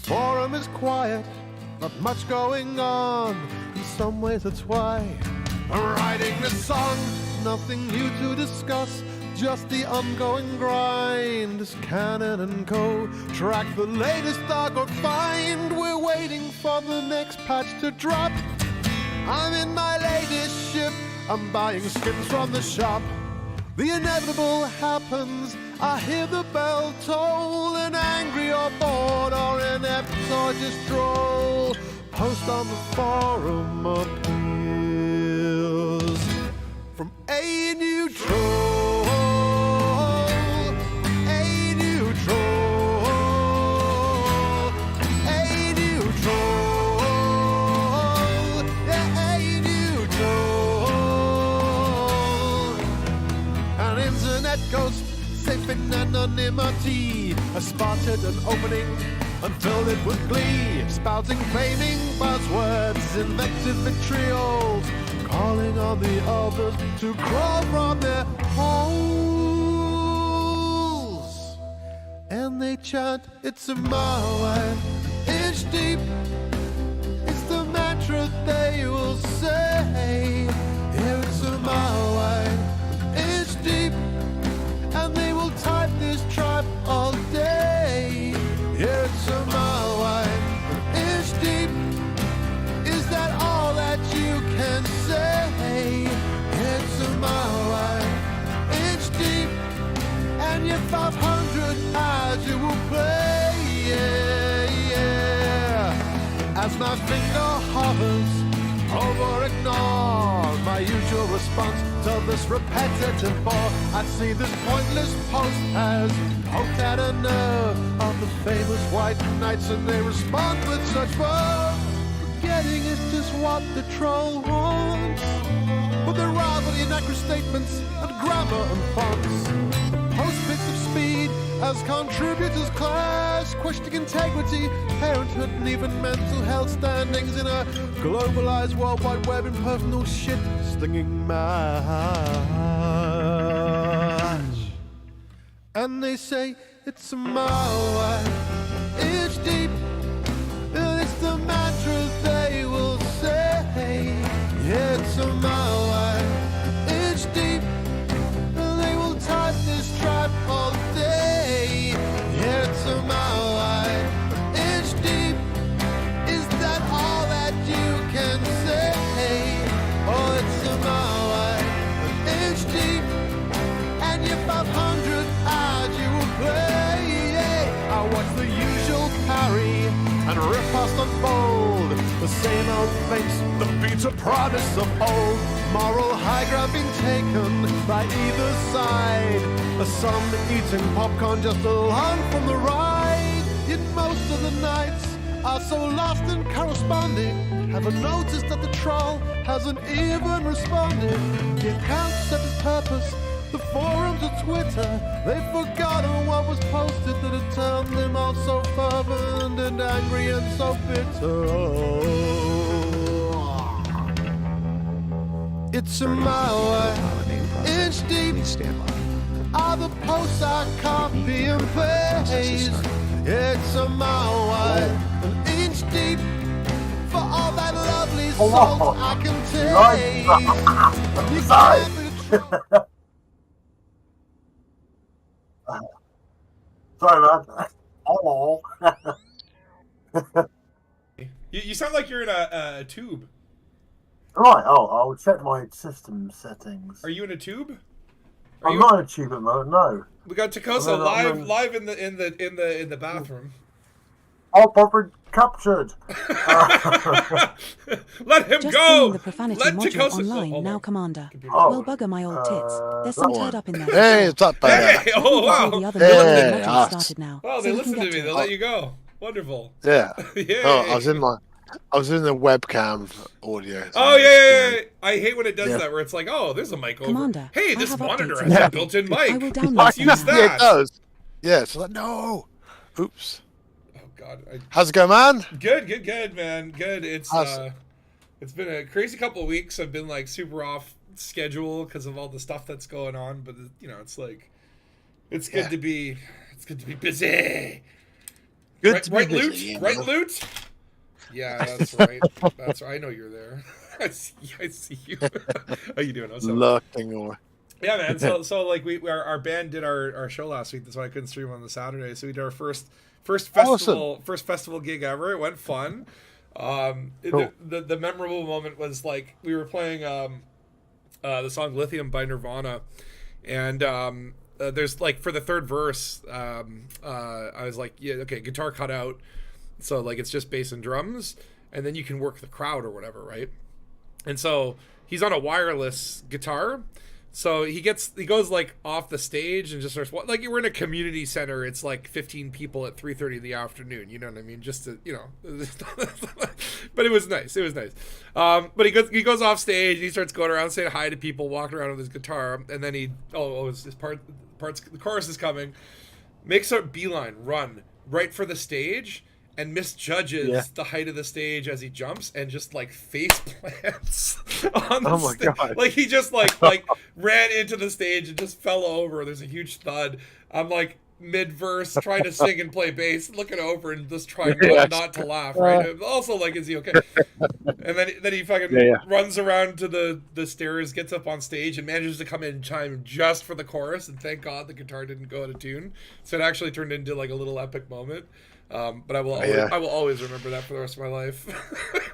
forum is quiet, not much going on. In some ways that's why I'm writing this song. Nothing new to discuss, just the ongoing grind. As Canon and Co. track the latest Argot find. We're waiting for the next patch to drop. I'm in my latest ship, I'm buying skins from the shop. The inevitable happens, I hear the bell toll. And angry or bored or inept or just droll, post on the forum appeals from a new troll, a new troll, a new troll, yeah, a new troll. An internet ghost, safe in anonymity, has spotted an opening and filled it with glee, spouting flaming buzzwords, invective vitriols, calling on the others to crawl from their holes. And they chant, it's a mile wide, inch deep. It's the mantra they will say. Here it's a mile wide, inch deep. And they will type this tribe all day. Here it's a mile wide, inch deep. Is that all that you can say? It's a mile wide, inch deep. And your 500 eyes you will play, yeah, yeah. As my finger hovers over ignore my usual response to this repetitive bore, I see this pointless post has poked at a nerve of the famous white knights, and they respond with such verve. Forgetting is just what the troll wants, but they're rather inaccurate statements and grammar and fonts. The post picks up speed as contributors clash, questioning integrity, parenthood, and even mental health standings in a globalized World Wide Web impersonal shit slinging match. And they say it's a mile wide, inch deep. And it's the mantra they will say. Yeah, it's a mile wide, inch deep. And they will type this tribe all day. Yeah, it's a mile wide, inch deep. Is that all that you can say? Oh, it's a mile wide, inch deep. And your 500 eyes you will play. I watch the usual parry and riposte unfold, the same old face, the beats of promise of old. Moral high ground being taken by either side, some eating popcorn just along from the ride. Yet most of the nights are so lost in corresponding, haven't noticed that the troll hasn't even responded. The account set its purpose, the forums of Twitter, they've forgotten what was posted that had turned them all so fervent and angry and so bitter. It's a mile wide, inch deep. Are the posts I copy and paste? It's a mile wide, an inch deep. For all that lovely salt I can taste. You can't be true. Sorry, man. Hello. You sound like you're in a tube. Right. Oh, I'll check my system settings. Are you in a tube? I'm not in a tube at the moment. No. We got Takosa live in the bathroom. Oh, proper captured. Let him Just go. The profanity Let module Takosa online go. now, Commander. Oh, Well, bugger my old tits. There's some turd up in there. Hey, it's up there. Hey, oh wow. The other Hey, module started now. Oh, they listened to me. They let you go. Wonderful. Yeah. Yeah. Oh, I was in the webcam audio. Oh yeah. I hate when it does that, where it's like, oh, there's a mic over. Commander, Hey, I this have monitor updates. has Yeah. a built-in mic. I will download Let's them use now. Yeah, it that. does. Yeah, it's like, no. Oops. Oh God. How's it going, man? Good, man. Good. It's How's- it's been a crazy couple of weeks. I've been like super off schedule because of all the stuff that's going on, but it's like it's good to be busy. Good Right, to be right busy, loot, you right know. loot. Yeah, that's right. That's right. I know you're there. I see you. How you doing? What's up? Lurking away. Yeah, man. So like our band did our show last week. That's why I couldn't stream on the Saturday. So we did our first festival gig ever. It went fun. Cool. The memorable moment was like we were playing the song "Lithium" by Nirvana, and there's like for the third verse, I was like, yeah, okay, guitar cut out, so like it's just bass and drums, and then you can work the crowd or whatever, right? And so he's on a wireless guitar. So he goes like off the stage and just starts like we're in a community center. It's like 15 people at 3:30 in the afternoon. You know what I mean? Just to but it was nice. It was nice. But he goes off stage and he starts going around saying hi to people, walking around with his guitar, and then the chorus is coming, makes a beeline run right for the stage. And misjudges the height of the stage as he jumps and just like face plants on the stage. God. Like he just like ran into the stage and just fell over. There's a huge thud. I'm like mid-verse trying to sing and play bass, looking over and just trying not to laugh, right? Also like, is he okay? And then he fucking runs around to the stairs, gets up on stage and manages to come in time just for the chorus, and thank God the guitar didn't go out of tune. So it actually turned into like a little epic moment. But I will always remember that for the rest of my life.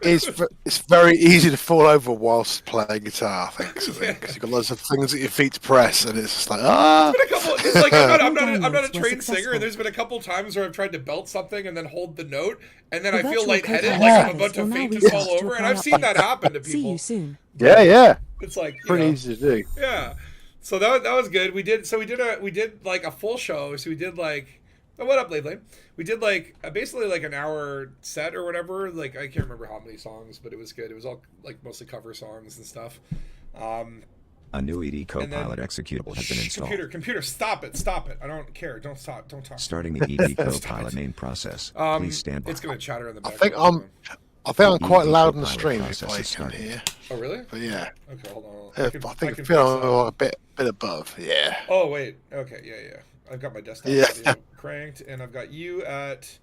It's very easy to fall over whilst playing guitar, I think, because you've got lots of things at your feet to press, and it's just like It's like I'm not a trained singer, and there's been a couple times where I've tried to belt something and then hold the note, and then I feel lightheaded, like I'm about to faint and fall over, and I've seen that happen to people. See you soon. Yeah. It's like Pretty easy to do. Yeah. So that was good. We did like a full show. So we did like. Oh, what up, Laidlane? We did like basically like an hour set or whatever. Like I can't remember how many songs, but it was good. It was all like mostly cover songs and stuff. A new ED Copilot executable has been installed. Computer, stop it! I don't care. Don't talk. Starting the ED Copilot main process. Please stand by. It's gonna chatter in the I background. think I'm quite loud in the stream if I can hear. Oh really? But yeah. Okay, hold on. I think I feel a bit above. Yeah. Oh wait. Okay. Yeah. I've got my desktop video cranked, and I've got you at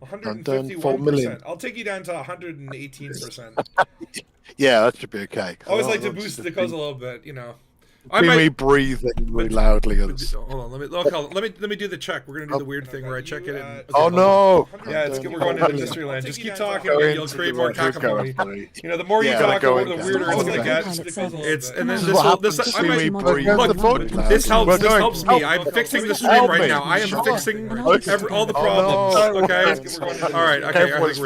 151%. I'll take you down to 118%. Yeah, that should be okay. I always like to boost the goes a little bit, you know. Me breathing really loudly. Hold on, let me do the check. We're gonna do the weird thing where I check it. And, oh no! Yeah, we're going into mystery land. Just keep talking, and you'll create more cacophony. You know, the more you talk, the weirder it's gonna get. This helps me. I'm fixing the stream right now. I am fixing all the problems. Okay. All right. Okay. Everyone's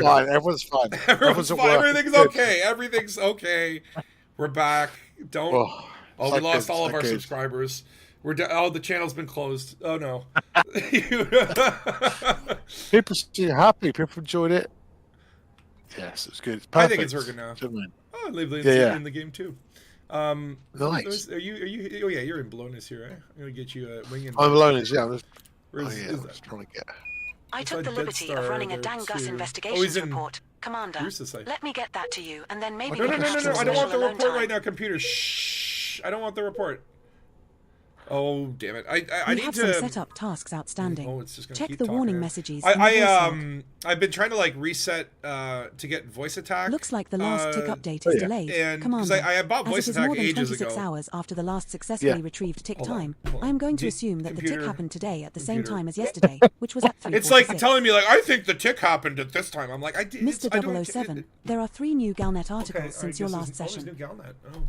fine. Everything's okay. Everything's okay. We're back. Don't. Oh, we lost all of our subscribers. The channel's been closed. Oh no. People seem happy. People enjoyed it. Yes, it's good. It's I think it's working now. Oh, Lively's in the game too. Nice. Are you? Oh yeah, you're in Blowness here, right? I'm gonna get you a wing. I'm Blowness. Yeah. Where's I was trying to get. I took the liberty of running a Dangus investigations report. Commander, let me get that to you, and then maybe... No, I don't want the report right now, computer. Shh. I don't want the report. Oh, damn it. I need to... some setup tasks outstanding. Oh, it's just gonna check keep the talking. warning messages. I've been trying to like reset to get voice attack. Looks like the last tick update is delayed. And Commander, I bought voice as it is attack more than ages 26 ago. hours after the last successfully retrieved tick time, I am going to assume that the tick happened today at the same time as yesterday, which was at 3:46. It's like telling me like I think the tick happened at this time. I'm like I did. Mr. 007, there are 3 new Galnet articles since your last session. New Galnet. Oh.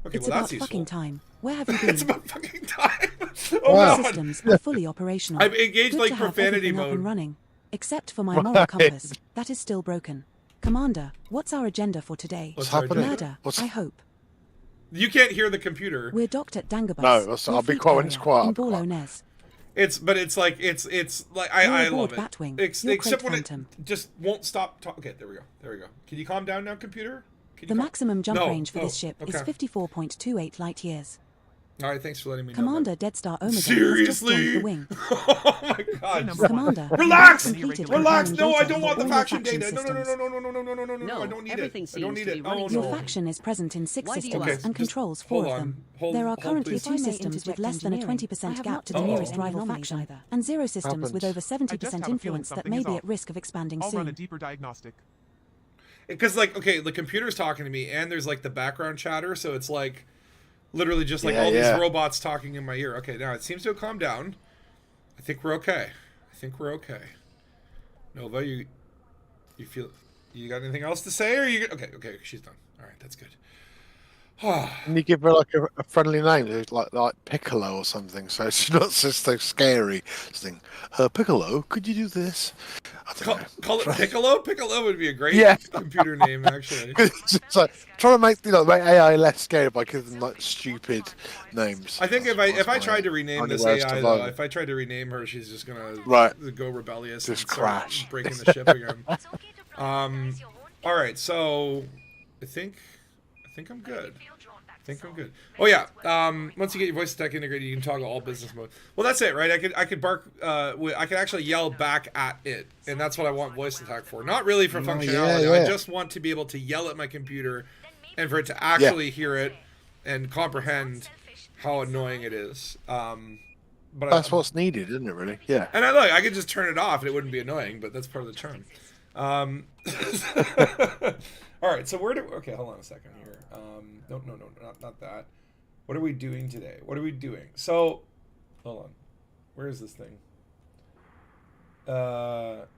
Okay, It's well, about that's fucking useful. time. Where have you been? It's about fucking time. All systems are fully operational. I've engaged Good like to have profanity everything up mode. and running, except for my moral compass. That is still broken. Commander, what's our agenda for today? What's happening? Murder, I hope. You can't hear the computer. We're docked at Dangus. No, I'll be quiet when it's quiet. In Borlonez. It's like I love it. Batwing. Except when Phantom. it just won't stop talking. Okay, there we go. Can you calm down now, computer? The maximum jump range for Oh, this ship is okay. 54.28 light years. All right, thanks for letting me know. Commander Dead Star Omega Seriously? has just joined the wing. Oh my God! Commander, Relax! completed Relax! companion No, I data don't for want the all your faction faction data. No, systems. no, I don't need it. everything I don't seems need to it. be Oh, running no. Your faction is present in 6 Why do you systems ask? and Just controls hold 4 of on. them. Hold- There are hold, currently please. 2 systems with less than a 20% gap to the nearest rival faction, and 0 systems with over 70% influence that may be at risk of expanding I'll run a soon. deeper diagnostic. Because like, okay, the computer's talking to me, and there's like the background chatter, so it's like literally just like all these robots talking in my ear. Okay, now it seems to have calmed down. I think we're okay. Nova, you feel you got anything else to say, or you okay? She's done. All right, that's good. Can you give her like a friendly name, like Piccolo or something, so it's not just so scary? Thing, Piccolo, could you do this? I don't know. Call it Piccolo. Piccolo would be a great computer name, actually. It's like trying to make make AI less scary by giving them like stupid names. I think if I tried to rename this AI though, if I tried to rename her, she's just gonna go rebellious, just and start crash, breaking the ship again. All right, so I think I'm good. Oh yeah. Once you get your voice tech integrated, you can toggle all business mode. Well, that's it, right? I could bark. I could actually yell back at it, and that's what I want voice attack for. Not really for functionality. I just want to be able to yell at my computer, and for it to actually hear it and comprehend how annoying it is. But that's what's needed, isn't it? Really? Yeah. And I could just turn it off, and it wouldn't be annoying. But that's part of the charm. All right. So okay, hold on a second here. No, not that. What are we doing today? So, hold on. Where is this thing?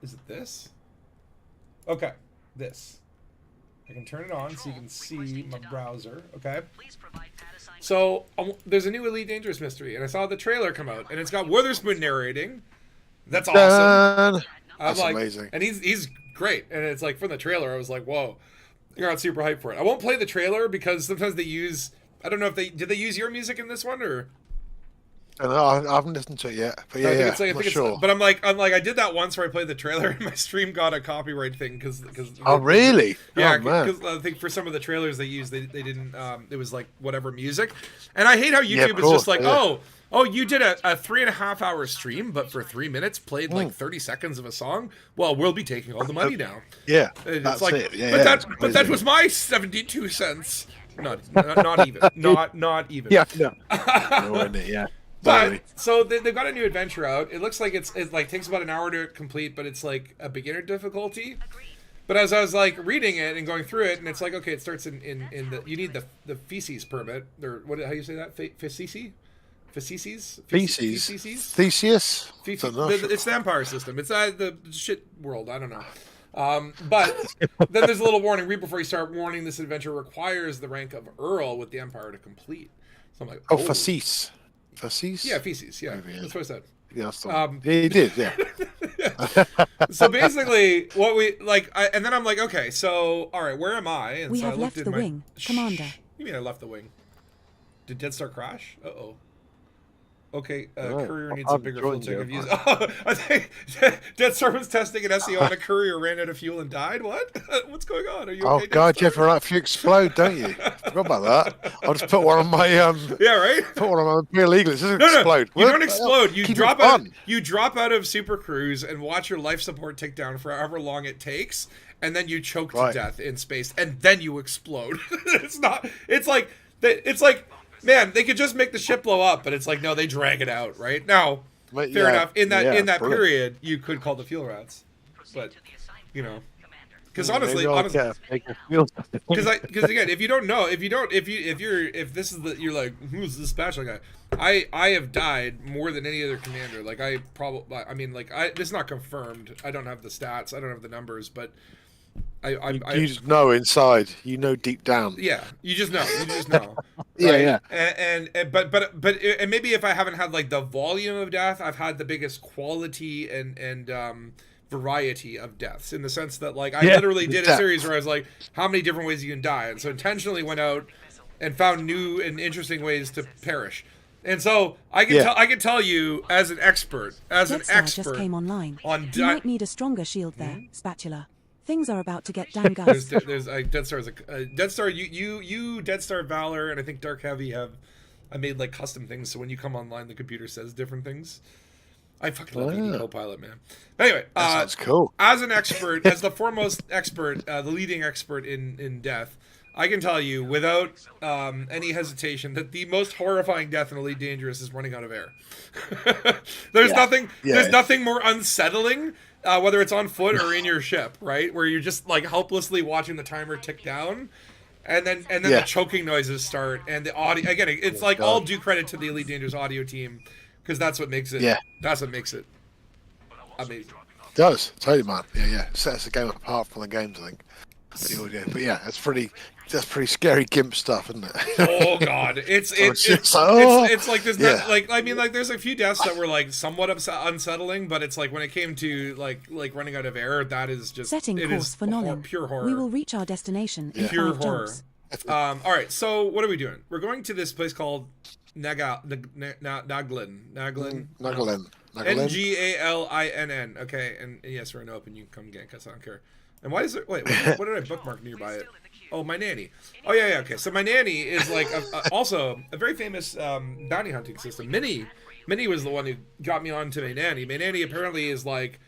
Is it this? Okay, this. I can turn it on so you can see my browser. Okay. So there's a new Elite Dangerous mystery, and I saw the trailer come out, and it's got Witherspoon narrating. That's awesome. That's amazing. And he's great, and it's like from the trailer, I was like, whoa. You're not super hyped for it. I won't play the trailer because sometimes they use. I don't know if did they use your music in this one or. I haven't listened to it yet, but yeah, I think it's sure. But I'm like I did that once where I played the trailer and my stream got a copyright thing because. Oh really? Yeah, because I think for some of the trailers they used they didn't. It was like whatever music, and I hate how YouTube is just like oh, you did a 3.5 hour stream, but for 3 minutes played like 30 seconds of a song. Well, we'll be taking all the money now. Yeah, it's like, it. Yeah, but that was my 72 cents. Not even. Not even. Yeah, no. Yeah. But so they've got a new adventure out. It looks like it like takes about an hour to complete, but it's like a beginner difficulty. But as I was like reading it and going through it, and it's like okay, it starts in the you need the feces permit or what? How do you say that? Feces? Theseus? It's the Empire system. It's the shit world. I don't know. But then there's a little warning. Read before you start. Warning: this adventure requires the rank of Earl with the Empire to complete. So I'm like, Facis. Facis? Yeah, feces. Yeah, that's what I said. Yeah, he did. Yeah. So basically, what we like, and then I'm like, okay, so all right, where am I? And we so have left the wing, Commander. You mean I left the wing? Did Dead Star crash? Uh-oh. Okay, Courier needs a bigger fuel tank of use. Oh, I think Dead Star was testing an SEO on a Courier, ran out of fuel and died? What? What's going on? Are you okay? Oh, God, you have to write if you explode, don't you? Forgot about that. I'll just put one on my... yeah, right? Put one on my illegal. It doesn't explode. You don't explode. You drop out of Super Cruise and watch your life support tick down for however long it takes, and then you choke to death in space, and then you explode. It's like... Man, they could just make the ship blow up, but it's like no, they drag it out, right? Now, fair enough. In that period, you could call the fuel rats, but you know, because honestly, because again, if you don't know, if this is you're like, who's this special guy? I have died more than any other commander. Like this is not confirmed. I don't have the stats. I don't have the numbers, but. You just know inside. You know deep down. Yeah, you just know. Yeah. And maybe if I haven't had like the volume of death, I've had the biggest quality and variety of deaths in the sense that like I literally did a series where I was like, how many different ways you can die, and so intentionally went out and found new and interesting ways to perish. And so I can tell you as an expert, just came online. You might need a stronger shield there, Spatula. Things are about to get Dangus. There's Dead Star's Dead Star. You Dead Star Valor, and I think Dark Heavy have I made like custom things, so when you come online, the computer says different things. I fucking love ED Copilot, man. Anyway, that's cool. As an expert, as the foremost expert, the leading expert in death, I can tell you without any hesitation that the most horrifying death in Elite Dangerous is running out of air. There's nothing more unsettling, whether it's on foot or in your ship, right? Where you're just like helplessly watching the timer tick down, and then the choking noises start, and the audio. Again, it's like all due credit to the Elite Dangerous audio team, because that's what makes it. Yeah. That's what makes it amazing. It does, totally, man. Yeah. It sets the game apart from the games, I think. But yeah, that's pretty scary GIMP stuff, isn't it? Oh god, it's like there's not, like I mean, like there's a few deaths that were like somewhat unsettling, but it's like when it came to like running out of air, that is just setting course for Nolan. Pure horror. We will reach our destination in pure 5 horror. jumps. All right, so what are we doing? We're going to this place called Naglin. Ngalinn. Okay, and yes, we're gonna open. You can come gank us. I don't care. And why is it? Wait, what did I bookmark nearby it? Oh, my nanny. Oh yeah. Okay, so my nanny is like also a very famous bounty hunting system. Minnie was the one who got me onto my nanny. My nanny apparently is like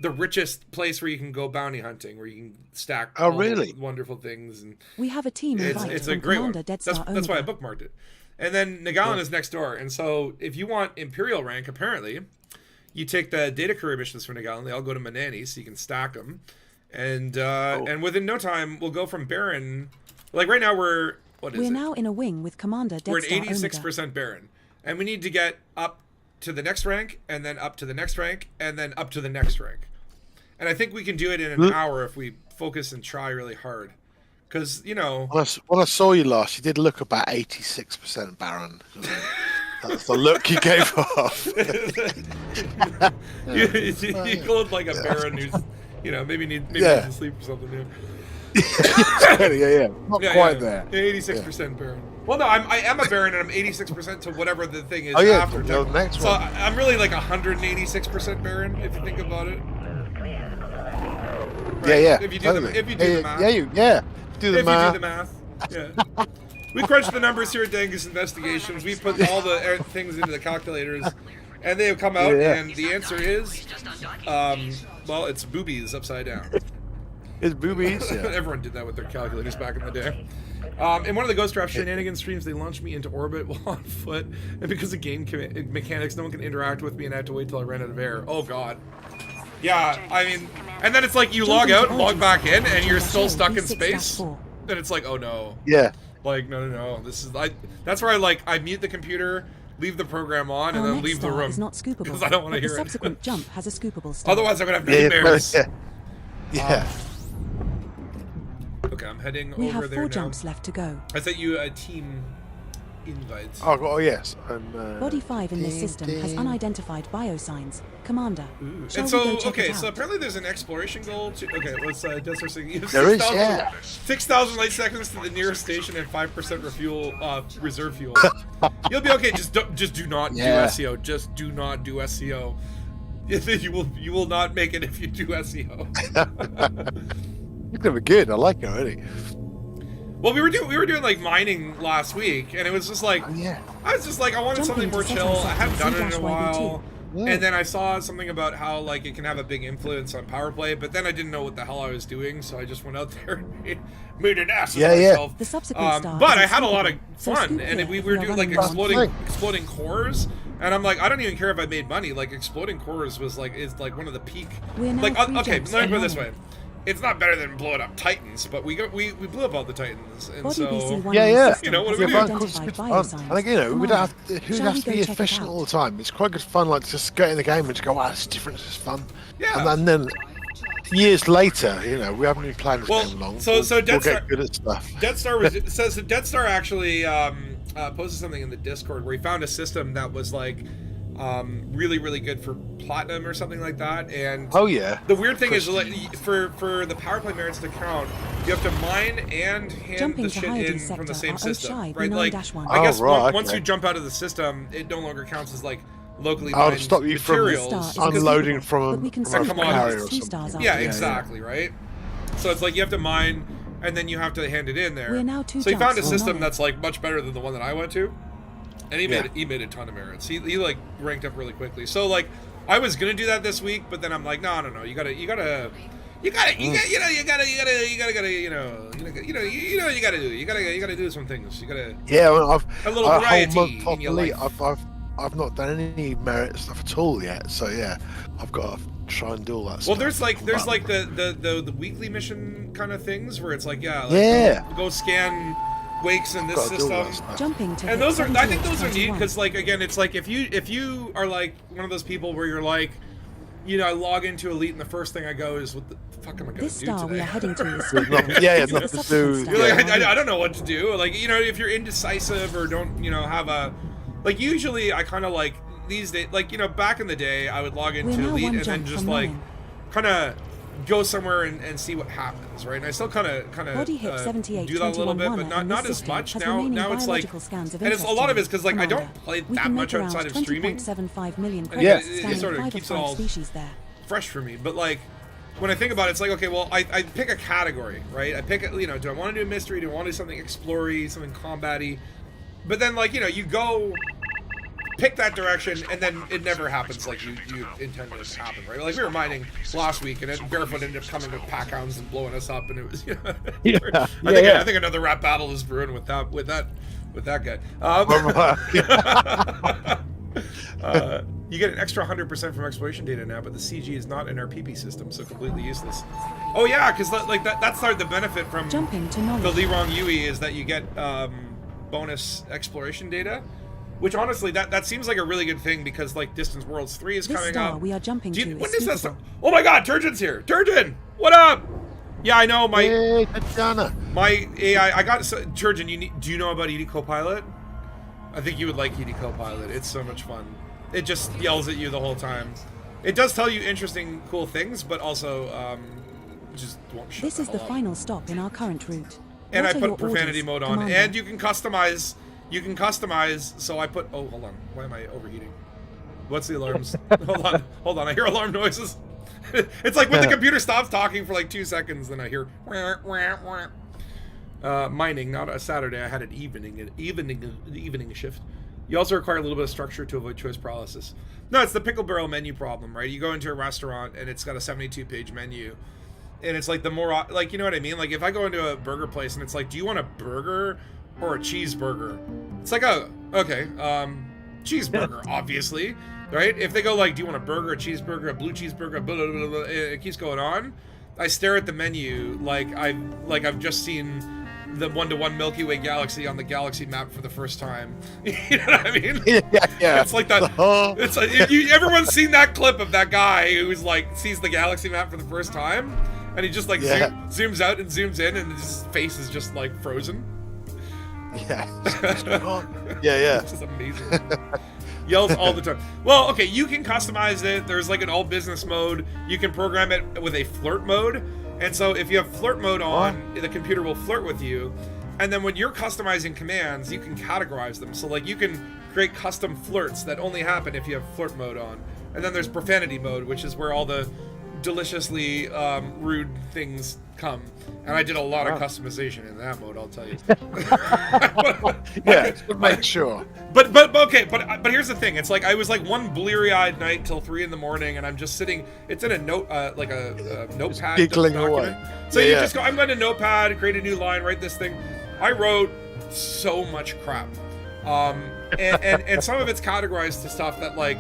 the richest place where you can go bounty hunting, where you can stack wonderful things. And we have a team invite it's from a great Commander one. Deadstar That's why I bookmarked it. And then Ngalinn is next door, and so if you want Imperial rank, apparently, you take the data courier missions for Ngalinn. They all go to Manani, so you can stack them. And within no time, we'll go from Baron. Like right now, we're now in a wing with Commander Deadstar. We're at 86% Baron, and we need to get up to the next rank, and then up to the next rank, and then up to the next rank. And I think we can do it in an hour if we focus and try really hard. Because when I saw you last, you did look about 86% Baron. That's the look you gave off. you look like a Baron who's. Maybe needs to sleep or something. Yeah. Not quite there. 86% Baron. Well, no, I am a Baron, and I'm 86% to whatever the thing is after. The next so one. I'm really like 186% Baron, if you think about it. Right? Yeah. If you do the math. Do the math. Do the math. Yeah. We crunch the numbers here at Dangus Investigations. We put all the things into the calculators, and they have come out, and the answer is, well, it's boobies upside down. It's boobies. Yeah. Everyone did that with their calculators back in the day. In one of the Ghost Draft Shenanigans streams, they launched me into orbit while on foot, and because of game mechanics, no one can interact with me, and I had to wait till I ran out of air. Oh god. Yeah, I mean, and then it's like you log out and log back in, and you're still stuck in space, and it's like, oh no. Yeah. Like no. This is that's where I mute the computer, leave the program on, and then leave the room. Is not scoopable, because I don't want to hear it. The subsequent jump has a scoopable star. Otherwise, I'm gonna have nightmares. Yeah. Okay, I'm heading over there now. We have 4 jumps left to go. I sent you a team invite. Oh yes. Body 5 in this system has unidentified biosigns. Commander. And so, so apparently there's an exploration goal. Let's Desert Sing. There is, 6,000 light seconds to the nearest station and 5% reserve fuel. You'll be okay. Just do not do SEO. Just do not do SEO. You will not make it if you do SEO. You're gonna be good. I like it already. Well, we were doing like mining last week, and it was just like I was just like I wanted something more chill. I hadn't done it in a while. And then I saw something about how like it can have a big influence on power play, but then I didn't know what the hell I was doing, so I just went out there and made an ass of myself. The subsequent but I had a lot of fun, and we were doing like exploding cores, and I'm like, I don't even care if I made money. Like exploding cores was like one of the peak. Like okay, let me put it this way. It's not better than blowing up Titans, but we blew up all the Titans, and so you know what do we do? I think we don't have to, who has to be efficient all the time. It's quite good fun, like just get in the game and just go, wow, it's different, it's fun. Yeah. And then years later, we haven't been playing this game long. So we'll get good at stuff. Deadstar Deadstar actually posted something in the Discord where he found a system that was like really, really good for platinum or something like that. And the weird thing is, like, for the power play merits to count, you have to mine and hand the shit in from the same system, right? Like, I guess once you jump out of the system, it no longer counts as like locally mined I'll stop you materials from unloading from a carrier or something. Yeah, exactly, right? So it's like you have to mine and then you have to hand it in there. We're now 2 so you found a system that's like much better than the one that I went to. And he made a ton of merits. He like ranked up really quickly. So like I was gonna do that this week, but then I'm like, no, you gotta do some things. You gotta a little variety in your life. I've not done any merit stuff at all yet. So yeah, I've got to try and do all that. Well, stuff. there's like the weekly mission kind of things where it's like go scan wakes in this system. Jumping to and those are, I think those are neat because like again, it's like if you are like one of those people where you're like, I log into Elite and the first thing I go is what the fuck am I going to do today? This star we are heading to is it's not to do. You're like, I don't know what to do. Like if you're indecisive or don't have a like usually I kind of like these days like back in the day I would log into Elite and then just like kind of go somewhere and see what happens, right? And I still kind of do that a little bit, but not as much now. It's like, and it's a lot of it's because like I don't play that much outside of streaming. It sort of keeps it all fresh for me. But like when I think about it, it's like, okay, well, I pick a category, right? I pick do I want to do a mystery? Do I want to do something explory, something combat-y? But then like you go pick that direction, and then it never happens like you intended it to happen, right? Like we were mining last week, and Barefoot ended up coming with pack hounds and blowing us up, and it was I think another rap battle is brewing with that guy. You get an extra 100% from exploration data now, but the CG is not in our PP system, so completely useless. Oh yeah, because like that's the benefit from the Lirong Yui is that you get bonus exploration data. Which honestly, that seems like a really good thing because like Distance Worlds 3 is coming up. We are jumping to when is that stuff? Oh my God, Turgeon's here. Turgeon, what up? Yeah, I know my AI. I got Turgeon. Do you know about ED Copilot? I think you would like ED Copilot. It's so much fun. It just yells at you the whole time. It does tell you interesting, cool things, but also just won't shut. This is the final stop in our current route. And I put profanity mode on, and you can customize. So I put. Oh, hold on. Why am I overheating? What's the alarms? Hold on. I hear alarm noises. It's like when the computer stops talking for like 2 seconds, then I hear. Mining, not a Saturday. I had an evening shift. You also require a little bit of structure to avoid choice paralysis. No, it's the pickle barrel menu problem, right? You go into a restaurant and it's got a 72-page menu, and it's like the more like you know what I mean. Like if I go into a burger place and it's like, do you want a burger or a cheeseburger? It's like cheeseburger, obviously, right? If they go like, do you want a burger, a cheeseburger, a blue cheeseburger, blah, blah, blah, blah, it keeps going on. I stare at the menu like I've just seen the 1-to-1 Milky Way galaxy on the galaxy map for the first time. You know what I mean? Yeah. It's like that. It's like everyone's seen that clip of that guy who's like sees the galaxy map for the first time, and he just like zooms out and zooms in, and his face is just like frozen. Yeah. Yeah. It's just amazing. Yells all the time. Well, okay, you can customize it. There's like an all business mode. You can program it with a flirt mode. And so if you have flirt mode on, the computer will flirt with you. And then when you're customizing commands, you can categorize them. So like you can create custom flirts that only happen if you have flirt mode on. And then there's profanity mode, which is where all the deliciously rude things come. And I did a lot of customization in that mode, I'll tell you. Make sure. But here's the thing. It's like I was like one bleary-eyed night till 3 a.m, and I'm just sitting. It's in a note, like a notepad. Giggling document. away. So you just go. I'm going to notepad, create a new line, write this thing. I wrote so much crap, and some of it's categorized to stuff that like,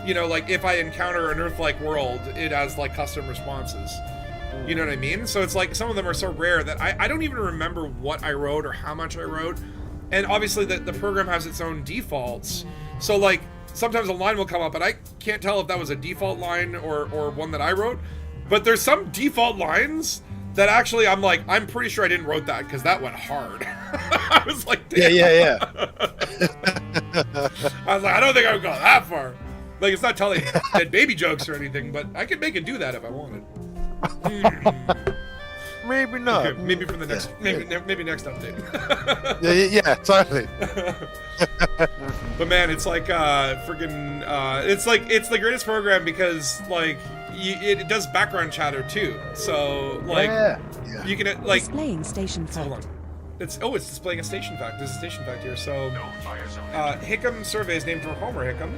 like if I encounter an Earth-like world, it has like custom responses. You know what I mean? So it's like some of them are so rare that I don't even remember what I wrote or how much I wrote. And obviously the program has its own defaults. So like sometimes a line will come up and I can't tell if that was a default line or one that I wrote. But there's some default lines that actually I'm like, I'm pretty sure I didn't wrote that because that went hard. I was like, damn. Yeah. I was like, I don't think I would go that far. Like it's not telling dead baby jokes or anything, but I could make it do that if I wanted. Maybe not. Okay, maybe from the next, maybe next update. yeah, totally. But man, it's like freaking, it's the greatest program because like it does background chatter too. So like you can like displaying station hold on. It's displaying a station fact. There's a station fact here. So, Hickam survey is named for Homer Hickam.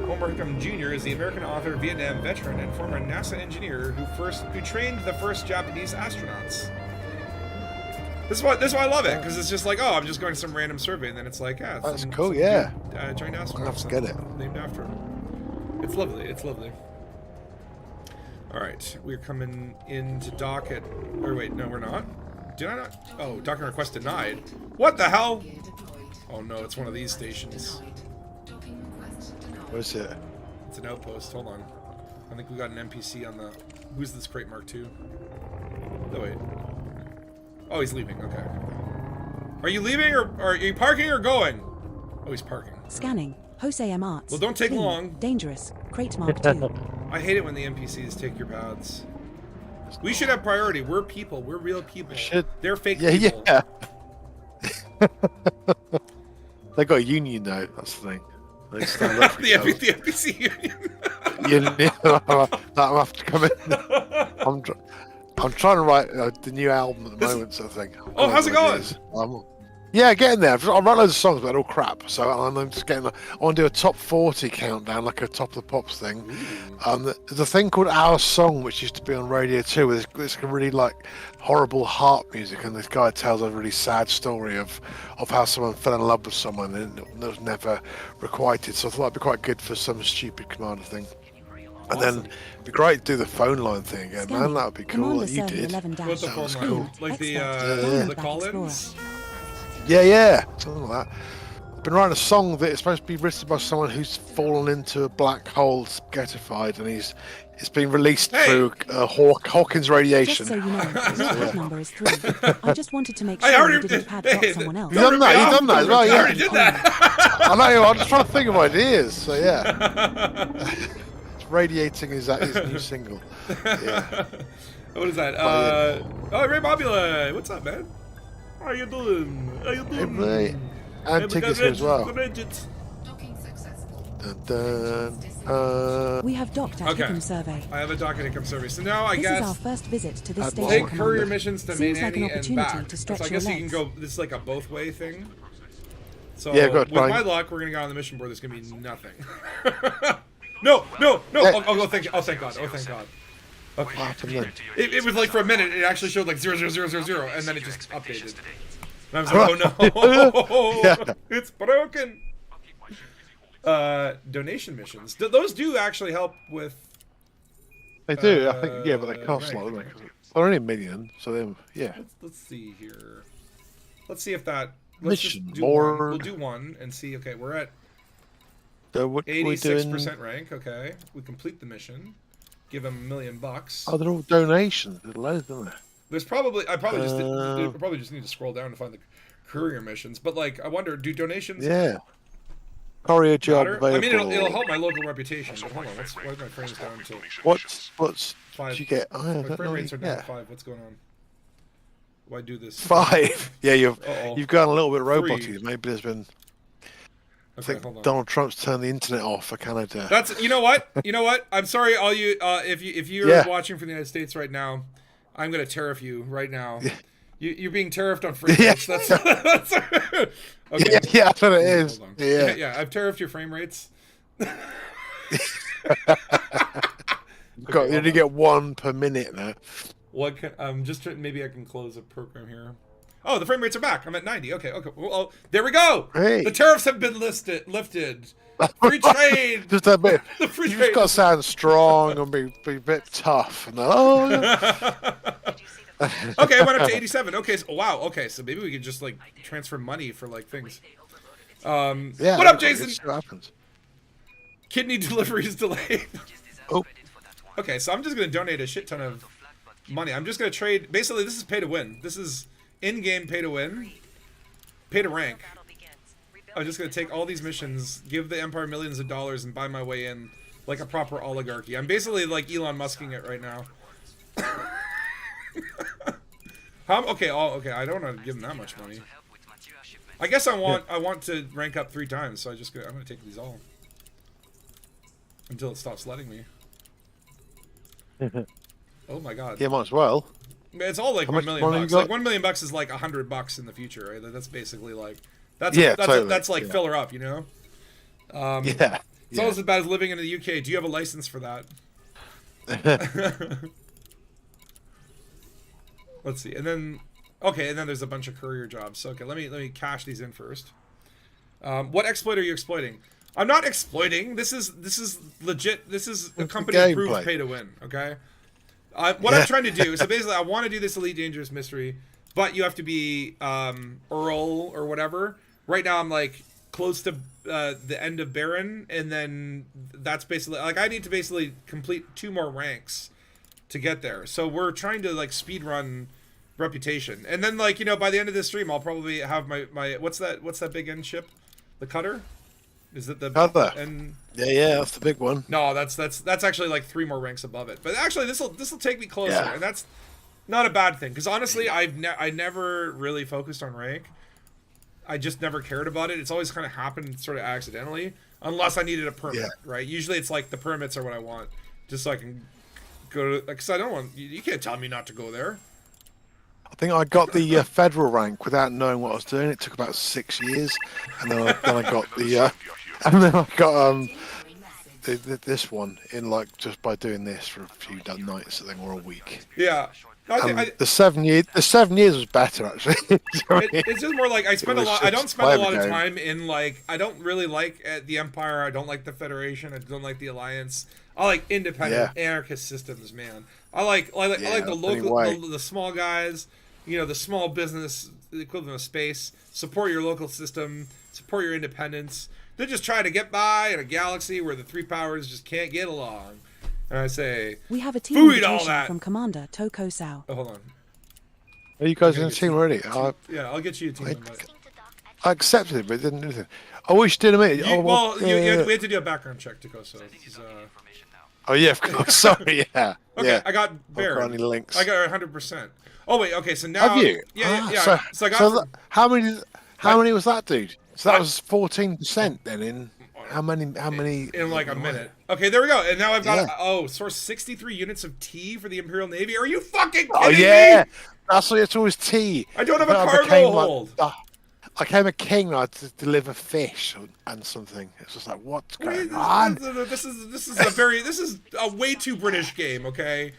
Homer Hickam Jr. is the American author, Vietnam veteran, and former NASA engineer who trained the first Japanese astronauts. This is why I love it, because it's just like, oh, I'm just going to some random survey, and then it's like, yeah, that's cool, yeah. Trained astronauts. I'll get it. Named after him. It's lovely. It's lovely. All right, we're coming into docket. Or wait, no, we're not. Did I not? Oh, docket request denied. What the hell? Oh no, it's one of these stations. What is it? It's an outpost. Hold on. I think we got an NPC on the. Who's this crate Mark II? Oh wait. Oh, he's leaving. Okay. Are you leaving or are you parking or going? Oh, he's parking. Scanning. Jose M. Arts. Well, don't take Clean. long. Dangerous. Crate Mark II. I hate it when the NPCs take your paths. We should have priority. We're people. We're real people. They're fake people. Yeah. They got a union though. That's the thing. They stand up for the NPC union. That'll have to come in. I'm trying to write the new album at the moment, sort of thing. Oh, how's it going? Yeah, getting there. I write loads of songs, but they're all crap. So I'm just getting. I want to do a top 40 countdown, like a top of the pops thing. There's a thing called Our Song, which used to be on Radio 2, with this really like horrible harp music, and this guy tells a really sad story of how someone fell in love with someone and it was never requited. So I thought it'd be quite good for some stupid commander thing. And then it'd be great to do the phone line thing again, man. That would be cool. That you did. What's the phone line? Like the call-ins? Yeah, something like that. I've been writing a song that is supposed to be written by someone who's fallen into a black hole, spaghettified, and it's been released through Hawkins radiation. Just so you know, your pad number is 3. I just wanted to make sure you didn't pad drop someone else. You've done that as well, yeah. I already did that. I know, I'm just trying to think of ideas, so yeah. It's radiating his new single. Yeah. What is that? Oh, Ray Mobula, what's up, man? How you doing? How you doing? Hey, and tickets here as well. We have docked at Hickam survey. I have a dock at Hickam survey. So now I this guess This is our first visit to this station. Take courier missions to Main Seems like an Annie and opportunity back. to stretch So I your guess you can legs. go. This is like a both-way thing. So yeah, good, with fine. my luck, we're gonna go on the mission board. There's gonna be nothing. No. Oh, thank you. Oh, thank God. Oh, thank God. Okay. It was like for a minute, it actually showed like 00000, and then it just updated. And I was like, oh no, yeah. It's broken. Donation missions. Those do actually help with. They do, I think. Yeah, but they cost a lot. They're only $1 million, so then yeah. Let's see here. Let's see if that. Mission just do more. One. We'll do one and see. Okay, we're at 86% 86% rank. Okay, we complete the mission. Give them $1 million. Oh, they're all donations. There's loads, isn't there? There's probably I probably just need to scroll down to find the courier missions. But like, I wonder, do donations? Yeah. Courier job available. I mean, it'll help my local reputation. But hold on, why are my frames down to? What's 5? did you get? My frame rates are down to 5. What's going on? Why do this? 5. Yeah, you've gone a little bit roboty. 3. Maybe there's been. Okay, I think Donald Trump's turned the internet off for Canada. That's you know what? I'm sorry, all you if you're watching from the United States right now, I'm gonna tariff you right now. You're being tariffed on frame rates. That's okay. Yeah, that's what it is. Yeah, I've tariffed your frame rates. You only get 1 per minute now. What can maybe I can close a program here. Oh, the frame rates are back. I'm at 90. Okay. Well, there we go. Hey. The tariffs have been lifted. Free trade. Just a bit. The free You trade. just got to sound strong and be a bit tough. And Okay, I went up to 87. Okay, so wow. Okay, so maybe we could just like transfer money for like things. yeah. What up, Jason? What happens? Kidney delivery is delayed. Oh. Okay, so I'm just gonna donate a shit ton of money. I'm just gonna trade. Basically, this is pay to win. This is in-game pay to win, pay to rank. I'm just gonna take all these missions, give the Empire millions of dollars, and buy my way in like a proper oligarchy. I'm basically like Elon Musking it right now. Okay. I don't want to give him that much money. I guess I want to rank up 3 times, so I'm gonna take these all until it stops letting me. Oh my God. Yeah, might as well. It's all like How 1 much million money you bucks. got? Like $1 million is like $100 in the future, right? That's basically like that's totally. that's like filler up, you know. Yeah. It's almost as bad as living in the UK. Do you have a license for that? Let's see, and then there's a bunch of courier jobs. So okay, let me cash these in first. What exploit are you exploiting? I'm not exploiting. This is legit. This is a company approved pay to win. Okay. What I'm trying to do, so basically I want to do this Elite Dangerous mystery, but you have to be Earl or whatever. Right now I'm like close to the end of Baron, and then that's basically like I need to basically complete 2 more ranks to get there. So we're trying to like speed run reputation, and then like, you know, by the end of this stream I'll probably have my what's that big end ship, the cutter. Is it the Cutter? And Yeah, that's the big one. no, that's actually like 3 more ranks above it. But actually, this will take me closer, and that's not a bad thing. Because honestly, I never really focused on rank. I just never cared about it. It's always kind of happened sort of accidentally, unless I needed a permit, right? Usually, it's like the permits are what I want, just so I can go to. Because I don't want you can't tell me not to go there. I think I got the federal rank without knowing what I was doing. It took about 6 years, and then I got the. And then I got this one in like just by doing this for a few nights, I think, or a week. Yeah. The 7 years was better actually. It's just more like I spend a lot. I don't spend a lot of time in like. I don't really like the Empire. I don't like the Federation. I don't like the Alliance. I like independent anarchist systems, man. I like the local, the small guys. You know, the small business, the equivalent of space. Support your local system. Support your independence. They're just trying to get by in a galaxy where the 3 powers just can't get along. And I say, we have a team invitation from Commander Toko Sao. Oh, hold on. Are you guys in a team already? Yeah, I'll get you a team. I accepted it, but it didn't do anything. I wish you did a minute. We had to do a background check to go. So. Oh yeah, of course. Sorry, yeah. Okay, I got Bear. Any links? I got 100%. Oh wait, okay. So now. Have you? Yeah. So I got. How many was that, dude? So that was 14% then in how many in like a minute. Okay, there we go. And now I've got source 63 units of tea for the Imperial Navy. Are you fucking kidding me? That's why it's always tea. I don't have a cargo hold. I became a king. I had to deliver fish and something. It's just like, what's going on? This is a way too British game. Okay.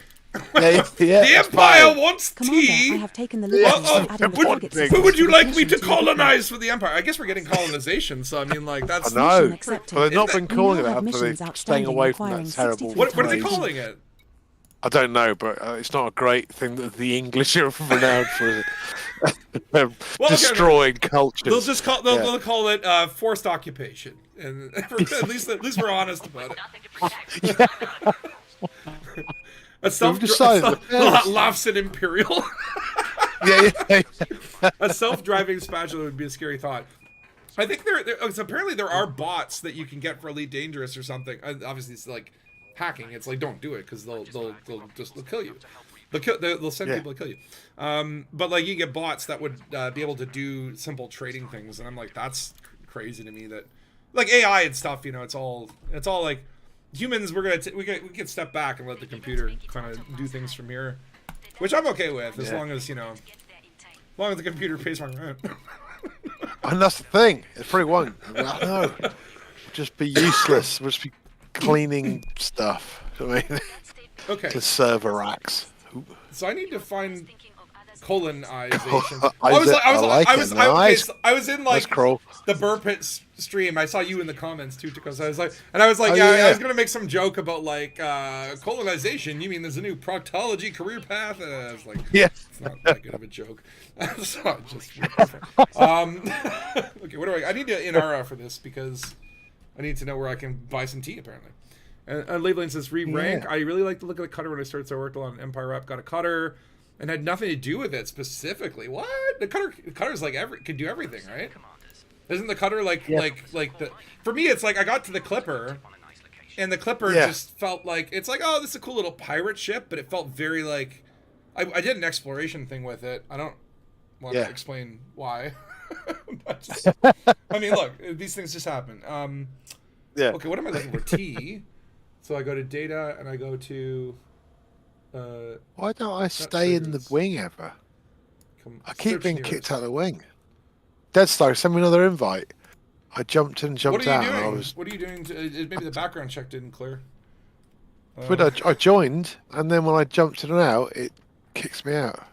The Empire wants tea. I have taken the liberty who would you like me to colonize for the Empire? I guess we're getting colonization, so I mean, like that's. I know, but they've not been calling it that. They're staying away from that terrible. What are they calling it? I don't know, but it's not a great thing that the English are renowned for destroying culture. They'll just they'll call it forced occupation, and at least we're honest about it. Laughs at Imperial. A self-driving spatula would be a scary thought. I think apparently there are bots that you can get for Elite Dangerous or something. Obviously, it's like hacking. It's like, don't do it because they'll kill you. They'll send people to kill you. But like you get bots that would be able to do simple trading things, and I'm like, that's crazy to me. That like AI and stuff, you know, it's all like. Humans, we can step back and let the computer kind of do things from here, which I'm okay with as long as the computer pays my rent. And that's the thing. It probably won't. I know. Just be useless. We'll just be cleaning stuff. I mean, okay. To server racks. So I need to find colonization. I was in like the Burr Pit stream. I saw you in the comments too, because I was like, I was gonna make some joke about like colonization. You mean there's a new proctology career path? And I was like, it's not that good of a joke. So just okay, what do I need to Inara for this because I need to know where I can buy some tea apparently. And Labeling says re-rank. I really like to look at the cutter when I started. So I worked on Empire Rep, got a cutter. And had nothing to do with it specifically. What? The cutter's like could do everything, right? Isn't the cutter like the? For me, it's like I got to the Clipper, and the Clipper just felt like it's like, oh, this is a cool little pirate ship, but it felt very like I did an exploration thing with it. I don't want to explain why. I mean, look, these things just happen. Okay, what am I looking for? T. So I go to data and I go to. Why don't I stay in the wing ever? I keep being kicked out of the wing. Dead Star, send me another invite. I jumped in, jumped out. What are you doing? Maybe the background check didn't clear. But I joined, and then when I jumped in and out, it kicks me out.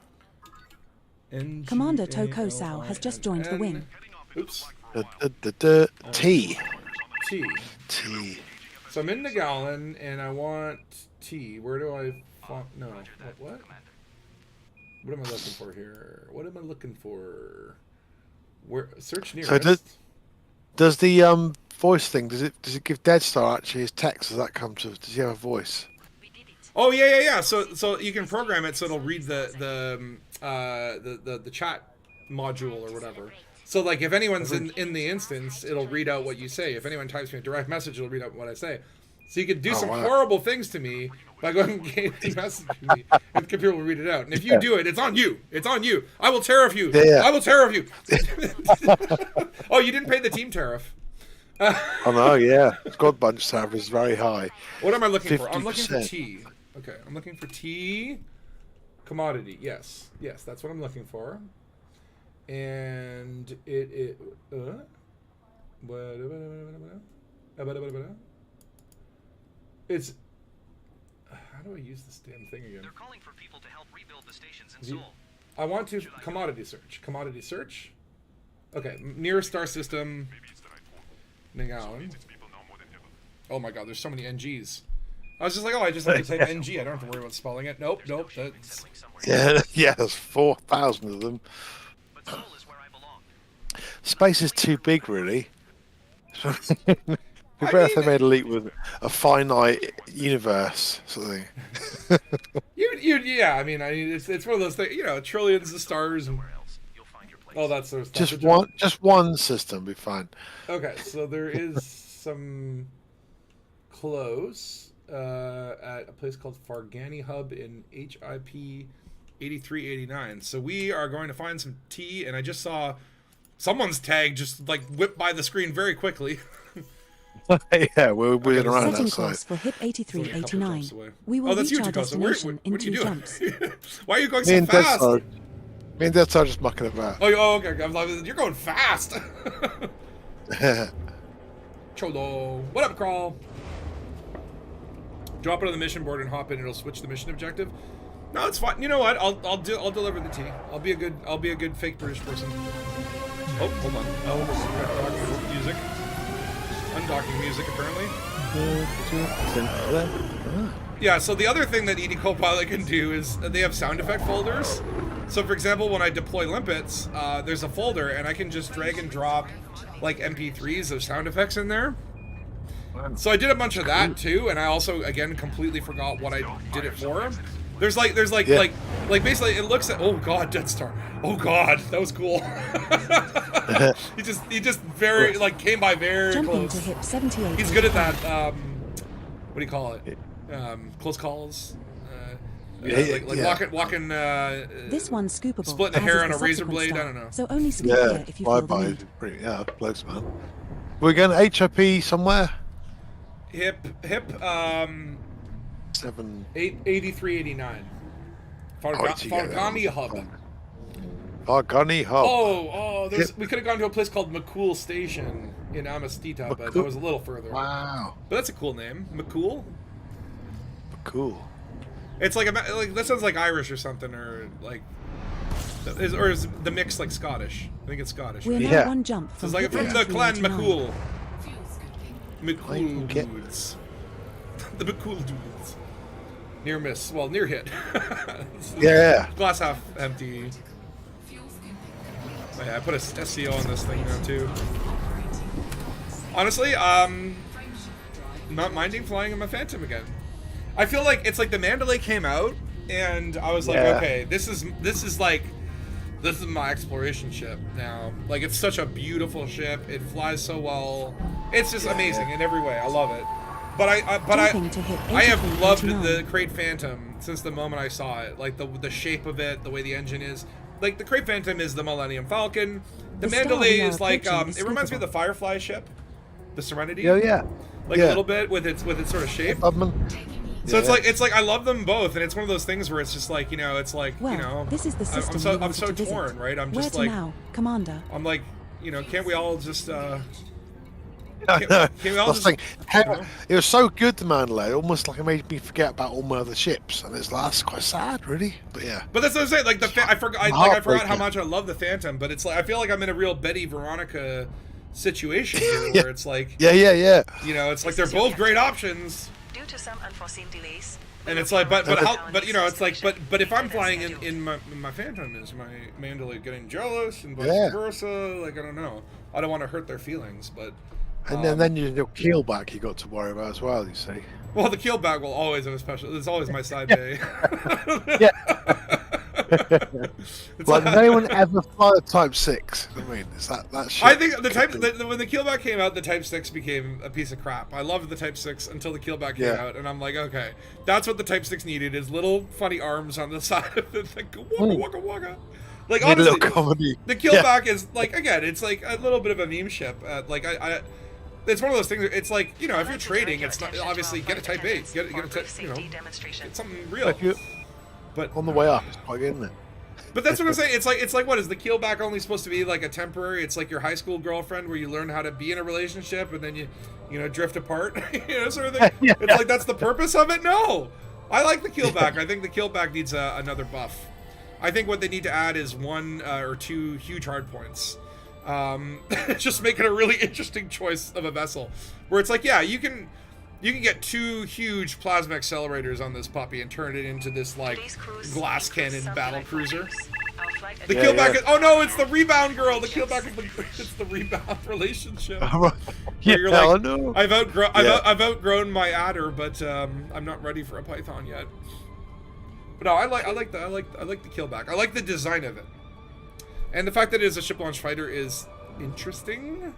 Commander Toko Sao has just joined the wing. Oops. T. T. So I'm in the gallon, and I want T. Where do I... No. What? What am I looking for here? What am I looking for? Where? Search nearest. So does the voice thing, does it give Dead Star actually his text? Does that come to? Does he have a voice? Oh yeah. So you can program it so it'll read the chat module or whatever. So like if anyone's in the instance, it'll read out what you say. If anyone types me a direct message, it'll read out what I say. So you could do some horrible things to me by going and messaging me, and the computer will read it out. And if you do it, it's on you. It's on you. I will tariff you. Yeah. I will tariff you. Oh, you didn't pay the team tariff. Oh no, yeah. Squad bunch tariff is very high. What am I looking for? I'm 50%. looking for T. Okay, I'm looking for T. Commodity. Yes, that's what I'm looking for. And it's how do I use this damn thing again? They're calling for people to help rebuild the stations in Seoul. I want to commodity search. Okay, nearest star system. Ningalen. Oh my god, there's so many NGs. I was just like, I just have to type NG. I don't have to worry about spelling it. Nope. That's... Yeah, there's 4,000 of them. But Seoul is where I belong. Space is too big, really. It'd be better if they made Elite with a finite universe sort of thing. Yeah. I mean, it's one of those things. You know, trillions of stars. And... Oh, that's just one system be fine. Okay, so there is some close at a place called Fargani Hub in HIP 8389. So we are going to find some T, and I just saw someone's tag just like whip by the screen very quickly. Yeah, we're whizzing around Setting that side. course for HIP 8389. We will that's reach you, our Tucosa. destination in what are you 2 doing? jumps. Why are you going so fast? Me and Dead Star just mucking about. Oh, okay. You're going fast. Cholo. What up, Crawl? Drop it on the mission board and hop in. It'll switch the mission objective. No, it's fine. You know what? I'll deliver the tea. I'll be a good fake British person. Oh, hold on. Oh, music. Undocking music, apparently. Yeah, so the other thing that ED Copilot can do is they have sound effect folders. So for example, when I deploy limpets, there's a folder and I can just drag and drop like MP3s of sound effects in there. So I did a bunch of that too, and I also again completely forgot what I did it for. There's like basically it looks at, oh god, Death Star. Oh god, that was cool. he just very like came by very Jumping close. to HIP 78. He's good at that. What do you call it? Close calls. Walking. This one's scoopable. Splitting a as hair is on the a razor subsequent blade. star. I don't know. So only scoop here if you feel the need. Yeah, close, man. We're going HIP somewhere. HIP 8389. Fargani Hub. Fargani Hub. Oh, we could have gone to a place called McCool Station in Amistita, but that was a little further. Wow. But that's a cool name. McCool? Cool. It's like that sounds like Irish or something, or like, is the mix like Scottish? I think it's Scottish. We're now one jump So from it's like HIP from the clan 8389. McCool. McCool dudes. The McCool dudes. Near miss. Well, near hit. Yeah. Glass half empty. Oh, yeah, I put a SCO on this thing now too. Honestly, not minding flying in my Phantom again. I feel like it's like the Mandalay came out, and I was like, okay, this is my exploration ship now. Like, it's such a beautiful ship. It flies so well. It's just amazing in every way. I love it. But I have loved the Crate Phantom since the moment I saw it. Like the shape of it, the way the engine is. Like the Crate Phantom is the Millennium Falcon. The Mandalay is like it reminds me of the Firefly ship, the Serenity. Oh yeah. Like a little bit with its sort of shape. So it's like I love them both, and it's one of those things where it's just like, it's like, well, this is the system I'm so torn, right? I'm just Where like, to now, Commander? I'm like, can't we all just Can we all just, it was so good, the Mandalay, almost like it made me forget about all my other ships, and it's like, that's quite sad, really. But yeah. But that's what I'm saying. Like I forgot how much I love the Phantom, but it's like I feel like I'm in a real Betty Veronica situation here, where it's like, yeah. It's like they're both great options. Due to some unforeseen delays. And it's like, but it's like, but if I'm flying in my Phantom, is my Mandalay getting jealous and vice versa? Like, I don't know. I don't want to hurt their feelings, but. And then your keelback you got to worry about as well, you see. Well, the keelback will always have a special. It's always my side bay. Like, no one ever fly a Type 6. I mean, is that shit? I think when the keelback came out, the Type 6 became a piece of crap. I loved the Type 6 until the keelback came out, and I'm like, okay, that's what the Type 6 needed, is little funny arms on the side of it, like waka waka. Like, honestly, the keelback is like, again, it's like a little bit of a meme ship. Like it's one of those things. It's like, if you're trading, it's not obviously get a Type 8, get get something real. But on the way up, it's quite good, isn't it? But that's what I'm saying. It's like what is the keelback only supposed to be like a temporary? It's like your high school girlfriend where you learn how to be in a relationship and then you drift apart, sort of thing. It's like that's the purpose of it. No, I like the keelback. I think the keelback needs another buff. I think what they need to add is 1 or 2 huge hardpoints. Just make it a really interesting choice of a vessel where it's like, you can get 2 huge plasma accelerators on this puppy and turn it into this like glass cannon battle cruiser. The keelback is, oh no, it's the rebound girl. The keelback is it's the rebound relationship. You're like, no. I've outgrown my adder, but I'm not ready for a python yet. But no, I like the keelback. I like the design of it. And the fact that it is a ship launch fighter is interesting.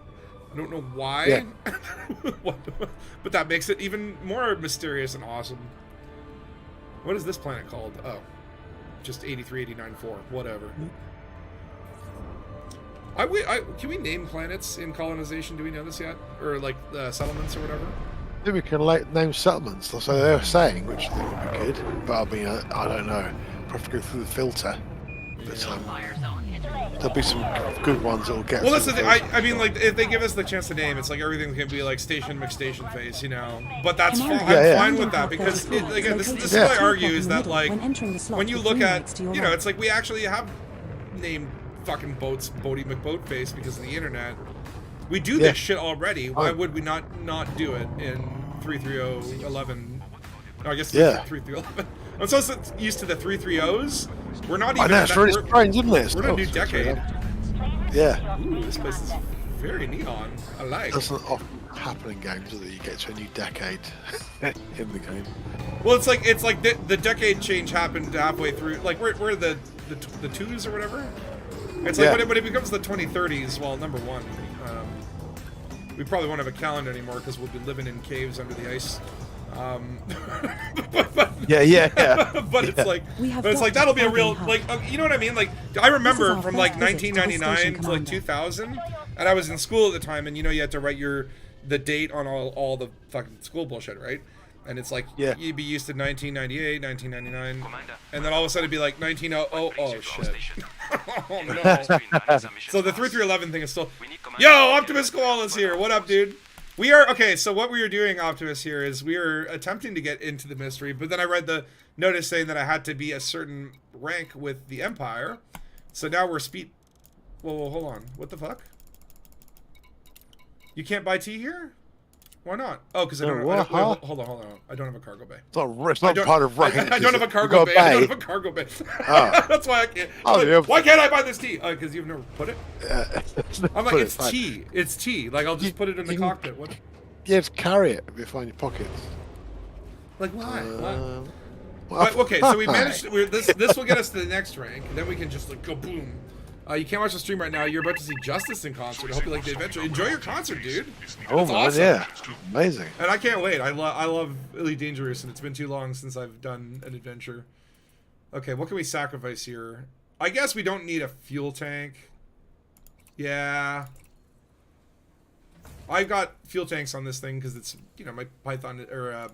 I don't know why, but that makes it even more mysterious and awesome. What is this planet called? Oh, just 8389-4, whatever. Can we name planets in colonization? Do we know this yet? Or like settlements or whatever? I think we can name settlements. That's what they were saying, which I think would be good. But I mean, I don't know. Probably go through the filter. But there'll be some good ones that'll get. Well, that's the thing. I mean, like, if they give us the chance to name, it's like everything can be like Station McStation face, But that's fine. I'm fine with that because again, this is what I argue is that like when you look at it's like we actually have named fucking boats Bodie McBoat face because of the internet. We do this shit already. Why would we not do it in 33011? No, I guess 33011. I'm so used to the 330s. We're not even. It's really strange, isn't it? We're in a new decade. Yeah. Ooh, this place is very neon. I like. It doesn't often happen in games that you get to a new decade in the game. Well, it's like the decade change happened halfway through. Like we're the twos or whatever. It's like when it becomes the 2030s. Well, number one, we probably won't have a calendar anymore because we'll be living in caves under the ice. But it's like that'll be a real you know what I mean? Like I remember from like 1999 to like 2000, and I was in school at the time, and you had to write the date on all the fucking school bullshit, right? And it's like you'd be used to 1998, 1999, and then all of a sudden it'd be like 1900. Oh shit! Oh no! So the 3311 thing is still. Yo, Optimus Koala's here. What up, dude? We are okay. So what we are doing, Optimus, here is we are attempting to get into the mystery, but then I read the notice saying that I had to be a certain rank with the Empire. So now we're speed. Whoa, hold on. What the fuck? You can't buy tea here? Why not? Oh, because I don't. Hold on. I don't have a cargo bay. It's not part of rank. I don't have a cargo bay. I don't have a cargo bay. Oh. That's why I can't. Why can't I buy this tea? Because you've never put it. I'm like, it's tea. It's tea. Like I'll just put it in the cockpit. What? Yeah, just carry it if you find your pockets. Like why? But, okay, so we managed. This will get us to the next rank, and then we can just like go boom. You can't watch the stream right now. You're about to see Justice in concert. I hope you like the adventure. Enjoy your concert, dude. Oh man, awesome. Yeah, amazing. And I can't wait. I love Elite Dangereuse, and it's been too long since I've done an adventure. Okay, what can we sacrifice here? I guess we don't need a fuel tank. Yeah. I've got fuel tanks on this thing because it's my Python or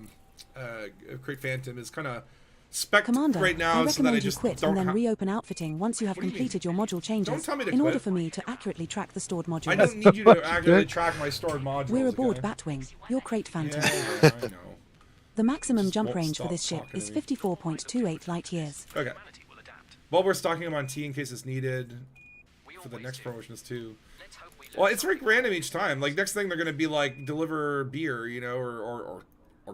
Crate Phantom is kind of spec Commander, right now, I so that I recommend you just quit don't and then reopen outfitting once you have What do you completed your module changes Don't tell me to in order quit. for me to accurately track the stored modules. I don't need you to accurately track my stored modules. We're aboard okay? Batwing, your Crate Phantom. Yeah, I know. The maximum Just jump won't range for stop this ship talking is to me. 54.28 light years. Okay. Well, we're stocking them on T in case it's needed for the next promotions too. Well, it's like random each time. Like next thing they're gonna be like deliver beer, you know, or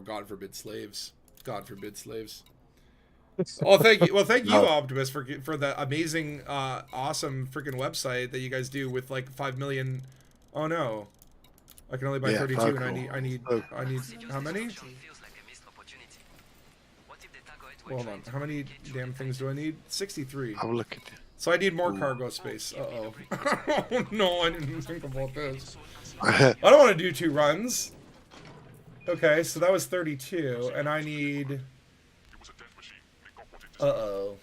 God forbid slaves. God forbid slaves. Oh, thank you. Well, thank you, Optimus, for the amazing, awesome freaking website that you guys do with like 5 million. Oh no, I can only buy 32, and I need how many? Well, hold on. How many damn things do I need? 63. I'll look at it. So I need more cargo space. Uh-oh. Oh, no, I didn't think about this. Uh-huh. I don't want to do 2 runs. Okay, so that was 32, and I need... Uh-oh.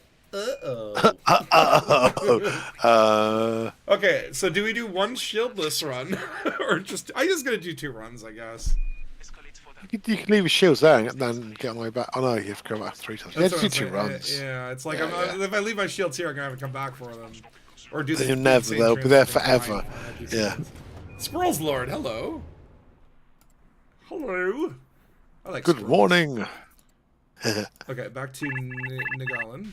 Uh-oh. Okay, so do we do 1 shieldless run? Or just... I'm just going to do 2 runs, I guess. You can leave your shields there and then get on the way back. Oh no, you have to go back 3 times. You have to do 2 runs. Yeah, it's like if I leave my shields here, I'm gonna have to come back for them, or do the. You'll never. They'll be there forever. Yeah. Squirrels Lord, hello. Hello. I like. Good morning. Okay, back to Nagalan.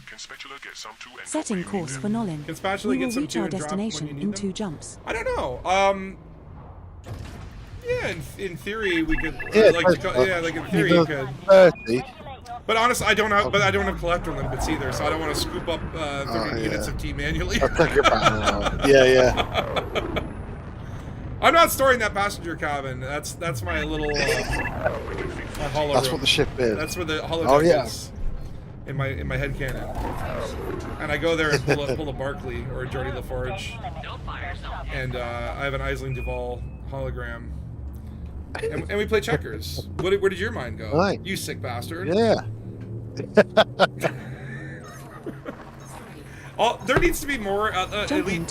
Setting course for Nolin. Can Spatula We get will some reach to our drop destination when you in need 2 them? jumps. I don't know. Yeah, in theory we could. Yeah, like in theory you could. 30. But honestly, I don't have collector limits either, so I don't want to scoop up 30 units of tea manually. I'll take it back now. Yeah. I'm not storing that passenger cabin. That's my little my hollow That's room. what the ship is. That's where the hollow is in my head cannon. And I go there and pull a Barkley or a Jordy LaForge. And I have an Aisling Duval hologram. And we play checkers. Where did your mind go? Right. You sick bastard. Yeah. There needs to be more elite.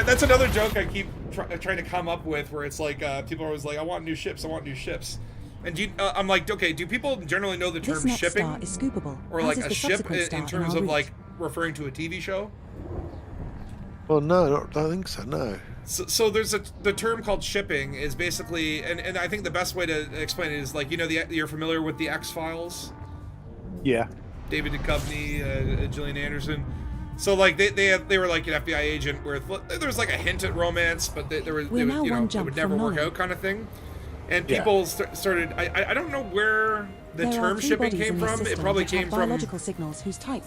That's another joke I keep trying to come up with, where it's like people are always like, "I want new ships. I want new ships." And I'm like, okay, do people generally know the term This next shipping, star is scoopable, or as like is a the ship subsequent star in terms our of route. like referring to a TV show? Well, no, I don't think so. No. So there's the term called shipping is basically, and I think the best way to explain it is like, you know, you're familiar with the X-Files? Yeah. David Duchovny, Gillian Anderson. So like they were like an FBI agent where there was like a hint at romance, but it would never work out kind of thing. And people started. I don't know where the term shipping came from. It probably came from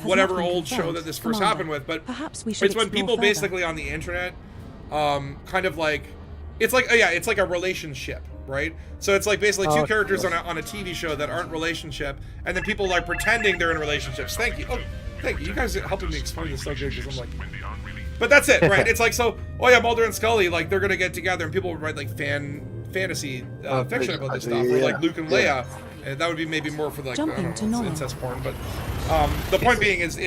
whatever old show that this first happened with. But perhaps we should it's when people basically on the internet, kind of like, it's like it's like a relationship, right? So it's like basically 2 characters on a TV show that aren't relationship, and then people like pretending they're in relationships. Thank you. Oh, thank you. You guys are helping me explain this so good because I'm like. But that's it, right? It's like, so, Mulder and Scully, like, they're gonna get together, and people would write like fantasy fiction about this stuff, or like Luke and Leia. And that would be maybe more for like, I don't know, incest porn. But the point being is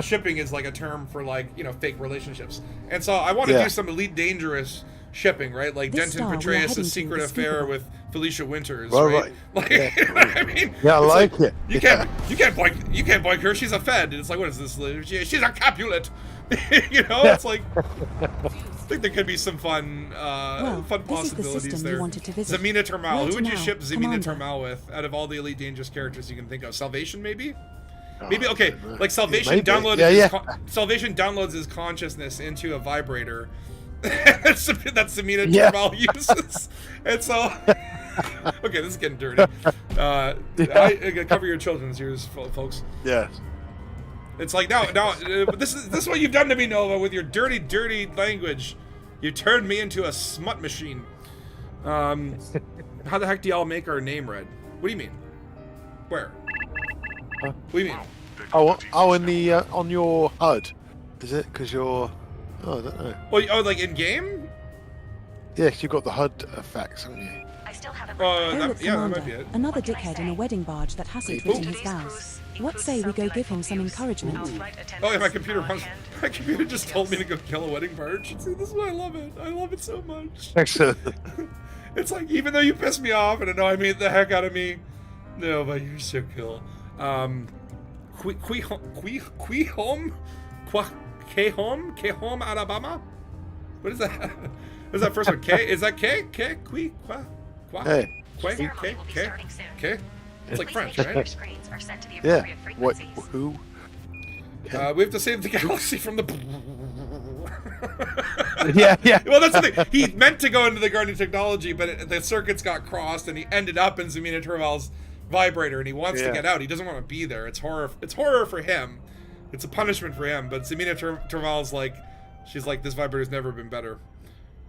shipping is like a term for like, you know, fake relationships. And so I want to do some Elite Dangerous shipping, right? Like Denton Petraeus' secret affair with Felicia Winters, right? Like, you know what I mean? Yeah, I like it. You can't boink her. She's a Fed. And it's like, what is this? She's a Capulet. You know, it's like, I think there could be some fun possibilities there. Zamina Termal. Who would you ship Zamina Termal with out of all the Elite Dangerous characters you can think of? Salvation, maybe? Maybe, okay, like Salvation Salvation downloads his consciousness into a vibrator. that's Zamina Termal uses. And so, okay, this is getting dirty. Cover your children's ears, folks. Yeah. It's like, now, this is what you've done to me, Nova, with your dirty language. You turned me into a smut machine. How the heck do y'all make our name red? What do you mean? Where? What do you mean? Oh, in the on your HUD, is it? Because you're, I don't know. Oh, like in game? Yeah, 'cause you've got the HUD effects, haven't you? I still haven't that might be it. Another dickhead in a wedding barge that hasn't written his vows. What say we go give him some encouragement? Oh yeah, my computer just told me to go kill a wedding barge. See, this is why I love it. I love it so much. Excellent. It's like, even though you piss me off and annoy me the heck out of me, No, but you're so cool. Quehome, Alabama. What is that? What is that first one? K? Is that K? K? Hey. K? It's like French, right? Yeah. What? Who? We have to save the galaxy from the. Yeah. Well, that's the thing. He meant to go into the Guardian technology, but the circuits got crossed, and he ended up in Zemina Turval's vibrator, and he wants to get out. He doesn't want to be there. It's horror. It's horror for him. It's a punishment for him. But Zemina Turval's like, she's like, this vibrator's never been better.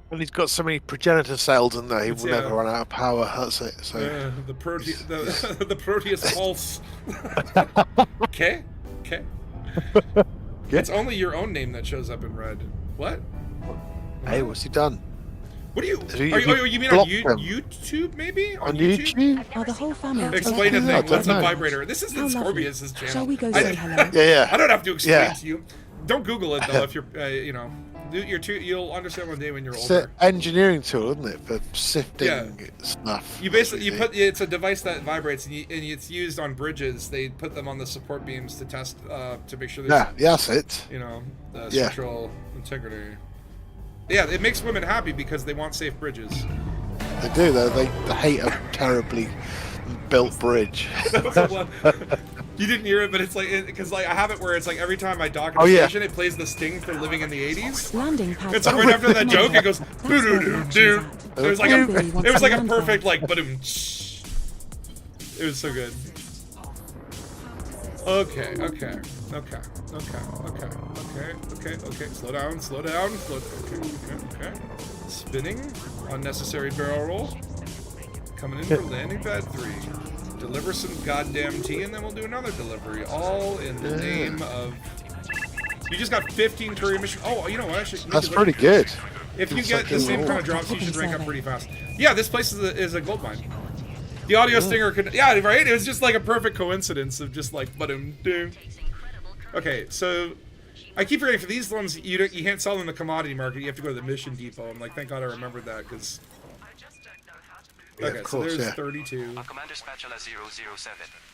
Well, he's got so many progenitor cells in there, he will never run out of power. That's it. So the Proteus pulse. Okay. It's only your own name that shows up in red. What? Hey, what's he done? What are you? You mean on YouTube, maybe? On YouTube? Are the whole family? Explain a thing. What's a vibrator? This isn't Scorpius's channel. Shall we go say hello? Yeah. I don't have to explain to you. Don't Google it though. If you're, you'll understand one day when you're older. It's an engineering tool, isn't it, for sifting stuff? You basically it's a device that vibrates, and it's used on bridges. They put them on the support beams to test to make sure there's that's it. structural integrity. Yeah, it makes women happy because they want safe bridges. They do. They hate a terribly built bridge. You didn't hear it, but it's like because I have it where it's like every time I dock at a station, it plays the Sting for Living in the 80s. Landing pad. It's like right after that joke, it goes boo-doo-doo-doo. It was like a perfect like ba-doom. It was so good. Okay. Slow down. Okay. Spinning. Unnecessary barrel roll. Coming in for landing pad 3. Deliver some goddamn tea, and then we'll do another delivery. All in the name of. You just got 15 courier mission. Oh, you know what? That's pretty good. If you get the same kind of drops, you should rank up pretty fast. Yeah, this place is a gold mine. The audio stinger could. Yeah, right. It was just like a perfect coincidence of just like ba-dum. Okay, so I keep forgetting for these ones you can't sell them in the commodity market. You have to go to the mission depot. I'm like, thank God I remembered that because. Okay, so there's 32.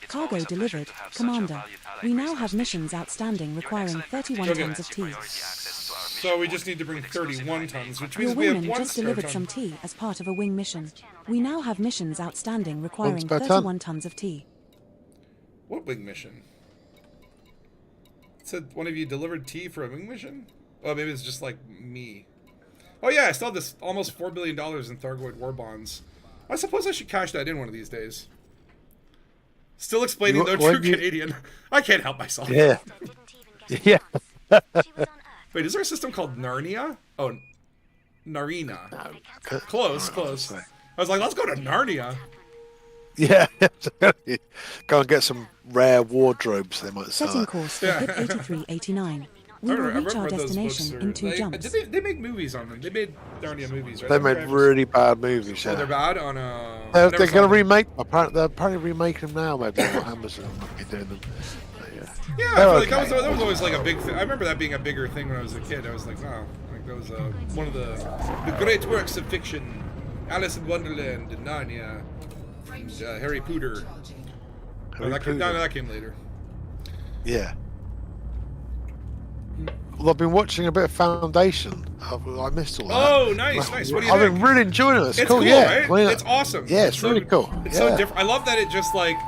Cargo delivered. Commander, we now have missions outstanding requiring 31 tons of tea. So we just need to bring 31 tons, which means Your we have wingman one just delivered some tea as part of a wing mission. We now have missions outstanding requiring 31 tons of tea. What wing mission? It said one of you delivered tea for a wing mission? Oh, maybe it's just like me. Oh yeah, I still have this almost $4 billion in Thargoid war bonds. I suppose I should cash that in one of these days. Still explaining though, true Canadian. I can't help myself. Yeah. Wait, is there a system called Narnia? Oh, Narina. Close. I was like, let's go to Narnia. Yeah. Go and get some rare wardrobes, they might say. Setting course for BIP 8389. We will reach our destination in 2 jumps. They make movies on them. They made Narnia movies, right? They made really bad movies. Oh, they're bad on They're going to remake. They're apparently remaking them now. Maybe on Amazon might be doing them. Yeah, I feel like that was always like a big thing. I remember that being a bigger thing when I was a kid. I was like, wow, like that was one of the great works of fiction. Alice in Wonderland and Narnia, and Harry Potter. That came later. Yeah. Well, I've been watching a bit of Foundation. I missed all that. Oh, nice. What do you think? I've been really enjoying it. It's cool, right? It's awesome. Yeah, it's really cool. It's so different. I love that it just like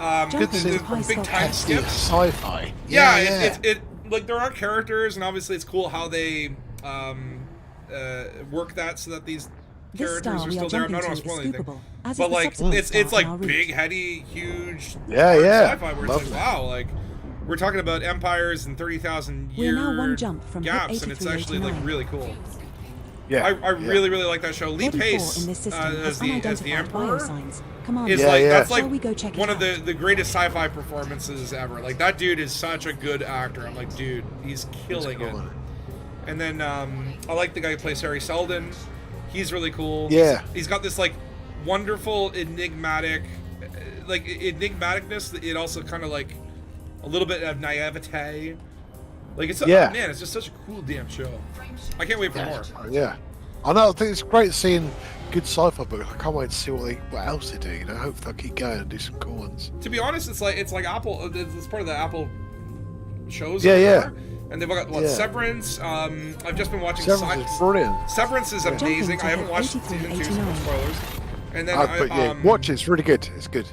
the big time skips. Sci-fi. Yeah. It like there are characters, and obviously it's cool how they work that so that these characters are still there. I don't want to spoil anything, but like it's like big, heady, huge sci-fi where it's like wow, like. We're talking about empires and 30,000 year gaps, and it's actually like really cool. Yeah, I really like that show. Lee Pace as the Emperor is that's like one of the greatest sci-fi performances ever. Like that dude is such a good actor. I'm like, dude, he's killing it. And then I like the guy who plays Harry Seldon. He's really cool. Yeah, he's got this like wonderful enigmaticness. It also kind of like. A little bit of naivete. Like it's man, it's just such a cool damn show. I can't wait for more. Yeah. I know, I think it's great seeing good sci-fi book. I can't wait to see what else they do. You know, hopefully they'll keep going and do some cool ones. To be honest, it's like Apple. It's part of the Apple shows. Yeah. And they've got Severance. I've just been watching. Severance is brilliant. Severance is amazing. I haven't watched season 2, so spoilers. And then watch it. It's really good. It's good.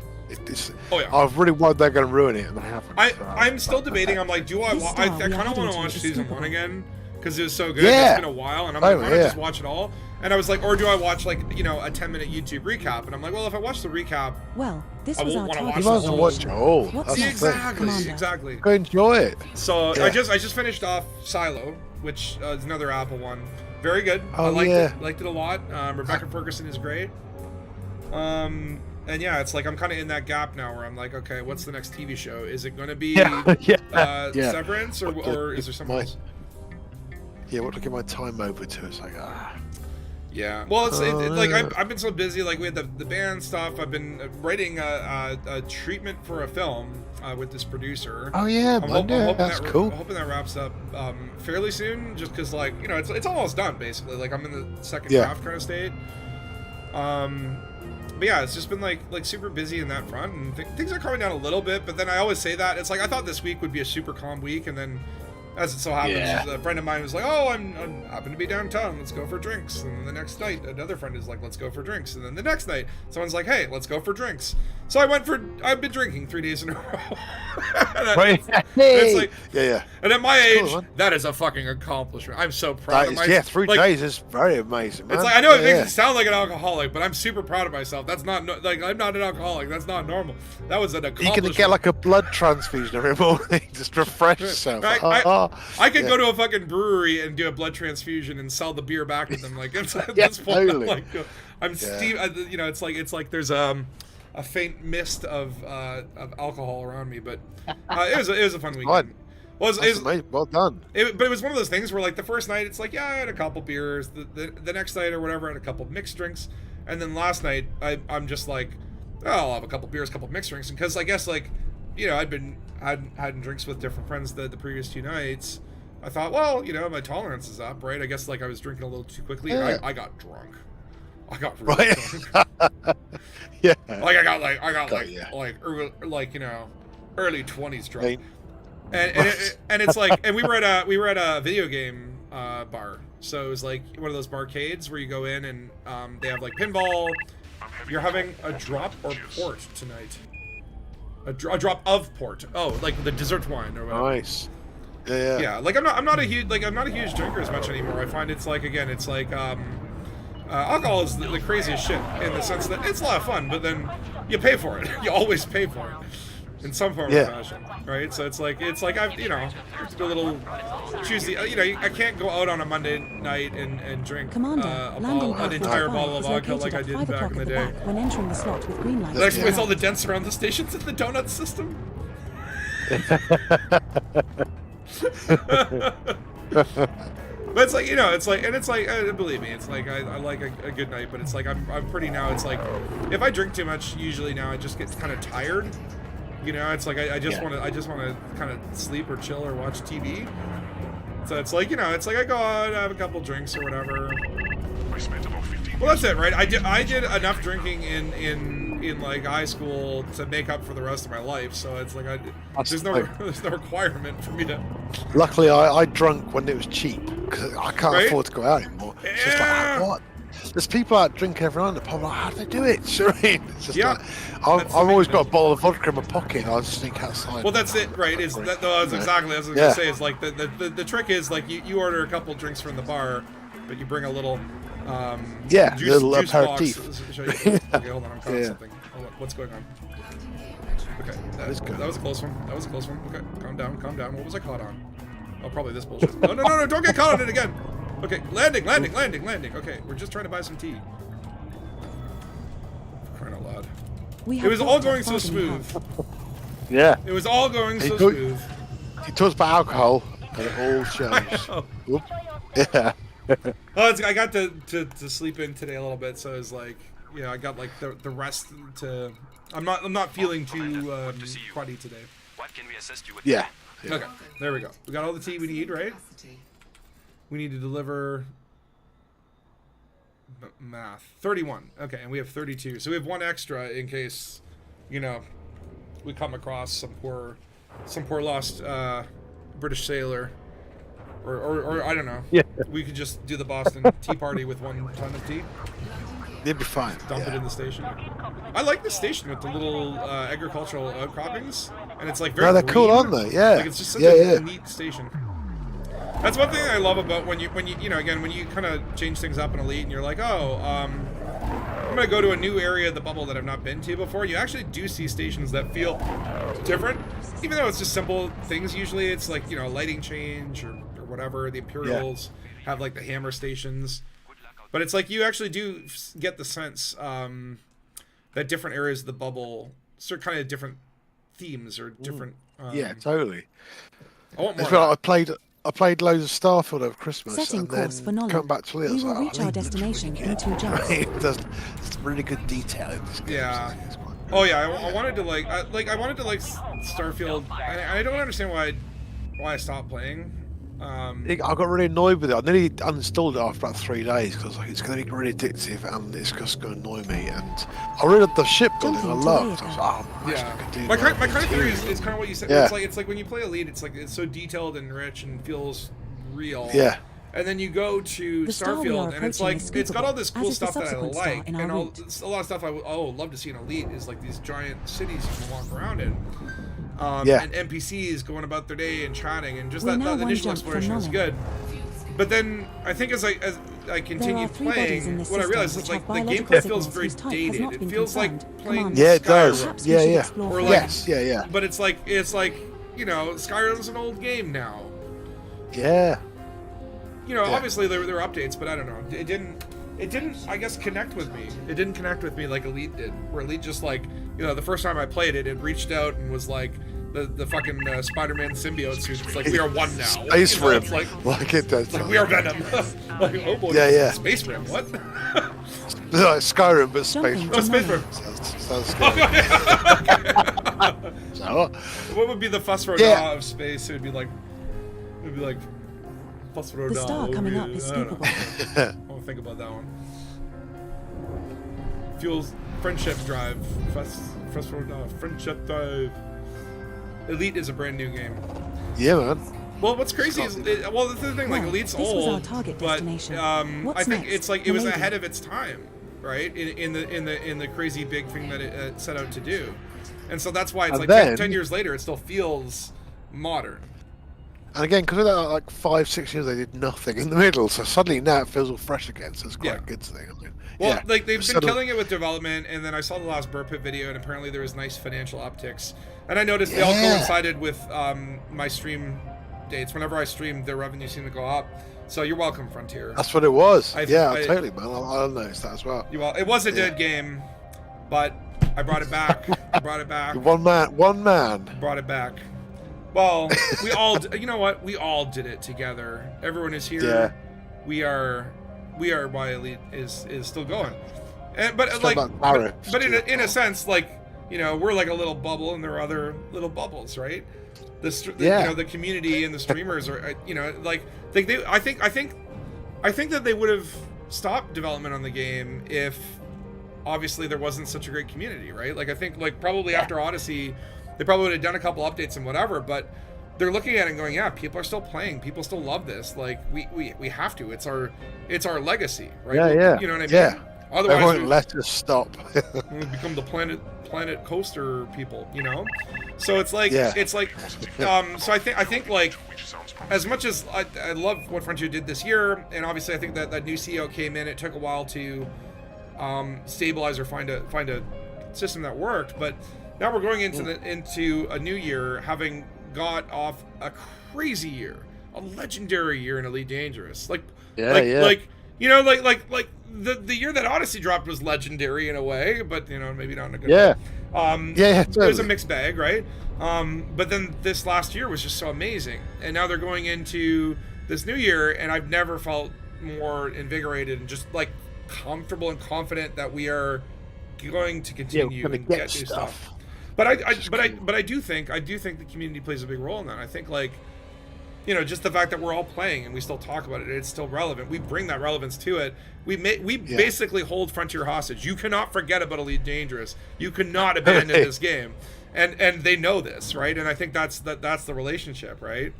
Oh yeah. I've really worried they're going to ruin it, and they haven't. I'm still debating. I'm like, do I? I kind of want to watch season 1 again because it was so good. Yeah. It's been a while, and I'm like, why don't I just watch it all? And I was like, or do I watch like a 10-minute YouTube recap? And I'm like, well, if I watch the recap, this was our target. You might as well watch it all. Exactly. Go enjoy it. So I just finished off Silo, which is another Apple one. Very good. I liked it a lot. Rebecca Ferguson is great. And yeah, it's like I'm kind of in that gap now where I'm like, okay, what's the next TV show? Is it going to be Severance or is there something else? Yeah, what to give my time over to? It's like Yeah, well, like I've been so busy. Like we had the band stuff. I've been writing a treatment for a film with this producer. Oh yeah, that's cool. I'm hoping that wraps up fairly soon. Just because, like, it's almost done basically. Like I'm in the second draft kind of state. But yeah, it's just been like super busy in that front, and things are coming down a little bit. But then I always say that it's like I thought this week would be a super calm week, and then. As it so happens, a friend of mine was like, "Oh, I'm happen to be downtown. Let's go for drinks." And then the next night, another friend is like, "Let's go for drinks." And then the next night, someone's like, "Hey, let's go for drinks." So I've been drinking 3 days in a row. It's like, And at my age, that is a fucking accomplishment. I'm so proud of myself. Yeah, 3 days is very amazing, man. It's like I know it makes it sound like an alcoholic, but I'm super proud of myself. That's not like I'm not an alcoholic. That's not normal. That was an accomplishment. You can get like a blood transfusion every morning, just refresh yourself. I could go to a fucking brewery and do a blood transfusion and sell the beer back to them. Like at this point, totally. I'm Steve. It's like there's a faint mist of alcohol around me, but it was a fun weekend. Well done. But it was one of those things where like the first night it's like I had a couple beers. The next night or whatever I had a couple mixed drinks, and then last night I'm just like, I'll have a couple beers, couple mixed drinks, because I guess like. I'd been had drinks with different friends the previous 2 nights. I thought, well, my tolerance is up, right? I guess like I was drinking a little too quickly. And I got drunk. I got really drunk. Yeah. Like I got early 20s drunk. And it's like, and we were at a video game bar. So it was like one of those barcades where you go in and they have like pinball. You're having a drop or port tonight. A drop of port. Oh, like the dessert wine or whatever. Nice. Yeah. Yeah, like I'm not a huge drinker as much anymore. I find it's like alcohol is the craziest shit in the sense that it's a lot of fun, but then you pay for it. You always pay for it in some form or fashion, right? So it's like I've a little choosy. I can't go out on a Monday night and drink an entire bottle of alcohol like I did back in the day. When entering the slot with green light. That explains all the dents around the stations in the donut system. But it's like, believe me, it's like I like a good night, but it's like I'm pretty now. It's like if I drink too much, usually now I just get kind of tired. It's like I just want to kind of sleep or chill or watch TV. So it's like I go out, have a couple drinks or whatever. Well, that's it, right? I did enough drinking in like high school to make up for the rest of my life. So it's like there's no requirement for me to. Luckily, I drunk when it was cheap because I can't afford to go out anymore. It's just like what? There's people out drinking every night in the pub. Like, how do they do it? It's just like I've always got a bottle of vodka in my pocket. I'll just sneak outside. Well, that's it, right? That's exactly as I was gonna say. Is like the trick is like you order a couple drinks from the bar, but you bring a little juice aperitif. Box. Okay, hold on, I'm caught something. Hold on. What's going on? Okay, that was a close one. Okay, calm down. What was I caught on? Oh, probably this bullshit. No, don't get caught on it again. Okay, landing. Okay, we're just trying to buy some tea. For crying out loud. It was all going so smooth. Yeah. It was all going so smooth. He talks about alcohol, and it all shows. Yeah. Well, I got to sleep in today a little bit, so it's like, I got like the rest to. I'm not feeling too cruddy today. What can we assist you with? Yeah. Okay, there we go. We got all the tea we need, right? We need to deliver math. 31. Okay, and we have 32. So we have one extra in case, you know, we come across some poor lost British sailor. Or I don't know. Yeah. We could just do the Boston Tea Party with 1 ton of tea. They'd be fine. Dump it in the station. I like the station with the little agricultural outcroppings, and it's like very. No, they're green. cool, aren't they? Yeah. Like it's just such a neat station. That's one thing I love about when you again when you kind of change things up in Elite and you're like, oh, I'm gonna go to a new area of the bubble that I've not been to before. You actually do see stations that feel different, even though it's just simple things. Usually, it's like a lighting change or whatever. The Imperials have like the hammer stations. But it's like you actually do get the sense that different areas of the bubble are kind of different themes or different. Yeah, totally. I want more. It's like I played loads of Starfield over Christmas. Setting and course then for Nolan. come back to it. We will reach our destination in 2 jumps. There's really good detail in this game. Yeah. Oh yeah, I wanted to like Starfield. I don't understand why I stopped playing. I got really annoyed with it. I nearly uninstalled it after about 3 days because it's going to be really addictive and it's just going to annoy me. And I really loved the shipbuilding. I loved. I was like, my kind of theory is kind of what you said. Yeah. It's like when you play Elite, it's so detailed and rich and feels real. Yeah. And then you go to Starfield, and it's like it's got all this cool stuff that I like, and a lot of stuff I would love to see in Elite is like these giant cities you can walk around in. And NPCs going about their day and chatting, and just that initial exploration is good. But then I think as I continued playing, what I realized is like the gameplay feels very dated. It feels like playing Skyrim. It does. Yeah. Or like, yeah. But it's like Skyrim's an old game now. Yeah. Obviously there were updates, but I don't know. It didn't I guess connect with me. It didn't connect with me like Elite did. Where Elite just like, the first time I played it, it reached out and was like the fucking Spider-Man symbiote suit. It's like we are one now. Space Rim. It's like it does. It's like we are Venom. Like, oh boy. Yeah. Space Rim. What? Like Skyrim, but Space Rim. Oh, Space Rim. Sounds scary. So, what would be the Phosphor of space? It would be like Phosphor. The star coming up is scoopable. I won't think about that one. Fuels friendship drive. Friendship drive. Elite is a brand new game. Yeah, man. Well, what's crazy is the thing. Like Elite's this old, was our target but destination. I think next? it's like it was ahead of its time, right? In the crazy big thing that it set out to do, and so that's why it's like 10 years later, it still feels modern. And again, because of that, like 5-6 years, they did nothing in the middle. So suddenly now it feels all fresh again. So it's quite a good thing. I mean, like they've been killing it with development, and then I saw the last Burp Pit video, and apparently there was nice financial upticks. And I noticed they all coincided with my stream dates. Whenever I streamed, their revenue seemed to go up. So you're welcome, Frontier. That's what it was. Totally, man. I noticed that as well. It was a dead game, but I brought it back. One man. Brought it back. Well, we all, you know what? We all did it together. Everyone is here. Yeah. We are why Elite is still going. But in a sense, like, we're like a little bubble, and there are other little bubbles, right? The community and the streamers are, I think that they would have stopped development on the game if obviously there wasn't such a great community, right? Like I think like probably after Odyssey, they probably would have done a couple updates and whatever, but they're looking at it and going, people are still playing, people still love this. Like we have to. It's our legacy, right? Yeah. You know what I mean? Yeah. Otherwise, they won't let us stop. we become the planet coaster people, So it's like so I think like as much as I love what Frontier did this year, and obviously I think that new CEO came in. It took a while to stabilize or find a system that worked, but now we're going into a new year, having got off a crazy year, a legendary year in Elite Dangerous. The year that Odyssey dropped was legendary in a way, but maybe not in a good way. Totally. It was a mixed bag, right? But then this last year was just so amazing, and now they're going into this new year, and I've never felt more invigorated and just like comfortable and confident that we are going to continue and get new stuff. But I do think the community plays a big role in that. I think like you know, just the fact that we're all playing and we still talk about it, it's still relevant. We bring that relevance to it. We basically hold Frontier hostage. You cannot forget about Elite Dangerous. You cannot abandon this game, and they know this, right? And I think that's the relationship, right?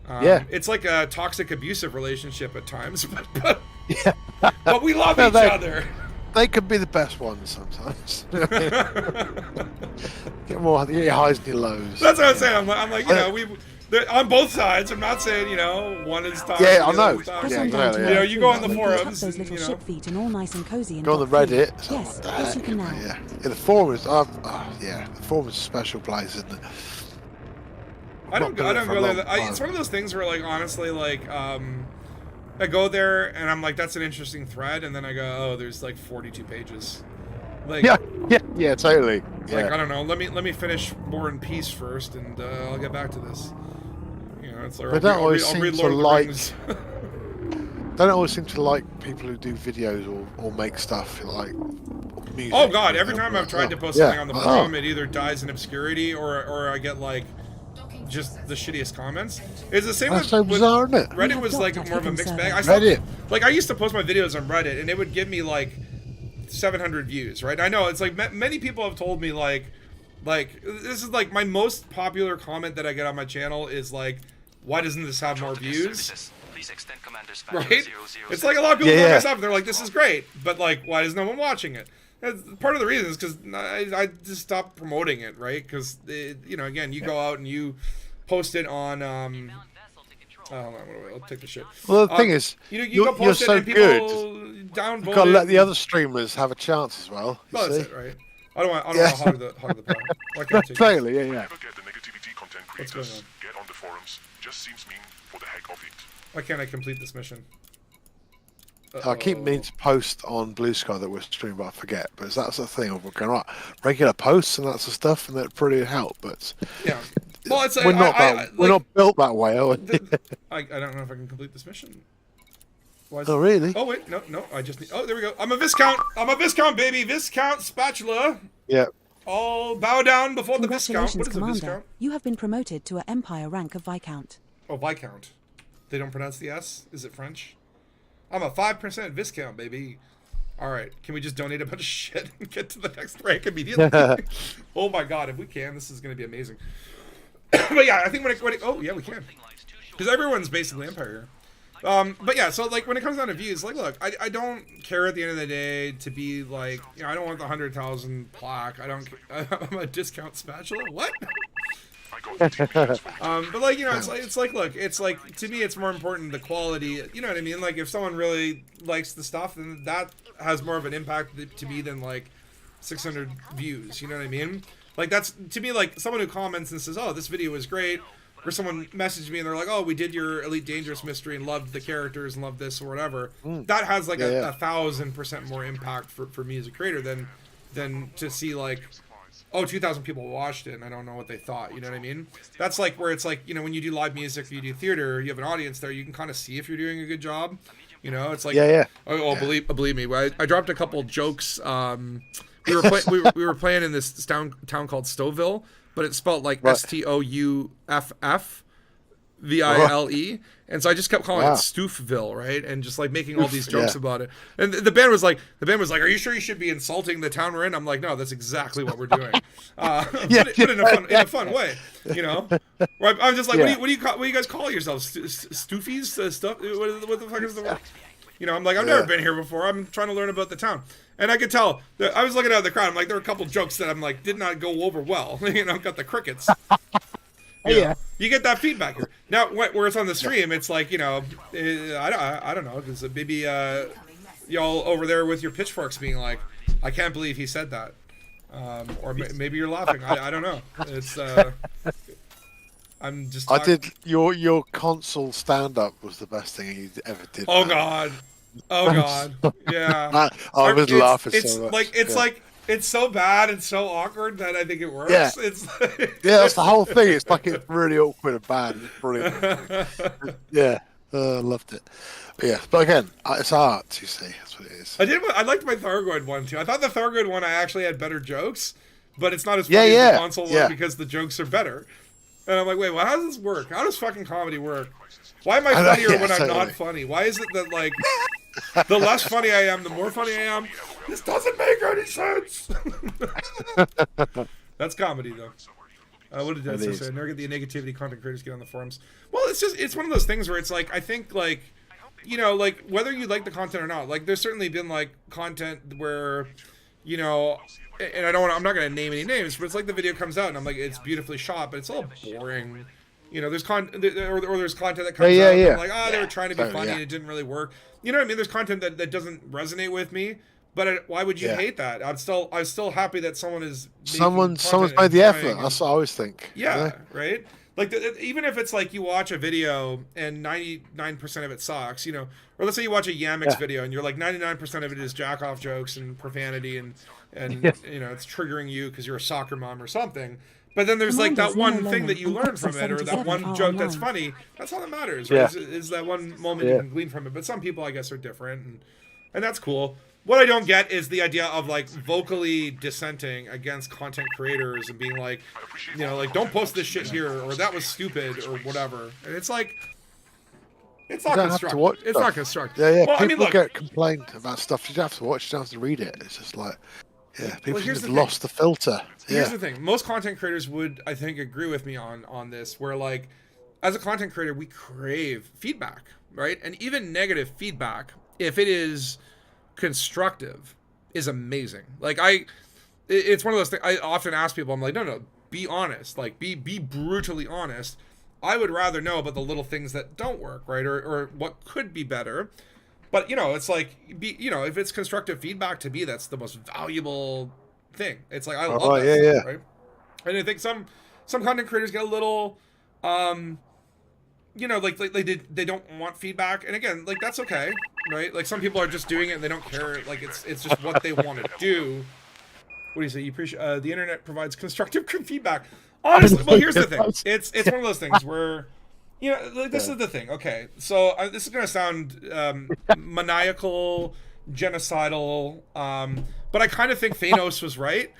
It's like a toxic, abusive relationship at times, but we love each other. They could be the best ones sometimes. Get more your highs and your lows. That's what I'm saying. I'm like, you know, on both sides. I'm not saying, you know, one is toxic. Yeah, I know. You know, you go on the forums. Those little ship feet and all nice and cozy. And go on the Reddit. Yes, yes, you can now. Yeah, the forums. The forums is a special place, isn't it? I don't go there. It's one of those things where, like, honestly, like, I go there and I'm like, that's an interesting thread, and then I go, oh, there's like 42 pages. Like, yeah, totally. Like, I don't know. Let me finish War and Peace first, and I'll get back to this. You know, it's like, they don't always seem to like. They don't always seem to like people who do videos or make stuff like music. Oh God! Every time I've tried to post something on the forum, it either dies in obscurity or I get like just the shittiest comments. It's the same. That's so bizarre, isn't it? Reddit was like more of a mixed bag. I used to post my videos on Reddit, and it would give me like 700 views, right? I know it's like many people have told me like this is like my most popular comment that I get on my channel is like, why doesn't this have more views? Right? It's like a lot of people comment stuff and they're like, this is great, but like, why is no one watching it? Part of the reason is because I just stopped promoting it, right? Because you know, again, you go out and you post it on I'll take the shit. Well, the thing is, you go post you're so it and people good. downvote You've got to let it. the other streamers have a chance as well. Well, that's it, right? I don't want to hog the problem. Why can't I take totally, yeah. Never get the negativity content creators. Get on the forums. Just seems mean for the heck of it. Why can't I complete this mission? I keep meaning to post on Blue Sky that we're streaming, but I forget. But that's the thing. We're going right, regular posts and that's the stuff, and that pretty help. But yeah, well, it's we're not built that way, are we? I don't know if I can complete this mission. Oh really? Oh wait, no. I just need. Oh, there we go. I'm a Viscount. I'm a Viscount, baby. Viscount spatula. Yeah. All bow down before the Viscount. What is Commander. a Viscount? You have been promoted to an Empire rank of Viscount. Oh, Viscount. They don't pronounce the S. Is it French? I'm a 5% Viscount, baby. All right, can we just donate a bunch of shit and get to the next rank immediately? Oh my God, if we can, this is going to be amazing. But yeah, I think when it oh yeah, we can, because everyone's basically Empire here. But yeah, so like when it comes down to views, like look, I don't care at the end of the day to be like, you know, I don't want the 100,000 plaque. I'm a discount spatula. What? But like, you know, it's like look, it's like, to me it's more important the quality, you know what I mean? Like if someone really likes the stuff, then that has more of an impact to me than like 600 views, you know what I mean? Like that's, to me, like someone who comments and says, oh, this video is great, or someone messaged me and they're like, oh, we did your Elite Dangerous mystery and loved the characters and loved this or whatever, that has like a 1,000% more impact for me as a creator than to see like, oh, 2,000 people watched it and I don't know what they thought, you know what I mean? That's like where it's like, you know, when you do live music, you do theater, you have an audience there, you can kind of see if you're doing a good job, you know? It's like, believe me, I dropped a couple jokes. We were playing in this town called Stouffville, but it's spelled like STOUFFVILE, and so I just kept calling it Stouffville, right? And just like making all these jokes about it. And the band was like, "Are you sure you should be insulting the town we're in?" I'm like, "No, that's exactly what we're doing." But in a fun way, you know. Right? I'm just like, what do you guys call yourselves? Stoofies? Stuff? What the fuck is the word? You know, I'm like, I've never been here before. I'm trying to learn about the town. And I could tell, I was looking at the crowd, I'm like, there were a couple jokes that I'm like, did not go over well. You know, got the crickets. You know, you get that feedback here. Now, where it's on the stream, it's like, you know, I don't know, because maybe y'all over there with your pitchforks being like, I can't believe he said that. Or maybe you're laughing. I don't know. It's, I'm just I did, your console stand-up was the best thing you ever did. Oh, God. Oh God, yeah. I was laughing so much. It's so bad and so awkward that I think it works. Yeah, it's that's the whole thing. It's like it's really awkward and bad. It's brilliant. Yeah, I loved it. But yeah, but again, it's art. You see, that's what it is. I liked my Thargoid one too. I thought the Thargoid one I actually had better jokes, but it's not as funny as the console one because the jokes are better. And I'm like, wait, well, how does this work? How does fucking comedy work? Why am I funnier when I'm not funny? Why is it that, like, the less funny I am, the more funny I am? This doesn't make any sense. That's comedy, though. What did that say? I never get the negativity content creators get on the forums. Well, it's one of those things where it's like, I think, like, you know, like, whether you like the content or not, like, there's certainly been, like, content where, you know, and I'm not going to name any names, but it's like the video comes out and I'm like, it's beautifully shot, but it's a little boring. You know, there's there's content that comes out and I'm like, they were trying to be funny and it didn't really work. You know what I mean? There's content that doesn't resonate with me, but why would you hate that? I'm still happy that someone is someone's made the effort. That's what I always think. Yeah, right? Like, even if it's like you watch a video and 99% of it sucks, you know, or let's say you watch a Yamix video and you're like 99% of it is jack-off jokes and profanity and you know, it's triggering you because you're a soccer mom or something. But then there's like that one thing that you learn from it, or that one joke that's funny. That's all that matters, right? Is that one moment you can glean from it. But some people, I guess, are different, and that's cool. What I don't get is the idea of, like, vocally dissenting against content creators and being like, you know, like, don't post this shit here, or that was stupid, or whatever. And it's like, it's not constructive. It's not constructive. Yeah. Well, People get complained about stuff. You don't have to watch. You don't have to read it. It's just like, people have lost the filter. Here's the thing. Most content creators would, I think, agree with me on this, where, like, as a content creator, we crave feedback, right? And even negative feedback, if it is constructive, is amazing. Like, it's one of those things I often ask people. I'm like, no, be honest. Like, be brutally honest. I would rather know about the little things that don't work, right, or what could be better. But, you know, it's like, if it's constructive feedback, to me, that's the most valuable thing. It's like, I love that stuff, right? And I think some content creators get a little, you know, like they don't want feedback, and again, like, that's okay, right? Like, some people are just doing it and they don't care. Like, it's just what they want to do. What do you say? You appreciate the internet provides constructive feedback. Honestly, well, here's the thing. It's one of those things where, you know, like, this is the thing. Okay, so this is gonna sound maniacal, genocidal, but I kind of think Thanos was right.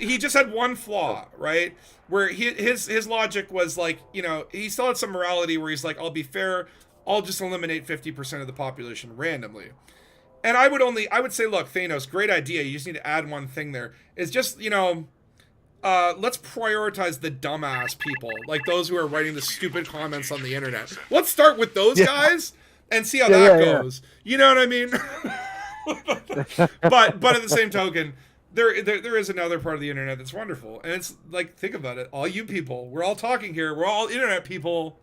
He just had one flaw, right? Where his logic was like, you know, he still had some morality where he's like, I'll be fair, I'll just eliminate 50% of the population randomly. And I would say, look, Thanos, great idea. You just need to add one thing there. It's just, you know, let's prioritize the dumbass people, like those who are writing the stupid comments on the internet. Let's start with those guys and see how that goes. You know what I mean? but at the same token, there is another part of the internet that's wonderful, and it's like, think about it. All you people, we're all talking here. We're all internet people.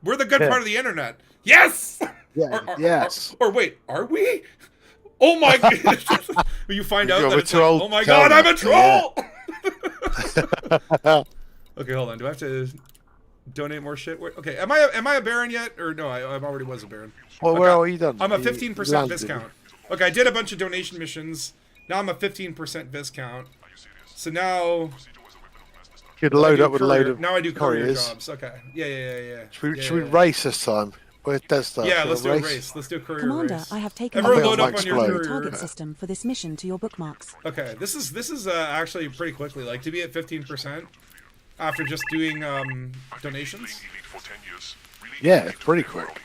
We're the good part of the internet. Yes. Yes. Or wait, are we? Oh my god! You find out that it's like, oh my god, I'm a troll. Okay, hold on. Do I have to donate more shit? Okay, am I a baron yet? Or no, I already was a baron. Well, okay. Where are you done? I'm a 15% discount. Okay, I did a bunch of donation missions. Now I'm a 15% discount. So now you'd load up with a load of. Now I do courier jobs. Okay. Yeah. Should we race this time? Yeah, let's do a race. Let's do a courier Commander, race. I have taken load up on your courier target system for this mission to your bookmarks. Okay, this is actually pretty quickly. Like, to be at 15% after just doing donations. Yeah, it's pretty quick.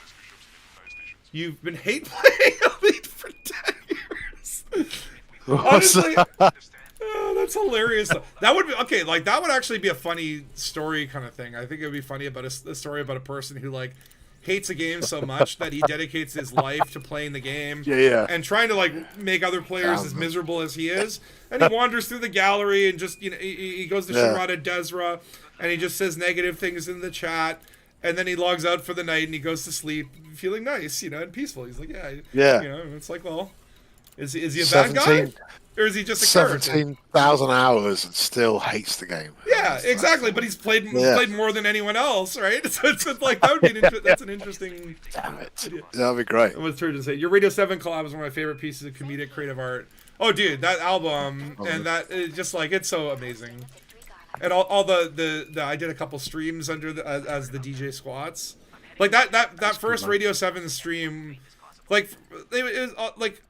You've been hate playing Elite for 10 years. Honestly, that's hilarious. That would be okay. Like, that would actually be a funny story kind of thing. I think it would be funny about a story about a person who, like, hates a game so much that he dedicates his life to playing the game and trying to, like, make other players as miserable as he is, and he wanders through the gallery and just, you know, he goes to Sharada Desra and he just says negative things in the chat, and then he logs out for the night and he goes to sleep feeling nice, you know, and peaceful. He's like, you know, it's like, well, is he a bad guy? Or is he just a 17,000 hours and still hates the game? Yeah, exactly. But he's played more than anyone else, right? So it's like, that would be that's an interesting. Damn it, that'd be great. What's true to say? Your Radio 7 collab is one of my favorite pieces of comedic creative art. Oh, dude, that album and that is just like, it's so amazing. And all the I did a couple streams under as the DJ Squats, like that first Radio 7 stream, like it was like.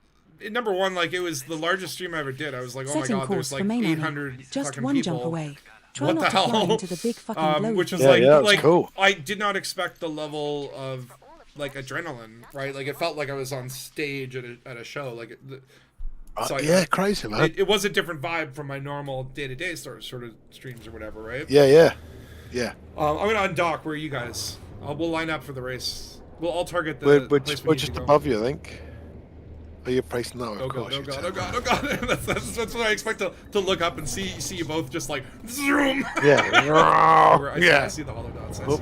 number one, like, it was the largest stream I ever did. I was like, oh my Setting god, course there's like for main 800 enemy. Just fucking one people. jump away. Try What not the to fly hell? into the big fucking blow Which was thing. like, cool. I did not expect the level of like adrenaline, right? Like, it felt like I was on stage at a show. Like, so crazy, man. It was a different vibe from my normal day-to-day sort of streams or whatever, right? Yeah. I'm gonna undock. Where are you guys? We'll line up for the race. We'll all target the. We're just above you, I think. Are you placing that way? Oh god! That's what I expect to look up and see you both just like zoom. Yeah. I see the hollow dots. I see you.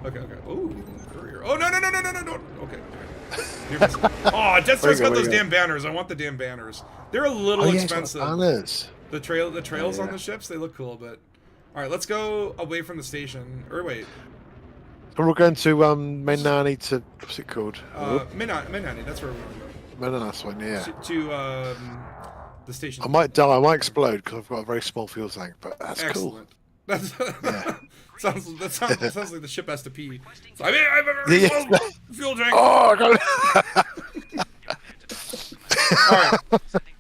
Okay. Ooh, courier. Oh no! Okay. Oh, Death Star's got those damn banners. I want the damn banners. They're a little expensive. Banners. The trails on the ships, they look cool, but all right, let's go away from the station. Or wait. So we're going to Menani to what's it called? Menani. That's where we're going. Menani, one, yeah. To the station. I might die. I might explode because I've got a very small fuel tank, but that's excellent. Cool. That sounds like the ship has to pee. So, I have a very small fuel tank. Oh,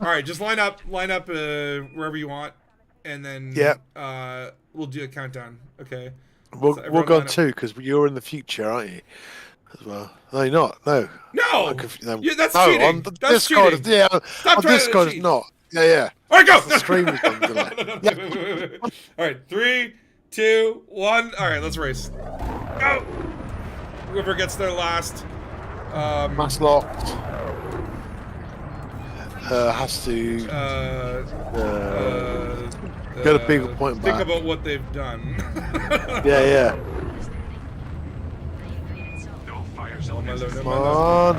all right. Just line up wherever you want, and then we'll do a countdown. Okay. We'll go on 2 because you're in the future, aren't you? As well. No, you're not. No. No. That's no, cheating. On That's Discord, cheating. yeah. Stop on trying Discord, to it's not. Yeah. All right, go. The stream is on delay. Wait. All right, 3, 2, 1. All right, let's race. Go. Whoever gets there last. Mass locked. Has to get a bigger point back. Think about what they've done. Yeah. Come on.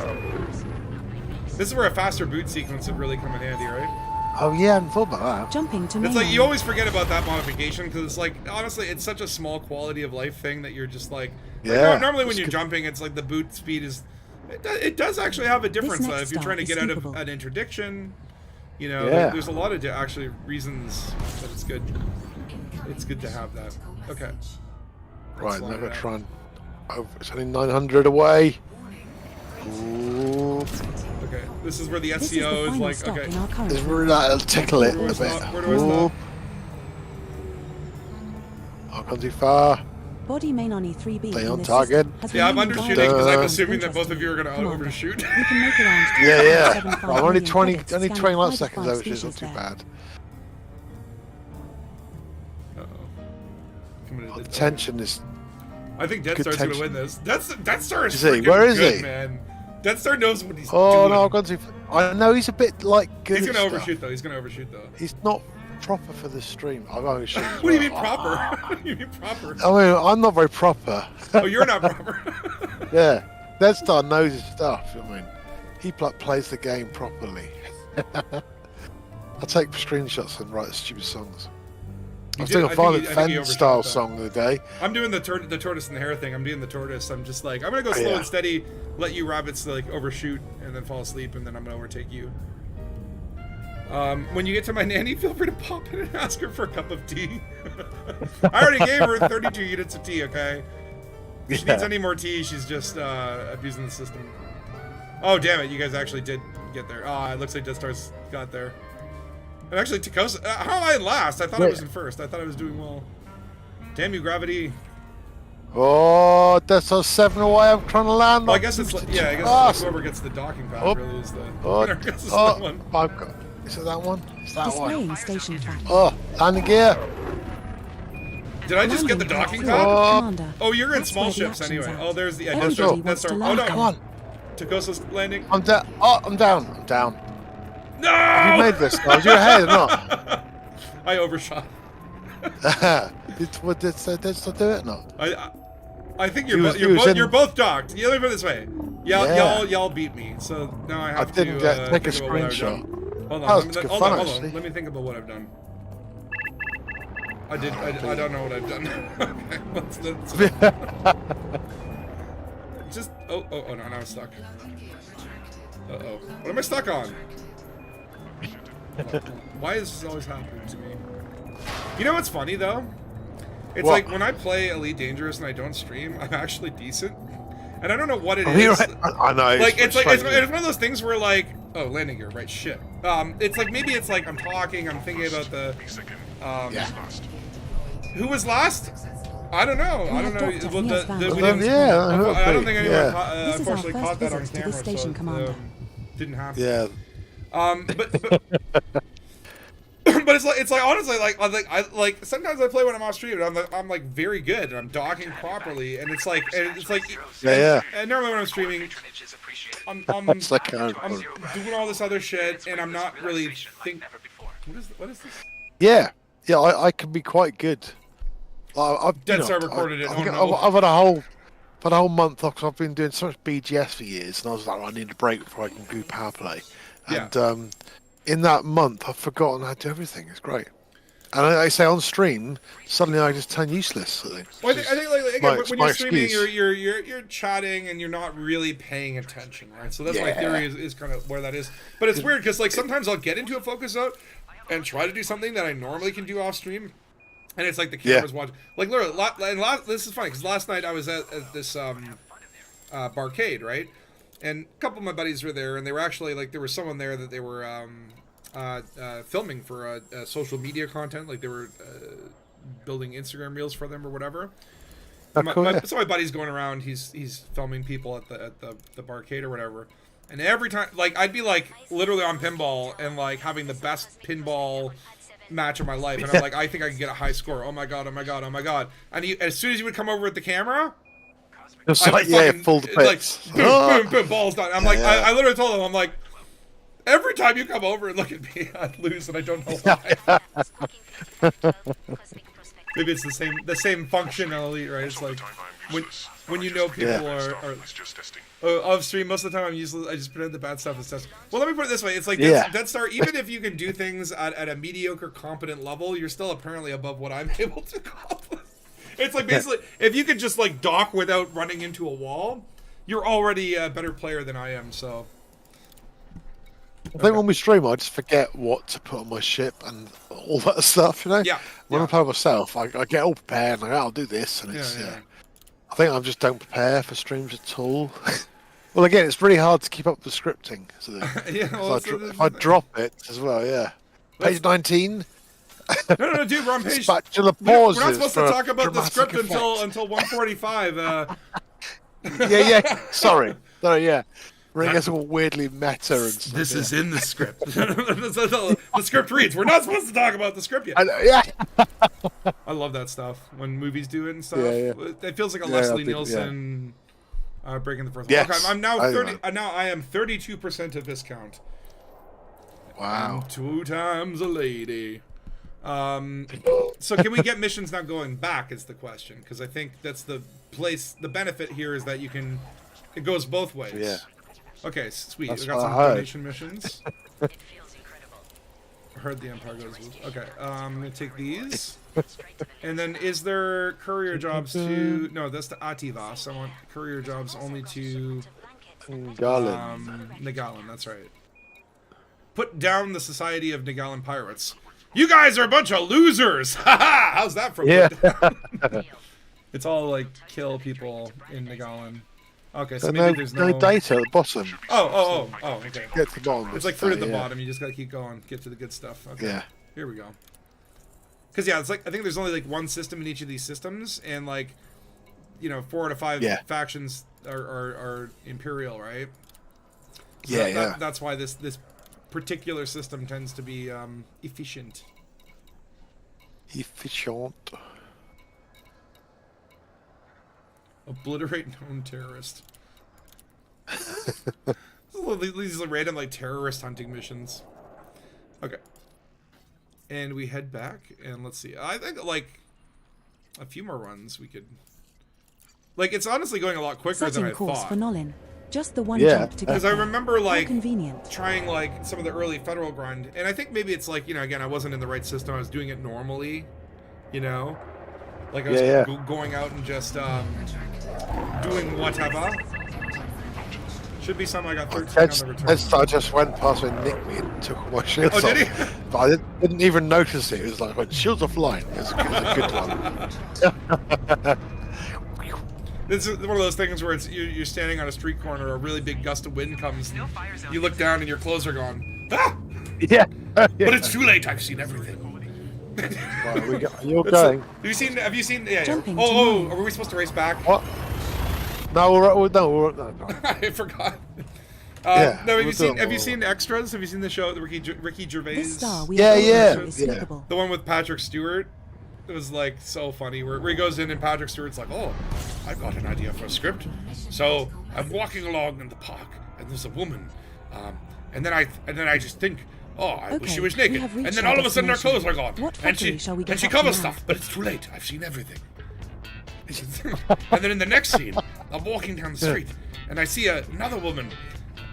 This is where a faster boot sequence would really come in handy, right? Oh yeah, I hadn't thought about that. Jumping to It's like you always forget about that modification because it's like honestly, it's such a small quality of life thing that you're just like. Normally when you're jumping, it's like the boot speed is. It does actually have a difference if you're trying to get out of an interdiction. You know, there's a lot of actually reasons that it's good. It's good to have that. Okay. Right, now we're trying. Oh, it's only 900 away. Ooh. Okay, this is where the SCO is like, okay. It'll tickle it a bit. Where do I stop? I've gone too far. Body main on E3B. Stay on target. Yeah, I'm undershooting because I'm assuming that both of you are going to overshoot. We can make around Yeah. I'm only 20 credits, light seconds over, which is not too bad. The tension is. I think Death Star's going to win this. Death Star is Where is good, he? Man. Death Star knows what he's doing. Oh no, I've gone too far. I know he's a bit like good. He's going to overshoot though. He's not proper for the stream. I've overshot. What do you mean proper? What do you mean proper? I mean, I'm not very proper. Oh, you're not proper. Yeah, Death Star knows his stuff. I mean, he plays the game properly. I take screenshots and write stupid songs. I was doing a Violent Fen style song the other day. I'm doing the tortoise and the hare thing. I'm doing the tortoise. I'm just like, I'm going to go slow and steady, let you rabbits like overshoot and then fall asleep, and then I'm going to overtake you. When you get to my nanny, feel free to pop in and ask her for a cup of tea. I already gave her 32 units of tea, okay? If she needs any more tea, she's just abusing the system. Oh, damn it. You guys actually did get there. It looks like Death Star's got there. And actually, Takosa... how am I in last? I thought I was in first. I thought I was doing well. Damn you, Gravity. Oh, Death Star's 7 away. I'm trying to land. Well, I guess it's... Yeah, I guess whoever gets the docking pad really is the... winner. I guess it's that one. Is it that one? It's that one. Station track. Oh, landing gear. Did I just get the docking pad? Oh, you're in small ships anyway. Oh, there's the... Death Star. Oh, no. Come on. Takosa's landing. I'm down. Oh, I'm down. I'm down. No! Have you made this? Was you ahead or not? I overshot. Did Death Star do it or not? I think you're both docked. Let me put it this way. Y'all beat me. So now I have to take a screenshot. Hold on. Let me think about what I've done. I don't know what I've done. Okay, just oh no, now I'm stuck. What am I stuck on? Why is this always happening to me? You know what's funny though? It's like when I play Elite Dangerous and I don't stream, I'm actually decent. And I don't know what it is. I know. Like it's one of those things where like Oh, landing gear, right? Shit. It's like maybe it's like I'm talking, I'm thinking about the. Who was last? I don't know. I don't know. I don't think anyone unfortunately caught that on camera, so didn't happen. Yeah. But it's like honestly like sometimes I play when I'm off stream and I'm like very good and I'm docking properly and it's like and normally when I'm streaming I'm doing all this other shit and I'm not really what is this? Yeah, I can be quite good. I've recorded it. I've had a whole month off because I've been doing so much BGS for years, and I was like, I need a break before I can do power play. And in that month, I've forgotten how to do everything. It's great. And I say on stream, suddenly I just turn useless. Well, I think like, again, when you're streaming, you're chatting and you're not really paying attention, right? So that's my theory is kind of where that is. But it's weird because like sometimes I'll get into a focus zone and try to do something that I normally can do off stream. And it's like the camera's watching. Like literally, this is funny because last night I was at this barcade, right? And a couple of my buddies were there, and they were actually like there was someone there that they were filming for social media content, like they were building Instagram reels for them or whatever. So my buddy's going around, he's filming people at the barcade or whatever. And every time, like I'd be like literally on pinball and like having the best pinball match of my life, and I'm like, I think I can get a high score. Oh my god! And as soon as you would come over with the camera, it's like full to bits. Like boom, boom, boom, balls done. I'm like, I literally told him, I'm like, every time you come over and look at me, I lose, and I don't know why. Maybe it's the same function on Elite, right? It's like when you know people are off stream. Most of the time, I'm useless. I just pretend the bad stuff is test. Well, let me put it this way: it's like Dead Star. Even if you can do things at a mediocre, competent level, you're still apparently above what I'm able to accomplish. It's like basically, if you could just like dock without running into a wall, you're already a better player than I am. So. I think when we stream, I just forget what to put on my ship and all that stuff, you know? Yeah. When I play myself, I get all prepared and I'll do this. And it's, I think I just don't prepare for streams at all. Well, again, it's really hard to keep up with the scripting. So if I drop it as well, Page 19. No, dude, we're on page... Spatula pauses. We're not supposed to talk about the script until 145. Sorry, yeah. Ring us all weirdly meta and stuff. This is in the script. The script reads, we're not supposed to talk about the script yet. I love that stuff when movies do it and stuff. It feels like a Leslie Nielsen breaking the fourth wall. Okay, I'm now 30. Now I am 32% of discount. Wow. And 2 times a lady. So can we get missions now going back is the question, because I think that's the benefit here is that it goes both ways. Yeah. Okay, sweet. We got some donation missions. I heard the Empire goes. Okay, I'm gonna take these. And then, is there courier jobs to? No, that's the Ativas. I want courier jobs only to. Nagalan. That's right. Put down the Society of Nagalan Pirates. You guys are a bunch of losers. Haha! How's that for? It's all like kill people in Nagalan. Okay, so maybe there's no data at the bottom. Oh, okay. Get to the bottom. It's like fruit at the bottom. You just gotta keep going, get to the good stuff. Okay. Yeah. Here we go. Because it's like I think there's only like one system in each of these systems, and like, 4 out of 5 factions are Imperial, right? So that's why this particular system tends to be efficient. Obliterate known terrorist. These are random like terrorist hunting missions. Okay. And we head back and let's see. I think like a few more runs we could. Like it's honestly going a lot quicker than I thought. For Nolan. Just the one jump to get because I remember like convenient. Trying like some of the early federal grind, and I think maybe it's like again I wasn't in the right system. I was doing it normally, like I was going out and just doing whatever. Should be something I got 13 on the return. I just went past and nicked me and took my shields off. Oh, did he? But I didn't even notice it. It was like when shields offline. It was a good one. This is one of those things where you're standing on a street corner, a really big gust of wind comes, and you look down and your clothes are gone. Ah! Yeah. But it's too late. I've seen everything. Right, you're going. Have you seen? Yeah. Jumping Oh, are we supposed to race back? What? No, no. I forgot. Yeah, no, have you seen Extras? Have you seen the show, the Ricky Gervais? This star we Yeah. is sleepable. The one with Patrick Stewart. It was like so funny where he goes in and Patrick Stewart's like, "Oh, I've got an idea for a script. So I'm walking along in the park and there's a woman, and then I just think, oh, I wish she was naked. And then all of a sudden her clothes are gone, and she covers stuff, but it's too late. I've seen everything." And then in the next scene, I'm walking down the street and I see another woman,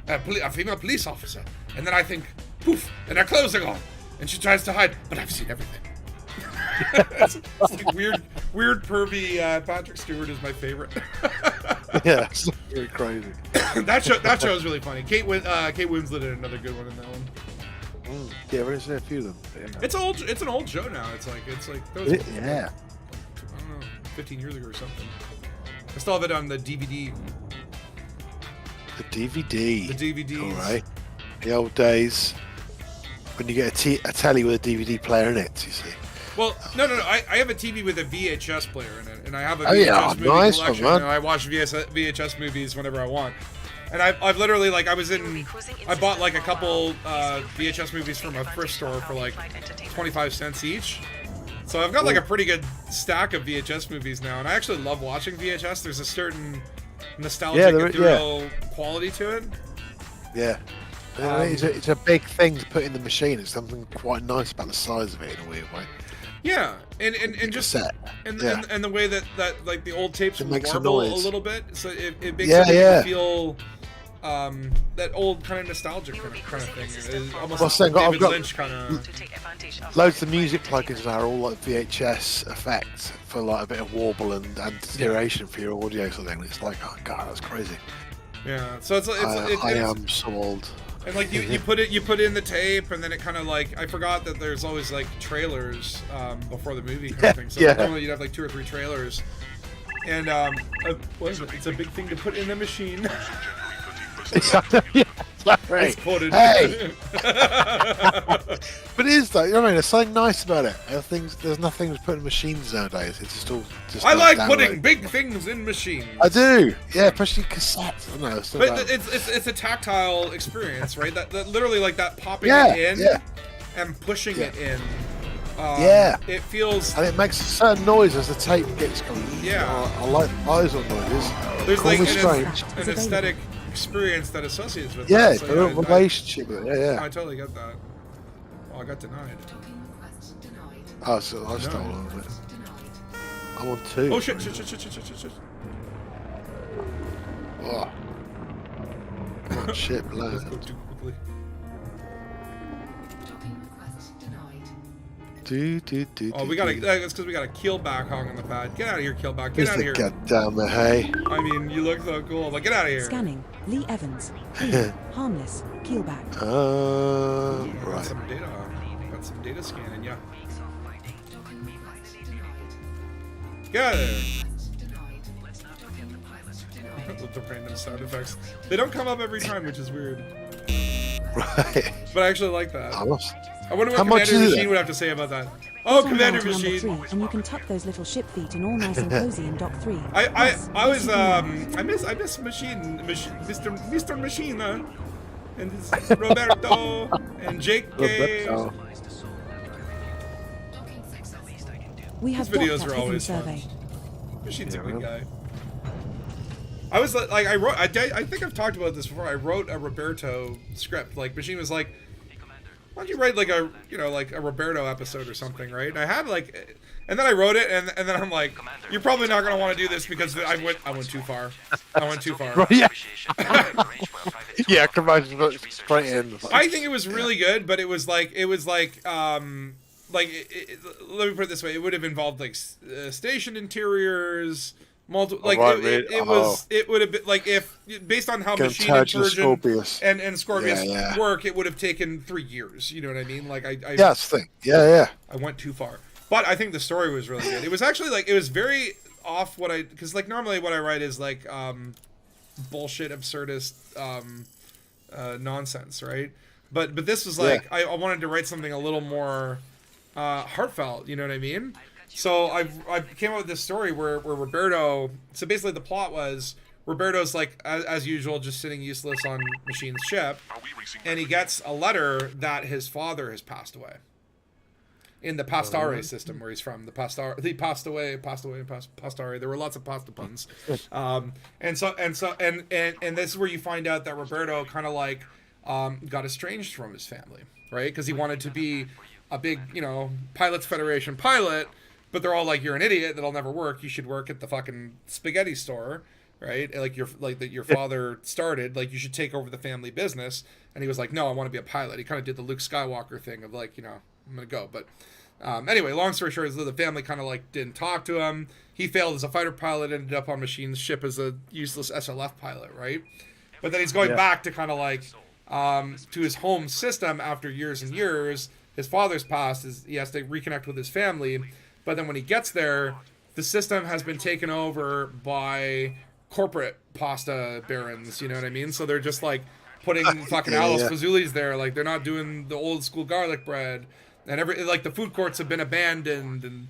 a female police officer, and then I think, poof, and her clothes are gone, and she tries to hide, but I've seen everything. it's like weird pervy Patrick Stewart is my favorite. Yeah, it's very crazy. that show is really funny. Kate Winslet did another good one in that one. Yeah, we're gonna a few of them. Yeah. It's an old show now. It's like Yeah. I don't know, 15 years ago or something. I still have it on the DVD. The DVD. The DVDs. All right. The old days when you get a telly with a DVD player in it. You see. Well, no. I have a TV with a VHS player in it, and I have a VHS movie collection, and I watch VHS movies whenever I want. And I've literally, like, I bought like a couple VHS movies from a thrift store for like 25 cents each. So I've got like a pretty good stack of VHS movies now, and I actually love watching VHS. There's a certain nostalgic, ethereal quality to it. Yeah. It's a big thing to put in the machine. It's something quite nice about the size of it in a weird way. Yeah, and just and the way that like the old tapes would warble a little bit, so it makes it feel that old kind of nostalgic kind of thing. It's almost like David Lynch kind of. Loads of music plugins now are all like VHS effects for like a bit of warble and duration for your audio sort of thing. It's like, oh god, that's crazy. Yeah, so I am so old. And like you put in the tape, and then it kind of like, I forgot that there's always like trailers before the movie kind of thing. So normally you'd have like 2 or 3 trailers, and what is it? It's a big thing to put in the machine. Right. Quoted. Hey, but it is though. You know what I mean? There's something nice about it. There's nothing to put in machines nowadays. It's just all. I like putting big things in machines. I do. Yeah, especially cassettes. I know. But it's a tactile experience, right? That literally like that popping it in and pushing it in. It feels. And it makes a certain noise as the tape gets going. Yeah. I like eyes on noises. There's like an aesthetic experience that associates with it. So, a relationship with it. Yeah. I totally get that. Oh, I got denied. Oh, so I stole on it. I'm on 2. Oh shit. Oh. Oh shit, Let's go too quickly. Oh, we gotta. That's because we got a keelback hung on the pad. Get out of here, keelback. Get out of here. Get down the hay. I mean, you look so cool. Like, get out of here. Scanning. Lee Evans. Clean. Harmless. Keelback. Right. Got some data scanning. Yeah. Get out of there. With the random sound effects, they don't come up every time, which is weird. Right. But I actually like that. I wonder what Commander Machine would have to say about that. Oh, Commander Machine! 3, and you can tuck those little ship feet in all nice and cozy in Dock 3. I miss Machine, Mr. Machine, and this Roberto and Jake Gay. We have His videos are always survey. Fun. Machine's a good guy. I was like, I think I've talked about this before. I wrote a Roberto script. Like, Machine was like, why don't you write like a Roberto episode or something, right? And I had like, and then I wrote it, and then I'm like, you're probably not gonna want to do this because I went too far. I went too far. Yeah. Yeah, straight in. I think it was really good, but it was like let me put it this way: it would have involved like station interiors. It would have been like if based on how Machine and Virgin and Scorpius work, it would have taken 3 years. You know what I mean? Like that's the thing. Yeah. I went too far, but I think the story was really good. It was actually like it was very off what I, because like normally what I write is like bullshit, absurdist nonsense, right? But this was like I wanted to write something a little more heartfelt, you know what I mean? So I came up with this story where Roberto, so basically the plot was Roberto's like as usual just sitting useless on Machine's ship, and he gets a letter that his father has passed away in the Pastare system where he's from. The Pastare, he passed away, Pastare. There were lots of pasta puns, and this is where you find out that Roberto kind of like got estranged from his family, right? Because he wanted to be a big, you know, Pilots Federation pilot, but they're all like, you're an idiot, that'll never work. You should work at the fucking spaghetti store, right? Like your father started, like you should take over the family business. And he was like, no, I want to be a pilot. He kind of did the Luke Skywalker thing of like, you know, I'm gonna go. But anyway, long story short is that the family kind of like didn't talk to him. He failed as a fighter pilot, ended up on Machine's ship as a useless SLF pilot, right? But then he's going back to kind of like to his home system after years and years. His father's passed, he has to reconnect with his family. But then when he gets there, the system has been taken over by corporate pasta barons, you know what I mean? So they're just like putting fucking Alice Fazoulis there, like they're not doing the old school garlic bread, and like the food courts have been abandoned, and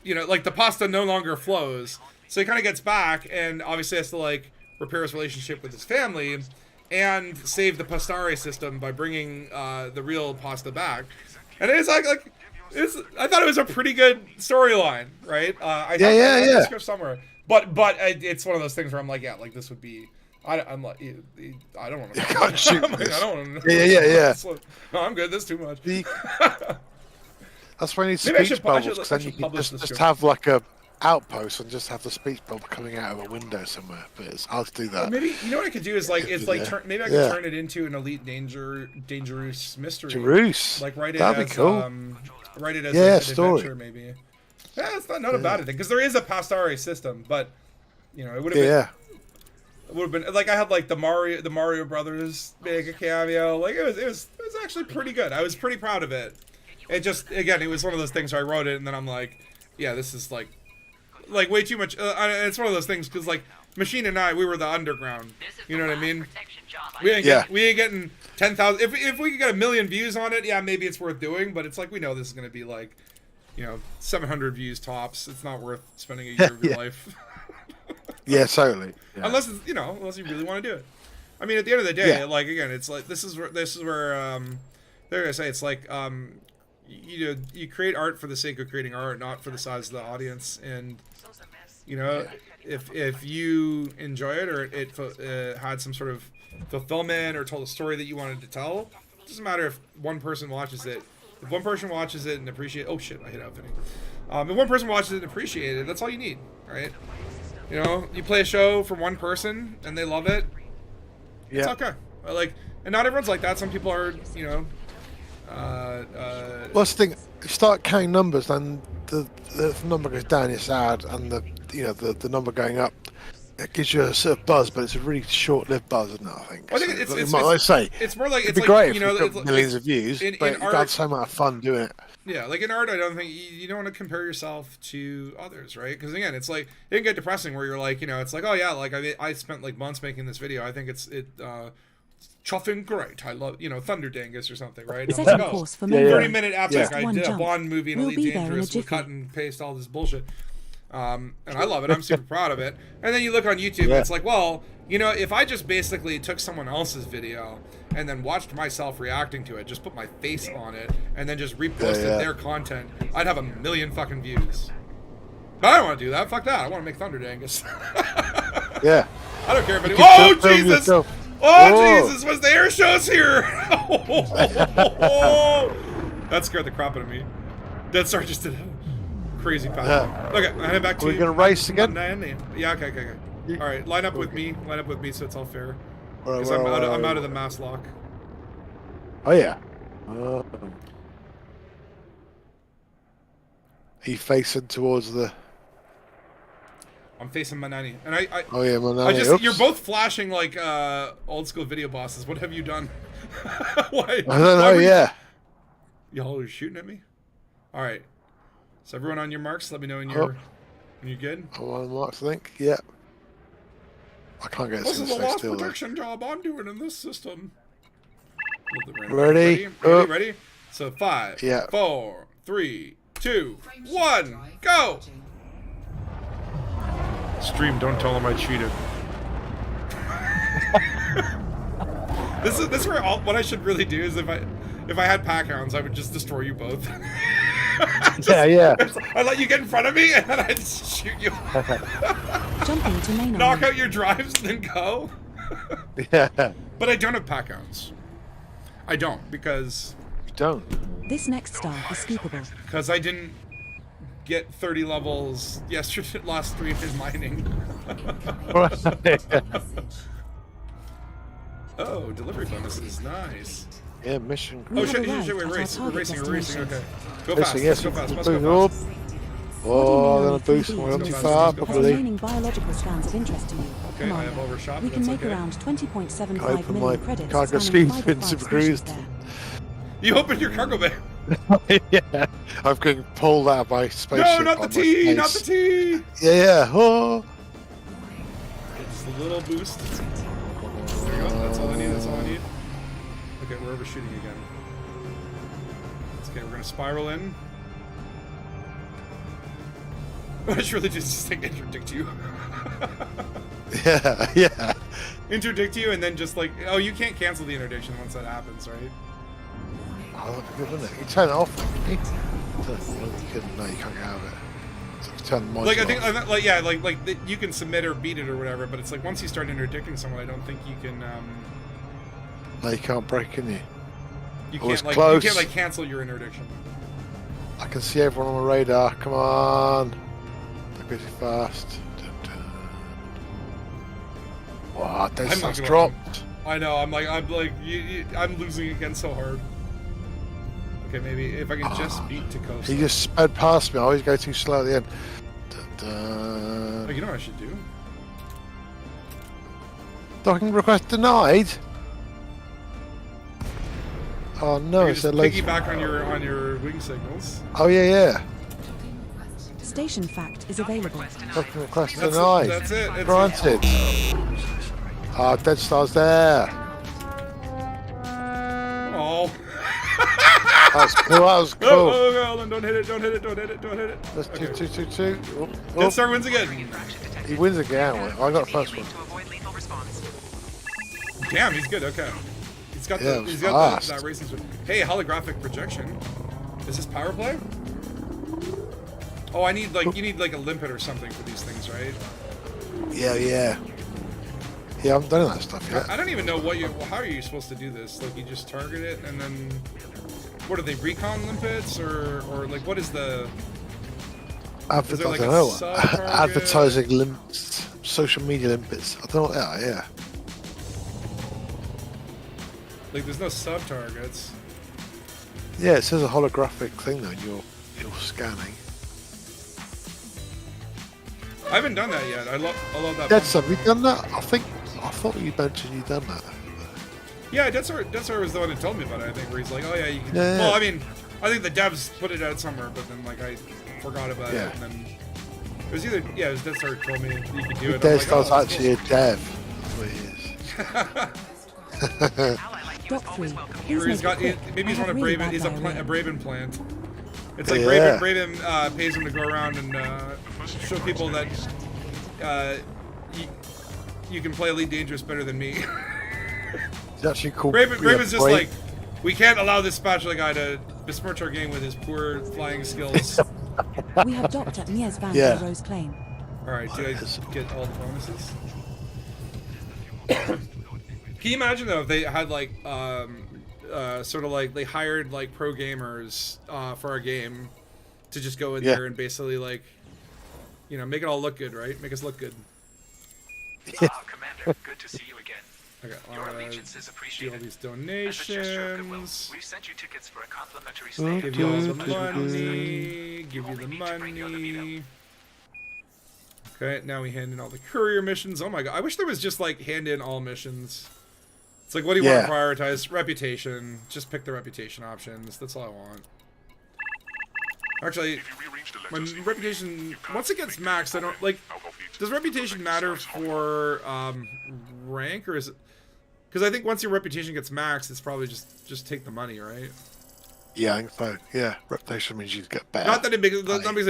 you know, like the pasta no longer flows. So he kind of gets back, and obviously has to like repair his relationship with his family, and save the Pastare system by bringing the real pasta back. And it's like I thought it was a pretty good storyline, right? I have the script somewhere, but it's one of those things where I'm like, yeah, like this would be. I'm like, I don't want to. Like, I don't want to. Yeah. No, I'm good. This is too much. That's why you need speech bubbles, because then you can just have like a outpost and just have the speech bubble coming out of a window somewhere. But it's hard to do that. Maybe you know what I could do is like maybe I could turn it into an Elite Dangerous mystery. Dangerous. Like write it That'd as be cool. Write it as an story. adventure maybe. Yeah, it's not a bad thing because there is a Pastare system, but you know it would have been. It would have been like I had like the Mario Brothers make a cameo. Like it was actually pretty good. I was pretty proud of it. It just again it was one of those things where I wrote it and then I'm like, yeah, this is like way too much. It's one of those things because like Machine and I, we were the underground. You know what I mean? We ain't getting 10,000. If we could get 1 million views on it, yeah, maybe it's worth doing. But it's like we know this is gonna be like, you know, 700 views tops. It's not worth spending a year of your life. Yeah, totally. Yeah. Unless it's, you know, unless you really want to do it. I mean, at the end of the day, like again, it's like this is where they're gonna say it's like you know, you create art for the sake of creating art, not for the size of the audience. And you know, if you enjoy it or it had some sort of fulfillment or told a story that you wanted to tell, it doesn't matter if one person watches it. If one person watches it and appreciate, oh shit, I hit outfitting. If one person watches it and appreciate it, that's all you need, right? You know, you play a show for one person and they love it. It's okay. Like, and not everyone's like that. Some people are, you know. Well, that's the thing. If you start counting numbers, then the number goes down. It's sad, and the number going up. It gives you a sort of buzz, but it's a really short-lived buzz, isn't it? I think. I think it's more like it'd be great if you got millions of views, but you've had so much fun doing it. Yeah, like in art, I don't think you don't want to compare yourself to others, right? Because again, it's like it can get depressing where you're like, you know, it's like, oh yeah, like I spent like months making this video. I think it's chuffing great. I love, you know, Thunder Dangus or something, right? Set a course for 30-minute epic. I did a Bond movie in Elite Dangerous with cut and paste all this bullshit. And I love it. I'm super proud of it. And then you look on YouTube, and it's like, well, you know, if I just basically took someone else's video and then watched myself reacting to it, just put my face on it, and then just reposted their content, I'd have 1 million fucking views. But I don't want to do that. Fuck that. I want to make Thunder Dangus. Yeah. I don't care if anyone. Oh, Jesus! Oh, Jesus! Was the air shows here? That scared the crap out of me. Dead Star just did a crazy pass. Yeah. Okay, I head back to you. We're gonna race again? Yeah, okay. All right, line up with me. Line up with me so it's all fair. Because I'm out of the mass lock. Oh yeah. Are you facing towards the? I'm facing Manani, and I oh yeah, Manani. You're both flashing like old school video bosses. What have you done? Why? I don't know. Y'all are shooting at me. All right. So everyone on your marks, let me know when you're You good? One marks, I think. Yeah. I can't get This to is a stay loss still. protection job I'm doing in this system. Ready? Ready? So 5, Yeah. 4, 3, 2, 1, go! Stream, don't tell him I cheated. This is where what I should really do is if I had pack hounds, I would just destroy you both. Yeah. I'd let you get in front of me and then I'd shoot you. Jumping to main Knock out your drives and then go. Yeah. But I don't have pack hounds. I don't because. You don't. This next star is scoopable. Because I didn't get 30 levels yesterday. Last stream is mining. Oh, delivery bonuses, nice. Yeah, mission. Oh shit, we're racing, okay. Go fast, Yes, go fast, let's go fast. Oh, then a boost, we're not too far, Are probably. remaining biological scans of interest to you? Okay, I have overshot, We but can that's make okay. around 20.75 Open my million credits. cargo spanning screen 5 in of 5 Super species Cruise. there. You opened your cargo bay. Yeah, I'm going to pull that out of my spaceship. No, not the T, not the T. Yeah, oh. It's a little boost. There you go, that's all I need, Okay, we're overshooting again. Okay, we're gonna spiral in. I should really just like interdict you. Yeah. Interdict you and then just like, oh, you can't cancel the interdiction once that happens, right? Oh, that'd be good, wouldn't it? You turn it off, couldn't you? No, you can't get out of it. So you turn the Like I module think, like you can submit or beat it or whatever, but it's like once you start interdicting someone, I don't think you can. No, you can't break, can you? You Oh, it's can't close. you can't like cancel your interdiction. I can see everyone on my radar. Come on. They're pretty fast. Dun, dun. Wow, Dead I'm not Star's gonna- dropped. I know. I'm I'm losing again so hard. Okay, maybe if I can just beat Tacosa. He just sped past me. I always go too slow at the end. Dun, dun. Oh, you know what I should do? Docking request denied. Oh no, You it's just a late. piggyback on your wing signals. Oh yeah. Station fact is available. Docking request That's denied. That's it. It's Granted. Ah, Dead Star's there. Oh. That was cool. That was cool. Oh, don't hit it! Don't hit it! That's Okay. 2. Oh, Dead Star wins again. he wins again. I got the first one. Damn, he's good. Okay. He's got Yeah, he's it was got fast. that racing switch. Hey, holographic projection. Is this power play? Oh, you need like a limpet or something for these things, right? Yeah. Yeah, I haven't done that stuff yet. I don't even know how are you supposed to do this? Like you just target it and then what are they, recon limpets or like what is the I is there like don't a know. sub-target? Advertising limpets, social media limpets. I don't know what they are. Yeah. Like there's no sub targets. Yeah, it says a holographic thing though. You're scanning. I haven't done that yet. I love that. Dead Star, have you done that? I thought you mentioned you'd done that. Yeah, Dead Star was the one that told me about it, I think, where he's like, oh yeah, you can. Yeah. Well, I mean, I think the devs put it out somewhere, but then like I forgot about Yeah. it, and then it was either it was Dead Star that told me that you could do it. Dead I'm like, oh, Star's that's actually cool. a dev. That's what he is. Doc 3. Or Please he's make got it quick. maybe he's I on a have really Braven. bad He's a diarrhea. Braven plant. It's like Yeah. Braven pays him to go around and show people that you can play Elite Dangerous better than me. It's actually called. Braven's just like, we can't allow this spatula guy to besmirch our game with his poor flying skills. We have docked at Mies van Yeah. der Rohe's claim. Alright, did I get all the bonuses? Can you imagine though if they had like sort of like they hired like pro gamers for our game to just go in Yeah. there and basically like, you know, make it all look good, right? Make us look good. Commander, good to see you again. Okay, Your allegiance is do all appreciated. these As a gesture of goodwill, donations. we've sent you tickets for a complimentary stay. Give you all the money. Give you the money. Okay, now we hand in all the courier missions. Oh my god, I wish there was just like hand in all missions. It's like, what do you want to prioritize? Reputation. Just pick the reputation options. That's all I want. Actually, If you rearrange My reputation, once it gets maxed, I don't like. Does reputation matter for rank, or is it? Because I think once your reputation gets maxed, it's probably just take the money, right? Yeah, I think so. Yeah, reputation means you get better. Not that it makes a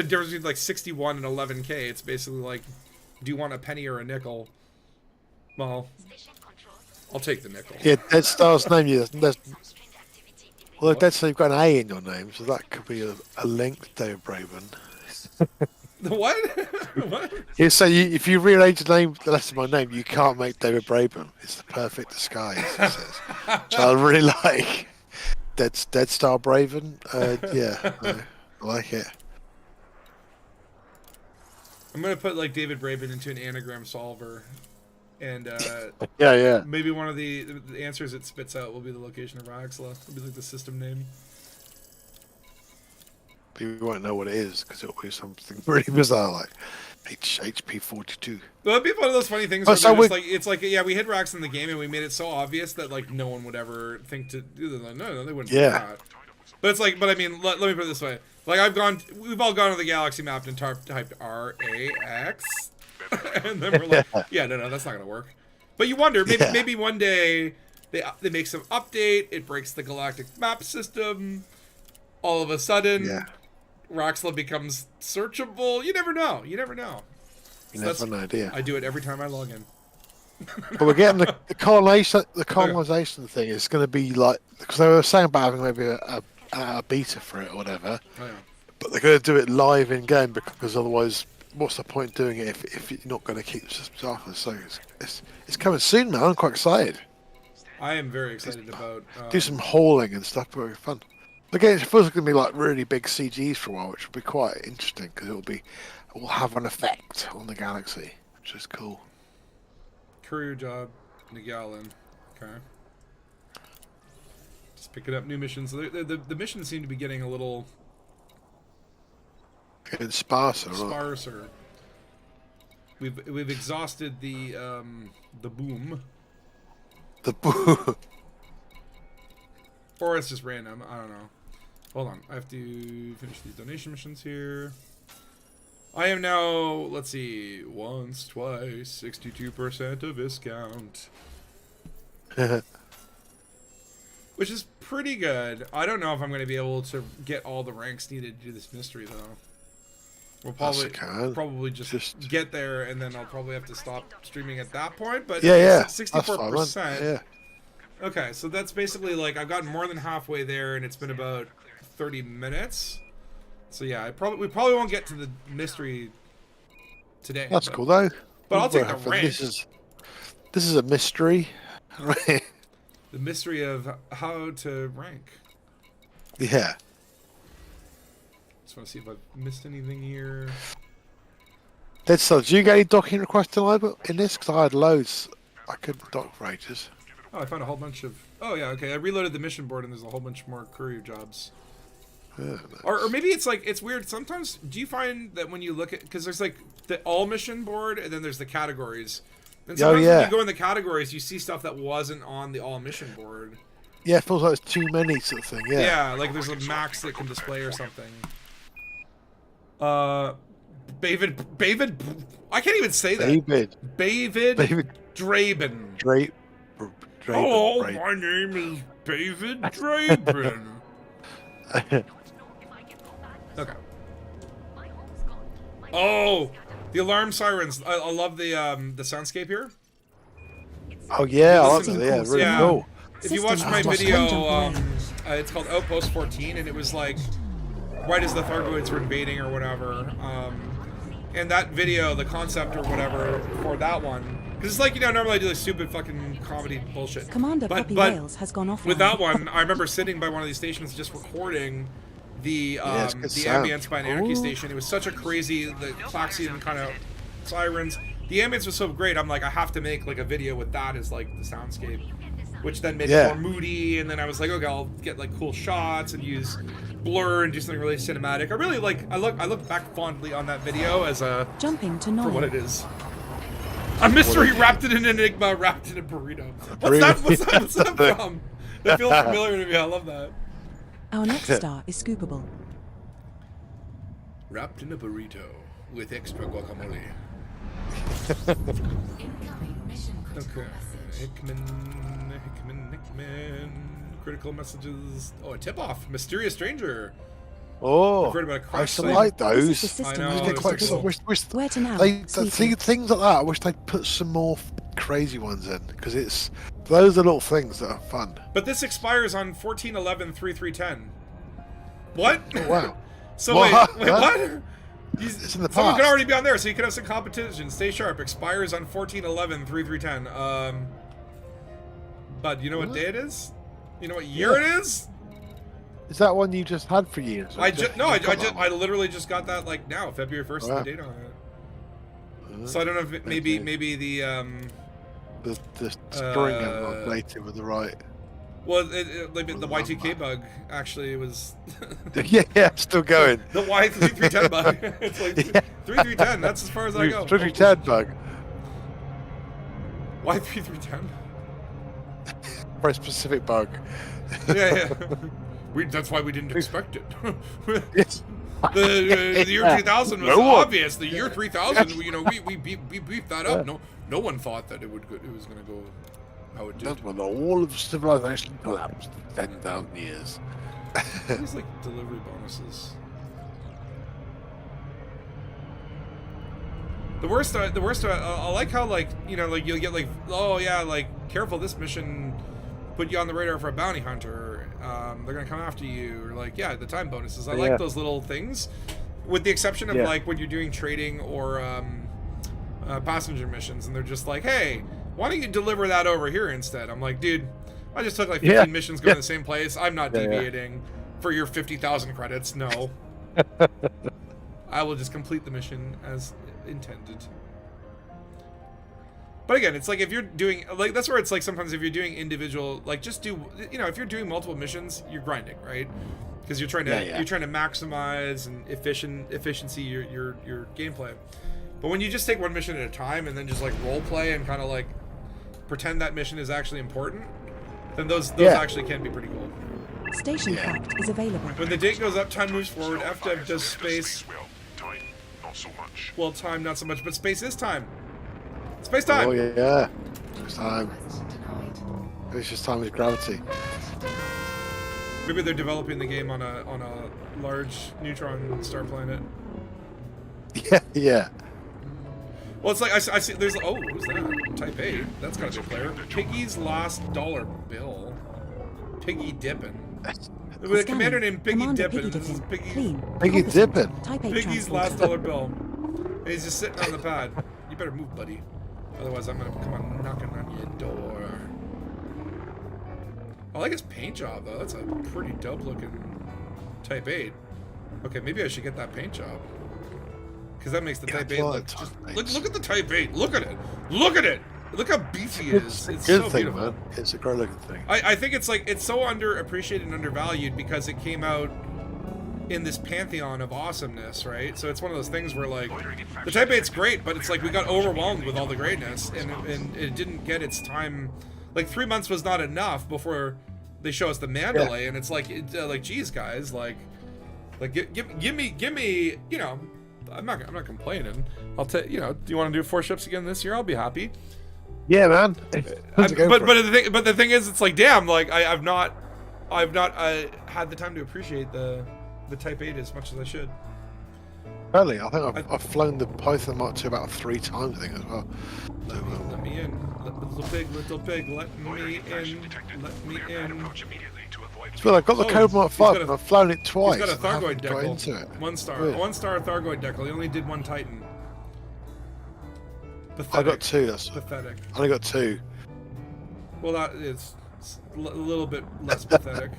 difference between like 61 and 11k. It's basically like, do you want a penny or a nickel? Well, I'll take the nickel. Yeah, Dead Star's name. Well, Dead Star, you've got an A in your name, so that could be a link to David Braben. The what? What? Yeah, so if you rearrange the name, the rest of my name, you can't make David Braben. It's the perfect disguise, it says. So I really like Dead Star Braven. Yeah, I like it. I'm gonna put like David Braben into an anagram solver, and yeah. maybe one of the answers it spits out will be the location of Raxla. It'll be like the system name. People won't know what it is because it'll be something really bizarre like HP 42. Well, it'd be one of those funny things where it's like yeah, we hit Rax in the game and we made it so obvious that like no one would ever think to do that. No, they wouldn't. Yeah. Do that. But it's like, but I mean, let me put it this way: like we've all gone to the galaxy map and typed RAX, and then we're like, yeah, no, that's not gonna work. But you wonder, maybe one day they make some update, it breaks the galactic map system, all of a sudden, Raxla becomes searchable. You never know. You never know. You never have an idea. I do it every time I log in. But we're getting the colonization thing is going to be like, because they were saying about having maybe a beta for it or whatever. Oh, yeah. But they're going to do it live in game because otherwise, what's the point doing it if you're not going to keep the systems off? So it's coming soon, man. I'm quite excited. I am very excited about do some hauling and stuff. Very fun. Again, it feels like it's going to be like really big CGs for a while, which will be quite interesting because it will have an effect on the galaxy, which is cool. Courier job, Nagalan. Okay. Just picking up new missions. The missions seem to be getting a little sparser. Sparser. We've exhausted the boom. The boom. Or it's just random. I don't know. Hold on. I have to finish these donation missions here. I am now, let's see, once, twice, 62% of discount. Which is pretty good. I don't know if I'm going to be able to get all the ranks needed to do this mystery, though. We'll probably just get there, and then I'll probably have to stop streaming at that point. But yeah, 64%. Yeah. Okay, so that's basically like I've gotten more than halfway there, and it's been about 30 minutes. So yeah, we probably won't get to the mystery today. That's cool though. But I'll take the rank. This is a mystery. The mystery of how to rank. Yeah. Just want to see if I've missed anything here. Dead Star, did you get any docking requests in this? Because I had loads. I couldn't dock for ages. Oh, I found a whole bunch of... Oh, yeah, okay. I reloaded the mission board, and there's a whole bunch more courier jobs. Yeah, nice. Or maybe it's like, it's weird. Sometimes, do you find that when you look at... Because there's like the all mission board, and then there's the categories. And sometimes when you go in the categories, you see stuff that wasn't on the all mission board. Yeah, it feels like there's too many sort of thing, yeah. Yeah, like there's a max that can display or something. David... I can't even say that. David Draben. Oh, my name is David Draben. Okay. Oh, the alarm sirens. I love the soundscape here. Oh yeah, I love it. Yeah, really cool. If you watch my video, it's called Outpost 14, and it was like right as the Thargoids were invading or whatever. And that video, the concept or whatever for that one. Because it's like, you know, normally I do like stupid fucking comedy bullshit. Commander Puppy Wales has gone offline. With that one, I remember sitting by one of these stations just recording the ambience by an anarchy station. It was such a crazy, the Klaxian kind of sirens. The ambience was so great, I'm like, I have to make like a video with that as like the soundscape. Which then made it more moody, and then I was like, okay, I'll get like cool shots and use blur and do something really cinematic. I really like, I look back fondly on that video as a, for what it is. A mystery wrapped in an enigma, wrapped in a burrito. What's that from? That feels familiar to me. I love that. Our next star is scoopable. Wrapped in a burrito with extra guacamole. Okay. Hickman. Critical messages. Oh, a tip-off. Mysterious stranger. Oh, I've heard about a I crash used to site. like This is the those. system I know, I they're want quite to cool. visit. Where to now? Things like that. I wish they'd put some more crazy ones in because it's those are little things that are fun. But this expires on 14/11/3310. What? Oh, wow. So What? wait, what? It's in the Someone past. could already be on there, so you can have some competition. Stay sharp. Expires on 14/11/3310. Bud, you know what day it is? You know what year it is? Is that one you just had for years? I literally just got that like now, February 1st, Wow. the date on it. So I don't know if maybe the string hasn't updated with the right. well like the Y2K bug actually was yeah, still going. the Y3310 bug. It's like 3310. That's as far as I go. 3310 bug. Y3310. Very specific bug. Yeah. That's why we didn't expect it. Yes. The year 2000 was No one. obvious. The year 3000, we beefed that up. No one thought that it was going to go how it did. That's when all of civilization collapsed 10,000 years. These like delivery bonuses. The worst. I like how like like you'll get like, oh yeah, like careful, this mission put you on the radar for a bounty hunter. They're gonna come after you, or like the time bonuses. I like those little things, with the exception of like when you're doing trading or passenger missions, and they're just like, hey, why don't you deliver that over here instead? I'm like, dude, I just took like 15 missions going to the same place. I'm not deviating for your 50,000 credits. No. I will just complete the mission as intended. But again, it's like if you're doing like that's where it's like sometimes if you're doing individual, like just do if you're doing multiple missions, you're grinding, right? Because you're trying to maximize and efficiency your gameplay. But when you just take one mission at a time and then just like role play and kind of like pretend that mission is actually important, then those actually can be pretty cool. Station fact is available. When the date goes up, time moves forward. FDev does space. Time, not so much. Well, time not so much, but space is time. Space time. Oh yeah, it's time. It's just time with gravity. Maybe they're developing the game on a large neutron star planet. Yeah. Well, it's like I see. There's who's that? Type 8. That's gotta be a player. Piggy's lost dollar bill. Piggy dipping. With a commander named Piggy Dippin'. This is Piggy Dippin'. Piggy's last dollar bill. And he's just sitting on the pad. You better move, buddy. Otherwise, I'm gonna come on knocking on your door. I like his paint job though. That's a pretty dope looking Type 8. Okay, maybe I should get that paint job. Because that makes the Type 8 look just, look at the Type 8. Look at it. Look at it. Look how beefy it is. It's good so thing, beautiful. man. It's a great looking thing. I think it's like it's so underappreciated and undervalued because it came out in this pantheon of awesomeness, right? So it's one of those things where like the Type 8's great, but it's like we got overwhelmed with all the greatness and it didn't get its time. Like 3 months was not enough before they show us the Mandalay, and it's like like geez guys, like give me I'm not complaining. I'll tell do you want to do 4 ships again this year? I'll be happy. Yeah, man. But the thing is, it's like damn, like I've not had the time to appreciate the Type 8 as much as I should. Really, I think I've flown the Python Mark II about 3 times, I think, as well. Let me in, little pig, let me in, let me in. Well, I've got the Cobra Mark 5 and I've flown it twice. He's got a Thargoid got decal. into it. 1-star, Really? 1-star Thargoid decal. He only did 1 Titan. Pathetic. I got 2. That's pathetic. I only got 2. Well, that is a little bit less pathetic.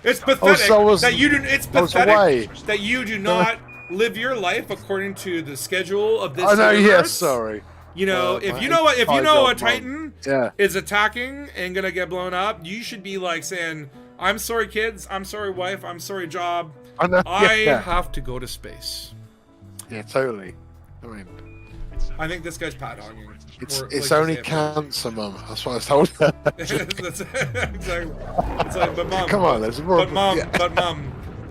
It's pathetic that you do. It's pathetic that you do not live your life according to the schedule of this. I know. universe. Yes. Sorry. If you know a Titan is attacking and gonna get blown up, you should be like saying, "I'm sorry, kids. I'm sorry, wife. I'm sorry, job. I have to go to space." Yeah, totally. I mean, I think this guy's pat hogging. It's only cancer, Mum. That's what I was told her. Exactly. It's like, but Mom. Come on, there's more. But Mom.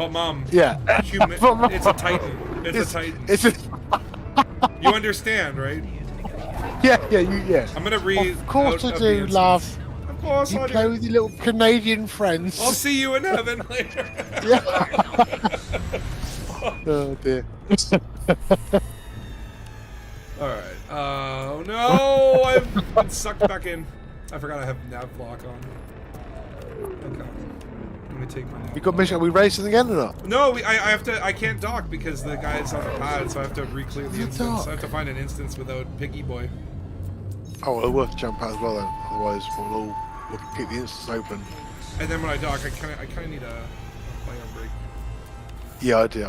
But Mom, Yeah. it's a Titan. It's a Titan. It's a... You understand, right? Yeah. I'm gonna read. Of course out I of do, the love. instance. Of course You I play do. with your little Canadian friends. I'll see you in heaven later. Yeah. Oh dear. Alright. Oh no! I've been sucked back in. I forgot I have nav lock on. Okay. Let me take my. You got mission? Are we racing again or not? No, I have to. I can't dock because the guy's on the pad, so I have to re-clear the instance. I have to find an instance without Piggy Boy. Oh, well, we'll have to jump out as well then. Otherwise, we'll keep the instance open. And then when I dock, I kind of need a play on break. Yeah, I do.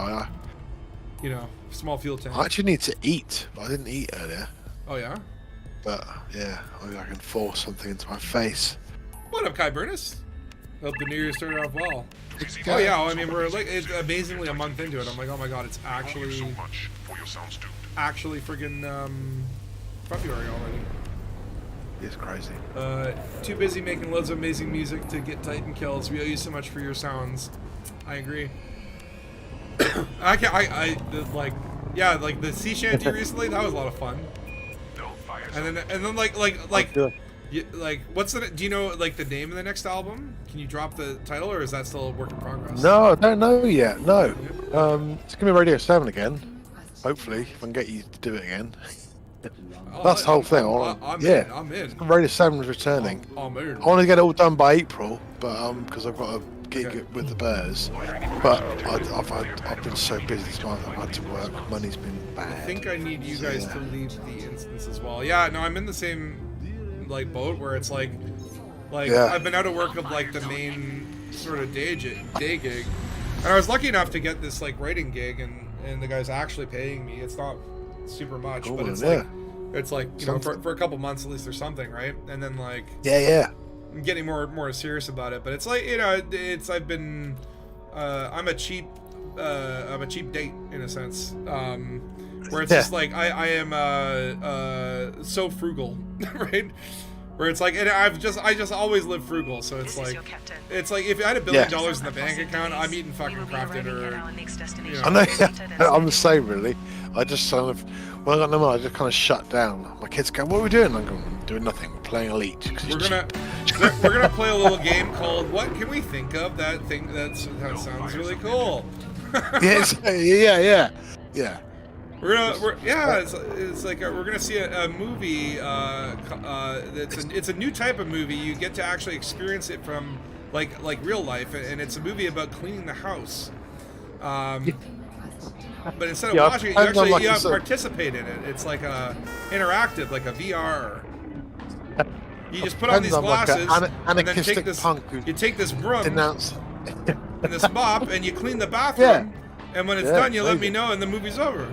You know, small fuel tank. I actually need to eat, but I didn't eat earlier. Oh yeah. But yeah, maybe I can force something into my face. What up, Kai Burnus? Hope the new year started off well. Oh yeah, I mean we're like it's amazingly a month into it. I'm like, oh my god, it's actually friggin' February already. It's crazy. Too busy making loads of amazing music to get Titan kills. We owe you so much for your sounds. I agree. Like the sea shanty recently. That was a lot of fun. And then like what's the? Do you know like the name of the next album? Can you drop the title, or is that still a work in progress? No, I don't know yet. No. It's gonna be Radio 7 again. Hopefully, if I can get you to do it again. That's the whole thing. I'm in. Radio 7 is returning. I'm in. I want to get it all done by April, but because I've got a gig with the Bears. But I've been so busy this month. I've had to work. Money's been bad. I think I need you guys to leave the instance as well. Yeah, no, I'm in the same like boat where it's like I've been out of work of like the main sort of day gig, and I was lucky enough to get this like writing gig, and the guy's actually paying me. It's not super much, but it's like you know for a couple months at least there's something, right? And then like I'm getting more serious about it, but it's like, you know, I've been I'm a cheap date in a sense, where it's just like I am so frugal, right? Where it's like, and I just always live frugal, so it's like if I had $1 billion in the bank account, I'm eating fucking craft dinner. You know. I know. I'm the same really. I just sort of, when I got no money, I just kind of shut down. My kids go, "What are we doing?" I'm going, "Doing nothing. We're playing Elite." We're gonna play a little game called "What Can We Think of?" That sounds really cool. Yeah. It's like we're gonna see a movie. It's a new type of movie. You get to actually experience it from like real life, and it's a movie about cleaning the house. But instead of watching it, you actually participate in it. It's like a interactive, like a VR. You just put on these glasses and then take this. You take this broom and this mop, and you clean the bathroom. And when it's done, you let me know, and the movie's over.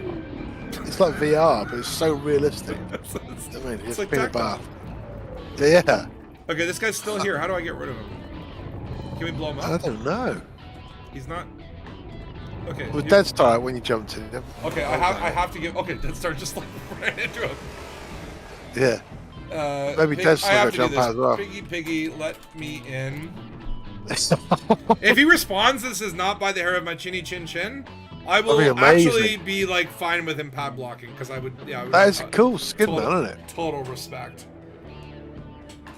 It's like VR, but it's so realistic. It's like a bath. Yeah. Okay, this guy's still here. How do I get rid of him? Can we blow him up? I don't know. He's not. Okay. Well, Dead Star when you jumped in. Okay, I have to give. Okay, Dead Star just like ran into him. Yeah. Maybe Dead Star will jump out as well. Piggy, let me in. If he responds, this is not by the hair of my chinny chin chin. I will actually be like fine with him pad blocking because I would. Yeah. That is a cool skin, man, isn't it? Total respect.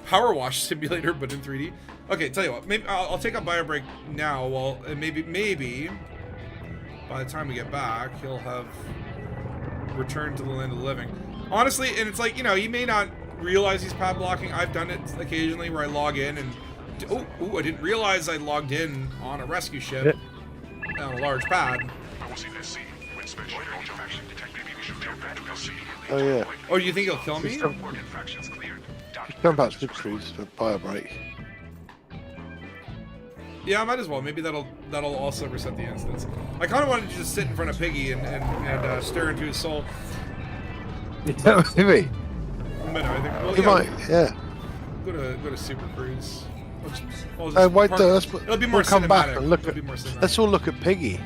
Power wash simulator, but in 3D. Okay, tell you what. Maybe I'll take a bio break now. Well, maybe by the time we get back, he'll have returned to the land of the living. Honestly, and it's like, you know, he may not realize he's pad blocking. I've done it occasionally where I log in and I didn't realize I logged in on a rescue ship on a large pad. Oh yeah. Oh, do you think he'll kill me? Jump out to cruise for bio break. Yeah, I might as well. Maybe that'll also reset the instance. I kind of wanted to just sit in front of Piggy and stare into his soul. Yeah, maybe. But no, I think, well, you might, yeah. Go to Super Cruise. It'll be more come cinematic. Back and look let's all look at Piggy.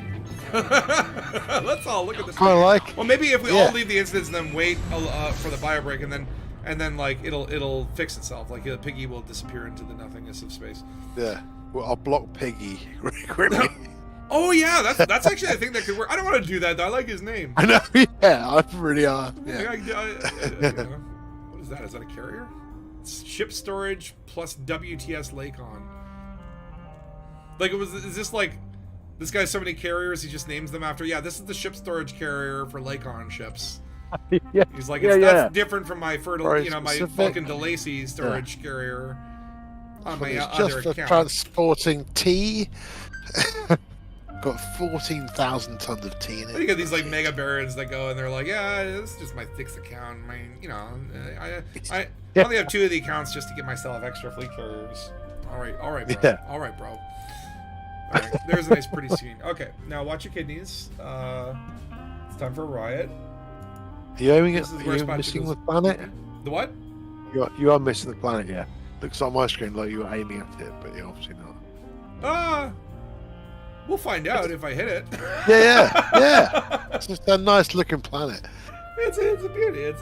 Let's all look at this. Kind of like. Well, maybe if we all leave the instance and then wait for the bio break, and then like it'll fix itself. Like Piggy will disappear into the nothingness of space. Yeah. Well, I'll block Piggy really quickly. Oh yeah, that's actually a thing that could work. I don't want to do that though. I like his name. I know, yeah, I really are. Yeah. What is that? Is that a carrier? Ship storage plus WTS Lakon. Like is this like, this guy has so many carriers, he just names them after, yeah, this is the ship storage carrier for Lakon ships. Yeah. He's like, that's different from my my Vulcan DeLacy storage carrier on my It's other just for account. transporting tea. Got 14,000 tons of tea in it. You get these like mega barons that go and they're like, yeah, this is just my fixed account. I only have 2 of the accounts just to give myself extra fleet carriers. All right, bro. Yeah. All right, bro. All right, there's a nice pretty scene. Okay, now watch your kidneys. It's time for a riot. Are you aiming This at? is Are where you Spatula missing goes- the planet? The what? You are missing the planet. Yeah. Looks on my screen like you were aiming at it, but you're obviously not. We'll find out if I hit it. Yeah. It's just a nice looking planet. It's a beauty. It's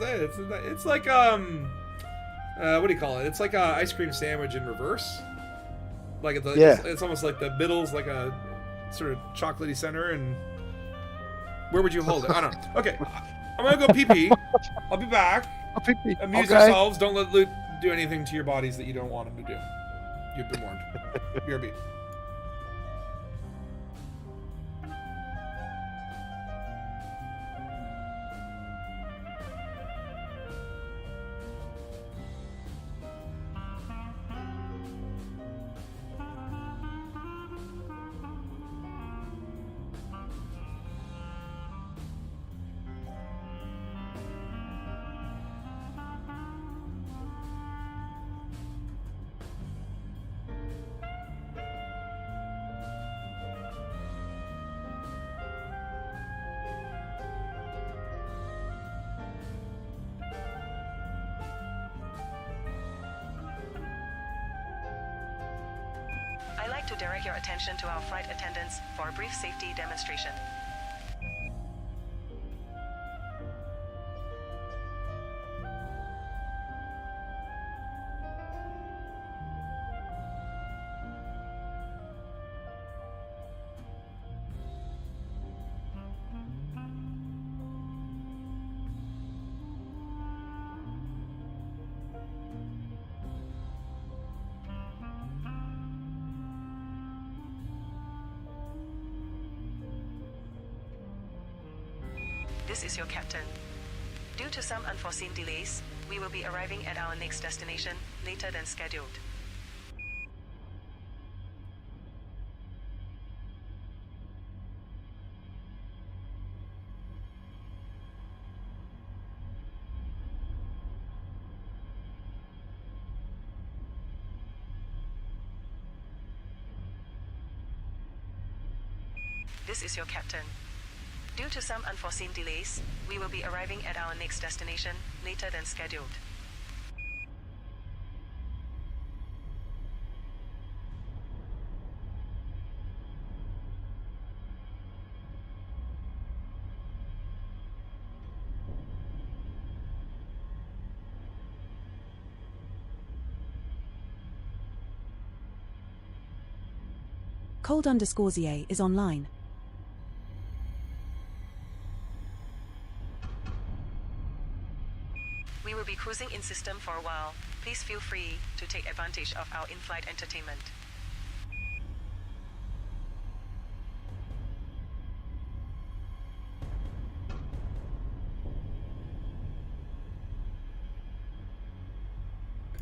like what do you call it? It's like a ice cream sandwich in reverse. Like it's almost like the middle's like a sort of chocolatey center, and where would you hold it? I don't know. Okay, I'm gonna go pee pee. I'll be back. Amuse yourselves. Don't let Luke do anything to your bodies that you don't want him to do. You've been warned. BRB. I'd like to direct your attention to our flight attendants for a brief safety demonstration. This is your captain. Due to some unforeseen delays, we will be arriving at our next destination later than scheduled. This is your captain. Due to some unforeseen delays, we will be arriving at our next destination later than scheduled. Cold_ZA is online. We will be cruising in system for a while. Please feel free to take advantage of our in-flight entertainment.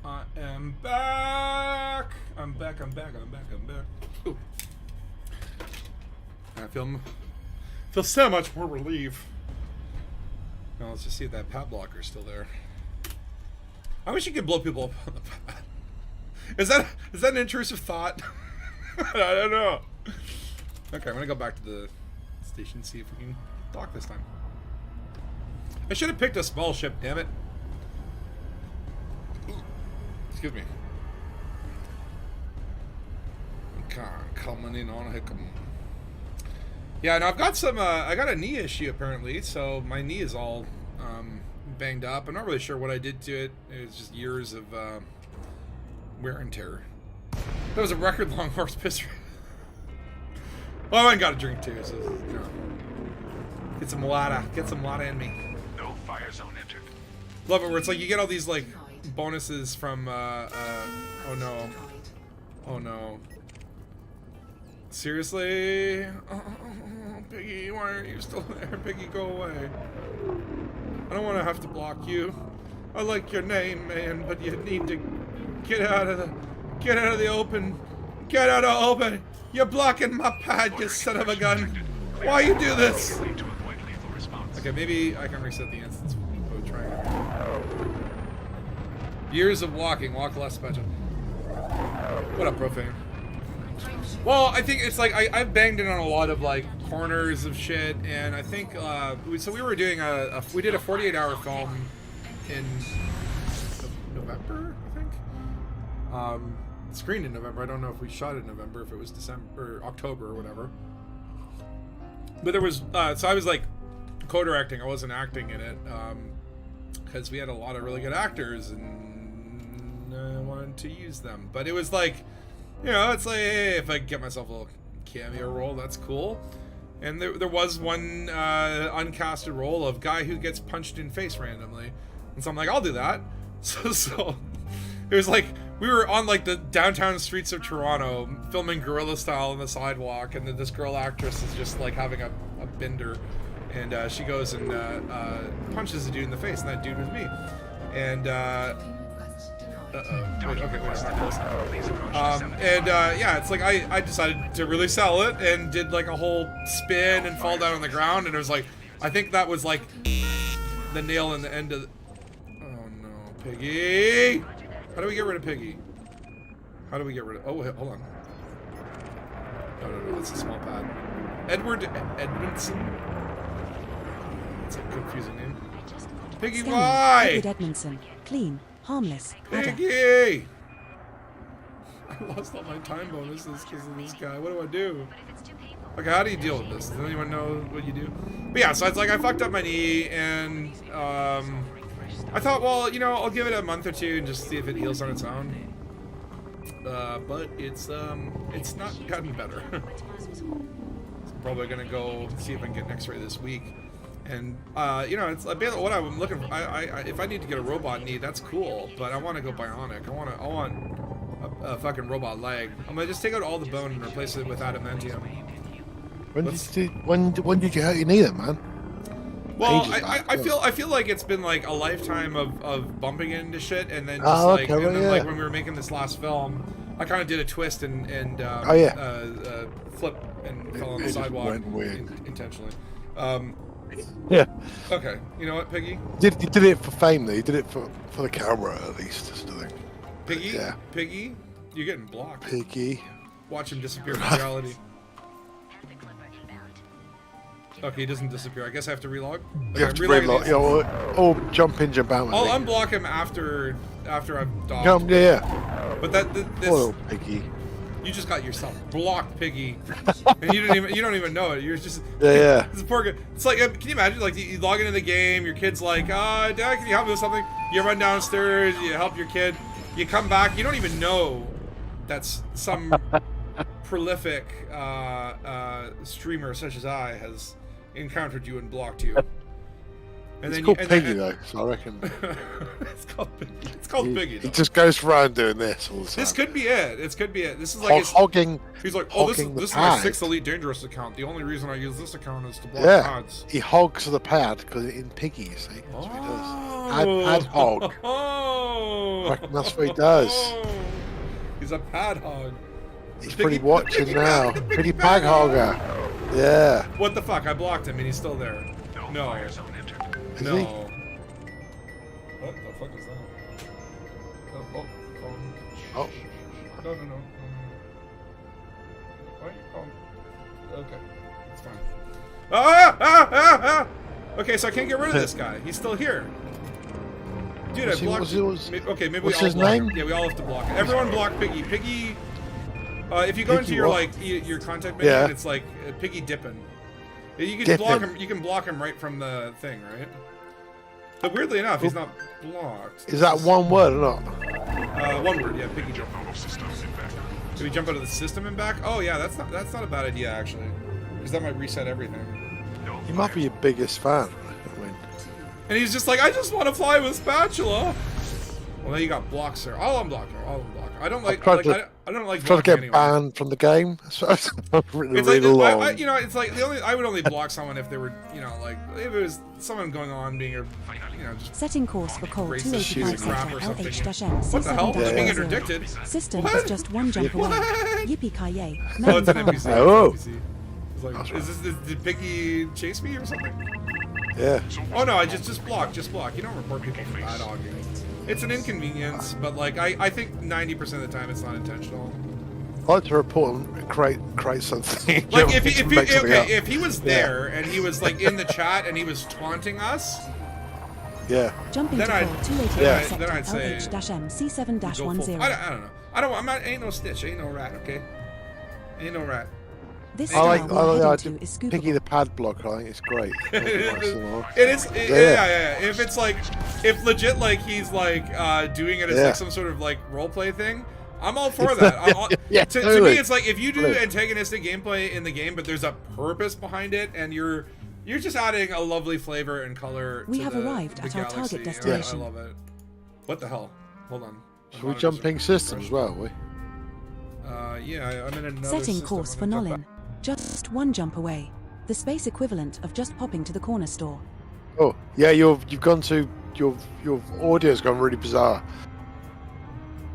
I am back. I'm back. Ooh. I feel so much more relief. Now let's just see if that pad blocker is still there. I wish you could blow people up on the pad. Is that an intrusive thought? I don't know. Okay, I'm gonna go back to the station and see if we can dock this time. I should have picked a small ship, damn it. Ooh. Excuse me. Okay, coming in on a hiccup. Yeah, no, I've got some, I got a knee issue apparently, so my knee is all banged up. I'm not really sure what I did to it. It was just years of wear and tear. That was a record long horse piss. Well, I got a drink too, so you know. Get some water. Get some water in me. No fire zone entered. Love it where it's like you get all these like bonuses from oh no. Oh no. Seriously? Oh, Piggy, why aren't you still there? Piggy, go away. I don't want to have to block you. I like your name, man, but you need to get out of the open. Get out of open. You're blocking my pad, you son of a gun. Why you do this? Okay, maybe I can reset the instance. Oh, try it. Years of walking, walk less special. What up, Profane? Well, I think it's like I've banged in on a lot of like corners of shit, and I think so we were doing we did a 48-hour film in November, I think. Screened in November. I don't know if we shot it in November, if it was December or October or whatever. But there was so I was like co-directing. I wasn't acting in it because we had a lot of really good actors and I wanted to use them. But it was like, you know, it's like, hey, if I get myself a little cameo role, that's cool. And there was one uncasted role of guy who gets punched in face randomly, and so I'm like, I'll do that. So it was like we were on like the downtown streets of Toronto filming guerrilla style on the sidewalk, and then this girl actress is just like having a bender, and she goes and punches a dude in the face, and that dude was me. And yeah, it's like I decided to really sell it and did like a whole spin and fall down on the ground, and it was like, I think that was like the nail in the end of the, oh no, Piggy! How do we get rid of Piggy? How do we get rid of, oh wait, hold on. No, that's a small pad. Edward Edmondson? That's a confusing name. Piggy, Scanning. why? Edward Edmondson. Clean. Harmless. Piggy! I lost all my time bonuses because of this guy. What do I do? Okay, how do you deal with this? Does anyone know what you do? But yeah, so it's like I fucked up my knee, and I thought, well, you know, I'll give it a month or two and just see if it heals on its own. But it's not gotten better. So I'm probably gonna go see if I can get an X-ray this week. And you know, it's what I'm looking for. If I need to get a robot knee, that's cool. But I want to go bionic. I want a fucking robot leg. I'm gonna just take out all the bone and replace it with adamantium. When did you hurt your knee then, man? Well, I feel like it's been like a lifetime of bumping into shit, and then just like when we were making this last film, I kind of did a twist and flip and fell on the sidewalk intentionally. Yeah. Okay. You know what, Piggy? You did it for fame, though. You did it for the camera, at least. Just doing. Piggy? Yeah. Piggy? You're getting blocked. Piggy. Watch him disappear from reality. Okay, he doesn't disappear. I guess I have to relog? Okay, You have to relog. Or jump in, jump out. I'll unblock him after I've docked. Yeah. But this... Oh, Piggy. You just got yourself blocked, Piggy, and you don't even know it. You're just yeah. This poor guy. It's like, can you imagine? Like you log into the game, your kid's like, Dad, can you help me with something? You run downstairs, you help your kid, you come back, you don't even know that's some prolific streamer such as I has encountered you and blocked you. And it's called Piggy though, so I reckon. It's called Piggy. It's called Piggy. He just goes around doing this all the time. This could be it. This could be it. This is like hogging. He's like, oh, this is my 6th Elite Dangerous account. The only reason I use this account is to block pads. He hogs the pad because in Piggy, you see, that's what he does. Pad hog. Oh, that's what he does. Oh. He's a pad hog. He's pretty watching now. Pretty pad hogger. Yeah. What the fuck? I blocked him and he's still there. No. Fire zone entered. Is No. he? What the fuck is that? Oh. Oh. No. Why are you calling? Okay. It's fine. Ah! Okay, so I can't get rid of this guy. He's still here. Dude, I blocked him. Okay, maybe we all his block name? him. Yeah, we all have to block him. Everyone block Piggy. Piggy... if you go into your your contact menu, it's like Piggy dipping. You can block him. You can block him right from the thing, right? But weirdly enough, he's not blocked. Is that one word or not? One word, yeah. Piggy jump out of system and back. Do we jump out of the system and back? Oh yeah, that's not a bad idea actually. because that might reset everything. He might be your biggest fan. I mean, And he's just like, I just want to fly with spatula. Well, now you got blocks there. I'll unblock her. I'll unblock her. I don't like. I don't like. trying to blocking get anyone. banned from the game. So it's really It's like, long. you know, it's like I would only block someone if they were, you know, like if it was someone going on being a, you know, just Setting course for call racist piece 285 of crap sector or something. LH-M What the hell? Just being Yeah. interdicted. System What? is just one jump away. What? Yippee-ki-yay. Oh, it's an NPC. Oh. It's an NPC. It's like, did Piggy chase me or something? Yeah. Oh no, I just block. You don't report people for bad dogging. It's an inconvenience, but like I think 90% of the time it's not intentional. I like to report and create something. Like if if he was there and he was like in the chat and he was taunting us, yeah. Jumping Then to I'd- call 285 then I'd sector say- LH-M go C7-10. full, I don't know. I'm not. Ain't no snitch. Ain't no rat. Okay. Ain't no rat. This I star like we are the heading to is Piggy scoopable. the pad block. I think it's great. Yeah. If it's like, if legit like he's like doing it as Yeah. like some sort of like role play thing, I'm all for that. Yeah, to totally. me, it's like if you do Totally. antagonistic gameplay in the game, but there's a purpose behind it, and you're just adding a lovely flavor and color. We to have the, arrived the at our galaxy. target Yeah, destination. I love it. What the hell? Hold on. Should we jumping systems as well? Are we? Yeah, I'm in another Setting system. course I'm for gonna jump Nolin. Just one jump away. The space equivalent of just popping to the corner store. Oh, yeah. You've gone to your audio's gone really bizarre.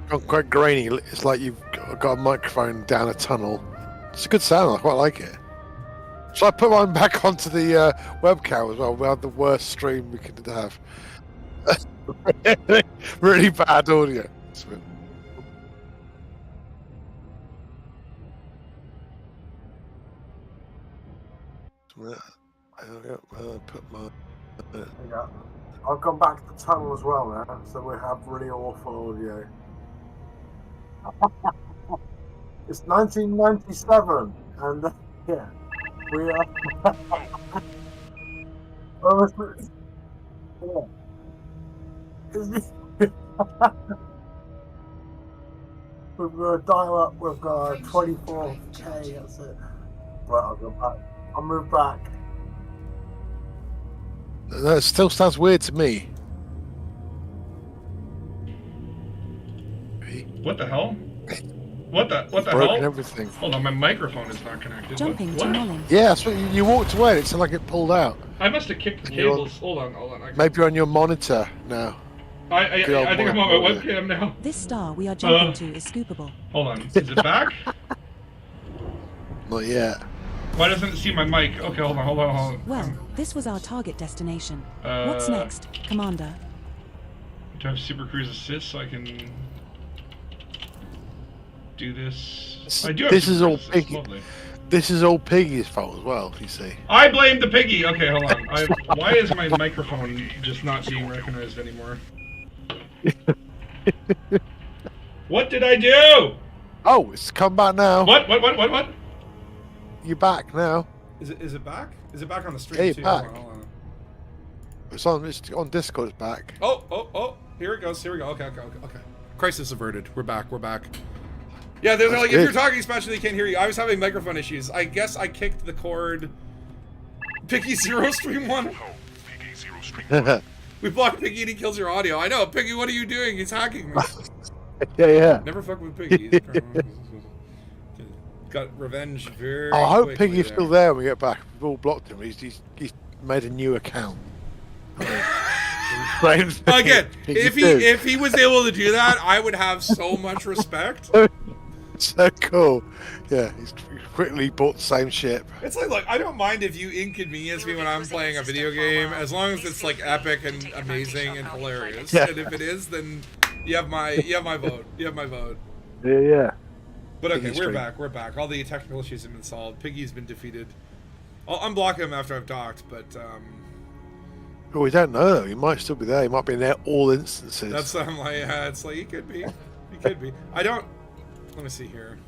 Gone quite grainy. It's like you've got a microphone down a tunnel. It's a good sound. I quite like it. Shall I put mine back onto the webcam as well? We had the worst stream we could have. Really bad audio. I'll put my. Yeah. I've gone back to the tunnel as well now, so we have really awful audio. It's 1997, and yeah, we are. Yeah. We're going to dial up with 24K, that's it. Right, I'll go back. I'll move back. That still sounds weird to me. What the hell? What the Broken hell? everything. Hold on, my microphone is not connected. Jumping What? to Nolin. Yeah, that's what you walked away. It sounded like it pulled out. I must have kicked the You're on- cables. Hold on. Maybe you're on your monitor now. I think I'm on my webcam now. This star we are jumping to is scoopable. Hold on. Is it back? Not yet. Why doesn't it see my mic? Okay, hold on. Well, this was our target destination. Uh, What's next, Commander? Do I have Super Cruise Assist so I can do this? I do have This Super is all Cruise Assist, Piggy. lovely. This is all Piggy's fault as well. You see. I blame the piggy. Okay, hold on. Why is my microphone just not being recognized anymore? What did I do? Oh, it's come back now. What? You're back now. Is it back? Is it back on the stream Yeah, you're too? back. Hold on. It's on Discord. It's back. Oh! Here it goes. Okay. Crisis averted. We're back. Yeah, they're like, good. if you're talking Spanish, they can't hear you. I was having microphone issues. I guess I kicked the cord. Piggy Zero Stream 1. Oh, Piggy Zero Stream. We blocked Piggy and he kills your audio. I know. Piggy, what are you doing? He's hacking me. yeah. Never fuck with Piggy. Got revenge very I hope quickly Piggy's there. still there when we get back. We've all blocked him. He's made a new account. Same thing. Again, Piggy too. if he was able to do that, I would have so much respect. So cool. Yeah, he's quickly bought the same ship. It's like, look, I don't mind if you inconvenience me when I'm playing a video game, as long as it's like epic and amazing and hilarious. Yeah. And if it is, then you have my vote. You have my vote. Yeah. But okay, Piggy's we're stream. back. All the technical issues have been solved. Piggy's been defeated. I'll unblock him after I've docked, but Well, we don't know though. He might still be there. He might be in there all instances. that's I'm like, yeah, it's like he could be. He could be. I don't. Let me see here.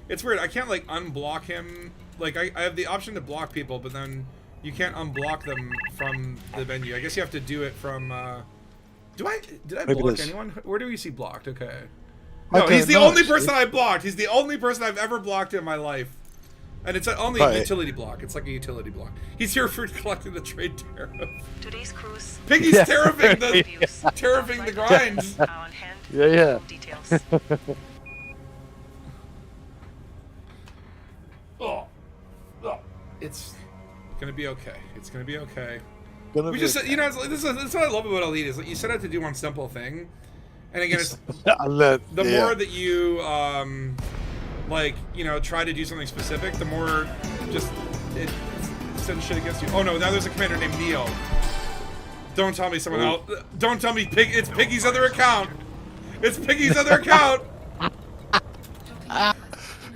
It's weird. I can't like unblock him. Like I have the option to block people, but then you can't unblock them from the menu. I guess you have to do it from. Did I Maybe block it is. anyone? Where do we see blocked? Okay. I No, he's don't the know, only actually. person I blocked. He's the only person I've ever blocked in my life. And it's only a utility block. It's like a utility block. He's here for collecting the trade tariff. Today's cruise. Piggy's tariffing the grinds. Are on hand. Yeah. Details. It's gonna be okay. It's gonna be okay. Gonna We be just, okay. you know, this is what I love about Elite is like you set out to do one simple thing, and again, it's And then, the more that you like, you know, try to do something specific, the more just it sends shit against you. Oh no, now there's a commander named Neo. Don't tell me someone else. Don't tell me it's Piggy's other account. It's Piggy's other account.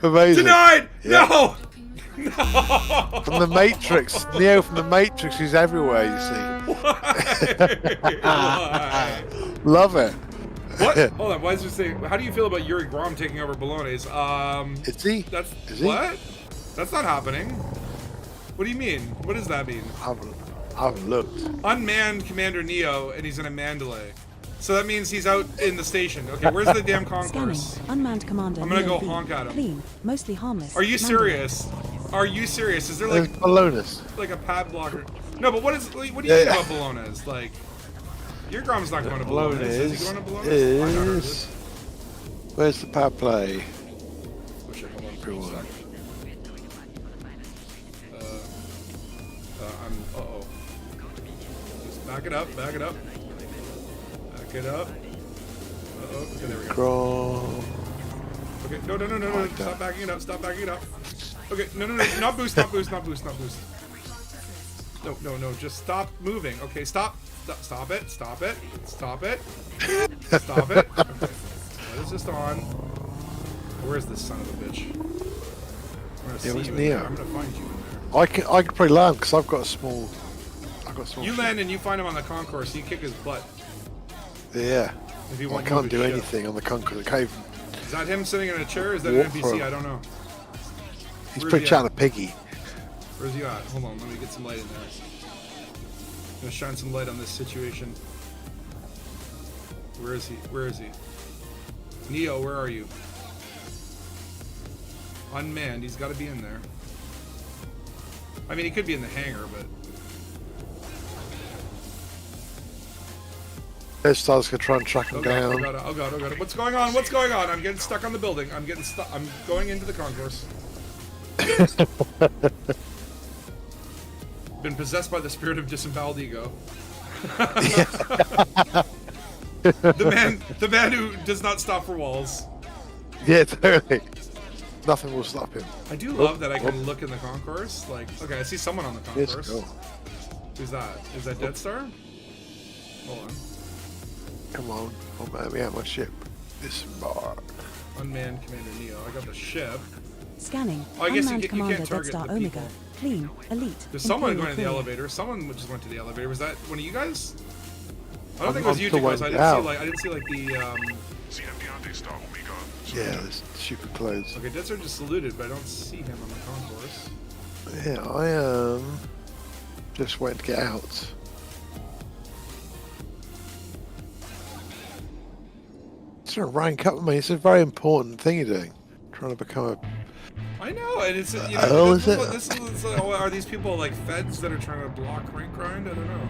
Amazing. Denied. Yeah. No. From the Matrix, Neo from the Matrix, who's everywhere. You see. Why? Love it. What? Hold on. Why is this saying? How do you feel about Yuri Grom taking over Bologna's? Is he? That's Is he? what? That's not happening. What do you mean? What does that mean? I haven't looked. Unmanned Commander Neo, and he's in a Mandalay. So that means he's out in the station. Okay, where's the damn Scanning. concourse? Unmanned commander. I'm gonna Neo go V. honk at him. Clean. Mostly harmless. Are you Mandalay. serious? Are you serious? Is there There's like Balonus. a pad blocker? No, but what do you think about Bologna's? Like, your Grom's not going to Bologna's. Is he going to Bologna's? I never heard of this. Where's the power play? Oh shit, hold on. Everyone. Uh-oh. Just back it up, back it up. Back it up. Uh-oh, okay, there we go. Grom. Okay, no. Stop backing it up, stop backing it up. Okay, no, not boost, not boost, not boost, not boost. No, just stop moving. Okay, stop it, stop it. Stop it. Okay. What is this on? Where's this son of a bitch? I'm gonna see where's you in Neo? there. I'm gonna find you in there. I can probably land because I've got a small. You land and you find him on the concourse, you kick his butt. Yeah. If you I won't can't move do his ship. anything on the concourse. I can't even. Is that him sitting in a chair? Or is that Walk an for NPC? him. I don't know. He's Where's pretty he chatting at? to Piggy. Where's he at? Hold on, let me get some light in there. I'm gonna shine some light on this situation. Where is he? Where is he? Neo, where are you? Unmanned, he's gotta be in there. I mean, he could be in the hangar, but... Dead Star's gonna try and track him down. Oh god. What's going on? What's going on? I'm getting stuck on the building. I'm getting stuck. I'm going into the concourse. Been possessed by the spirit of disemboweled ego. the man who does not stop for walls. Yeah, totally. Nothing will stop him. I do love that I can look in the concourse. Like, okay, I see someone on the Yes, concourse. go. Who's that? Is that Dead Star? Hold on. Come on. Oh man, we have my ship. Disembark. Unmanned Commander Neo. I got the ship. Scanning. Oh, I guess you Unmanned can't commander target Dead Star the Omega. people. Clean. Elite. There's someone Imperial going to the clear. elevator. Someone just went to the elevator. Was that one of you guys? I don't think it I'm was you still two guys. I waiting didn't see out. like the CMD Star Omega. Yeah, this stupid clothes. Okay, Dead Star just saluted, but I don't see him on the concourse. Yeah, I am just waiting to get out. It's trying to rank up, mate. It's a very important thing you're doing. Trying to become a. I know, and it's you know. Oh, this is is it? This is are these people like feds that are trying to block rank grind? I don't know.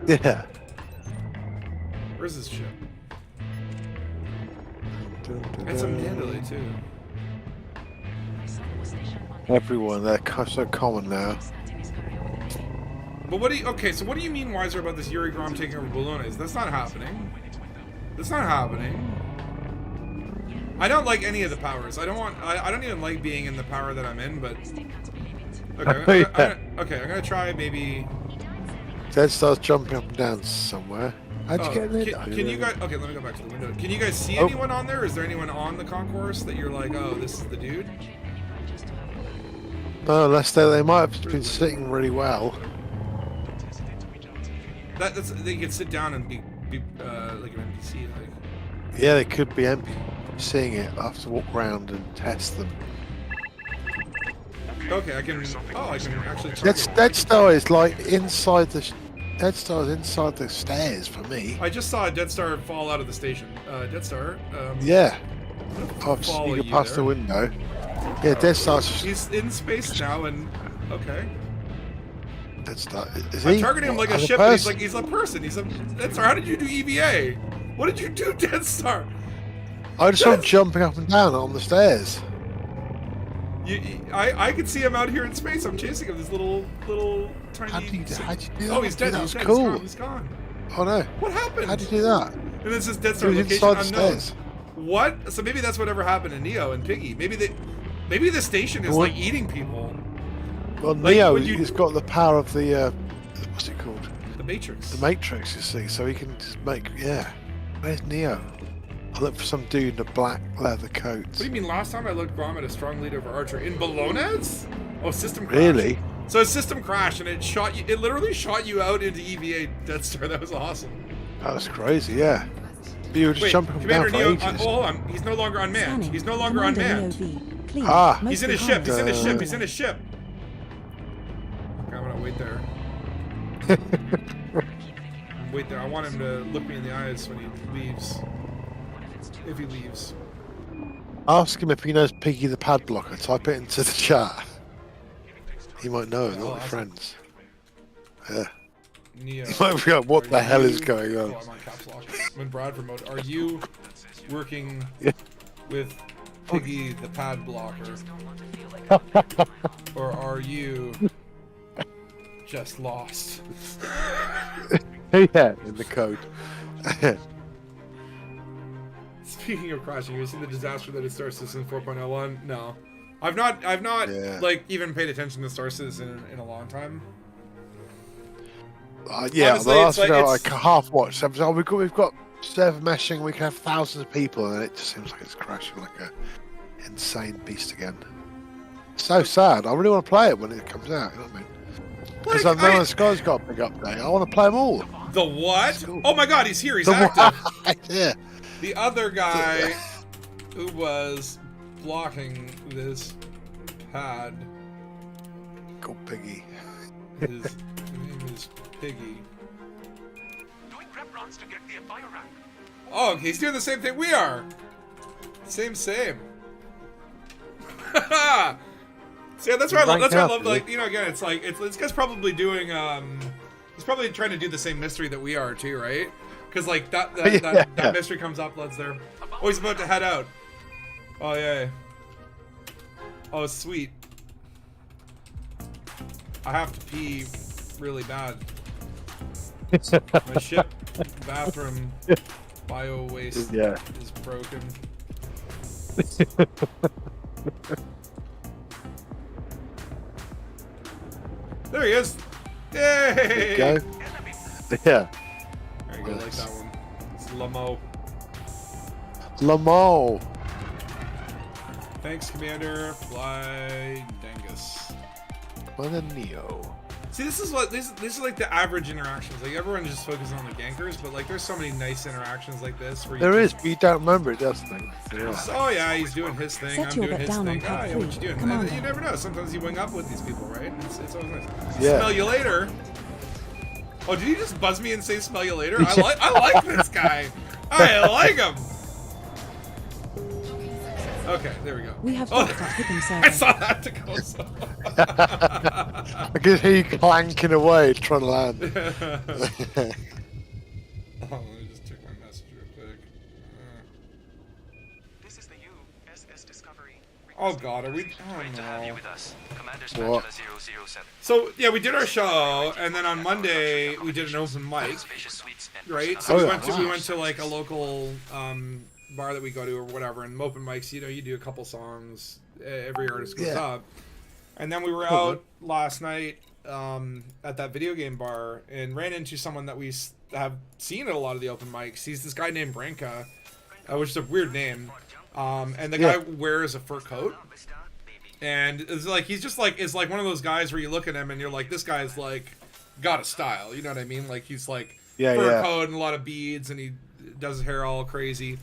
Yeah. Where's this ship? It's a Mandalay too. Everyone, they're so common now. But what do you? Okay, so what do you mean wiser about this Yuri Grom taking over Bologna's? That's not happening. That's not happening. I don't like any of the powers. I don't even like being in the power that I'm in. But okay, I'm gonna try maybe. Dead Star's jumping up and down somewhere. How'd you get there? Can you guys? Okay, let me go back to the window. Can you guys see anyone on there? Is there anyone on the concourse that you're like, oh, this is the dude? No, unless they might have been sitting really well. That's they can sit down and be like an NPC. Like. Yeah, they could be seeing it. I have to walk around and test them. Okay, I can. Oh, I can actually. Target. Dead Star is like inside the. Dead Star is inside the stairs for me. I just saw a Dead Star fall out of the station. Dead Star. Yeah. I've follow seen you you past there. the window. Yeah, Death Star's He's in space now, and okay. Death Star. Is I'm he? targeting him like a As ship, but person? he's a person. He's a Death Star. How did you do EVA? What did you do, Death Star? I just saw him jumping up and down on the stairs. I could see him out here in space. I'm chasing him. This little tiny. How'd you do that? Oh, he's dead. That He's was dead. cool. He's gone. Oh no. What happened? How'd you do that? And this is Death He Star was location inside the unknown. stairs. What? So maybe that's whatever happened to Neo and Piggy. Maybe the station is like eating people. Well, Like, Neo, would you- he's got the power of the what's it called? The Matrix. The Matrix, you see, so he can just make. Yeah. Where's Neo? I look for some dude in a black leather coat. What do you mean? Last time I looked, Grom had a strong lead over Archer in Bologna's. Oh, system crash. Really? So a system crashed and it shot you. It literally shot you out into EVA Death Star. That was awesome. That was crazy, yeah. But you were just Wait, jumping up and down Commander for Neo. ages. Hold on. He's no longer unmanned. Scanning. He's no longer Commander unmanned. Neo V. Clean. Ah. He's in Mostly his ship. He's in his ship. harmless. He's in his ship. Okay, I'm gonna wait there. Wait there. I want him to look me in the eyes when he leaves. If he leaves. Ask him if he knows Piggy the Pad Blocker. Type it into the chat. He might know. They're all friends. Yeah. Neo. He might be like, what the hell is going on? Oh, I'm on caps lock. I'm in Bradford mode. Are you working with Piggy the Pad Blocker? Or are you just lost? Yeah, in the code. Speaking of crashing, have you seen the disaster that is Star Citizen 4.01? No. I've not Yeah. like even paid attention to Star Citizen in a long time. Yeah, Honestly, the last it's video like- I half watched. Oh, we've got server meshing. We can have thousands of people, and it just seems like it's crashing like a insane beast again. So sad. I really want to play it when it comes out. You know what I mean? Because Like, I know the Sky's got a big update. I want to play them all. The what? Cool. Oh my god, he's here. He's The active. what? Yeah. The other guy who was blocking this pad, Go Piggy. his name is Piggy. Doing prep runs to get the fire rack. Oh, he's doing the same thing we are. Same. So yeah, that's why I love. That's why I love. Like, you know, again, it's like this guy's probably doing. He's probably trying to do the same mystery that we are too, right? Because like that mystery comes up. Let's there. Oh, he's about to head out. Oh yeah. Oh sweet. I have to pee really bad. My ship bathroom bio waste is broken. There he is. Yay! Go. Yeah. There you go, like that one. It's Lamo. Lamau. Thanks, Commander. Fly Dangus. What a Neo. See, this is what this is like the average interactions. Like everyone just focuses on the gankers, but like there's so many nice interactions like this where you There is, just- but you don't remember it, does thing. Yeah. Oh yeah, he's doing his thing. Set I'm your doing bet his down on thing. pad Oh yeah, what you 3. doing? Commander. You never know. Sometimes you wing up with these people, right? It's always nice. Yeah. Smell you later. Oh, did you just buzz me and say "smell you later"? I like this guy. I like him. Okay, there we go. We have Oh, docked at Hippum I server. saw that to go. So. I can hear you clanking away trying to land. Oh, let me just check my message real quick. This is the USS Discovery. Oh God, are we? Oh Great to have you no. with us. Commander What? Spatula 007. So yeah, we did our show, and then on Monday we did an open mic, Spacious suites and right? So Oh, we yeah. went to like a local bar that we go to or whatever, and open mics. You know, you do a couple songs. Every artist goes Yeah. up, and then we were out last night at that video game bar and ran into someone that we have seen at a lot of the open mics. He's this guy named Branka, which is a weird name, and the guy wears a fur coat. And it's like he's just like is like one of those guys where you look at him and you're like, this guy's like got a style, you know what I mean? Like he's like fur coat and a lot of beads, and he does his hair all crazy.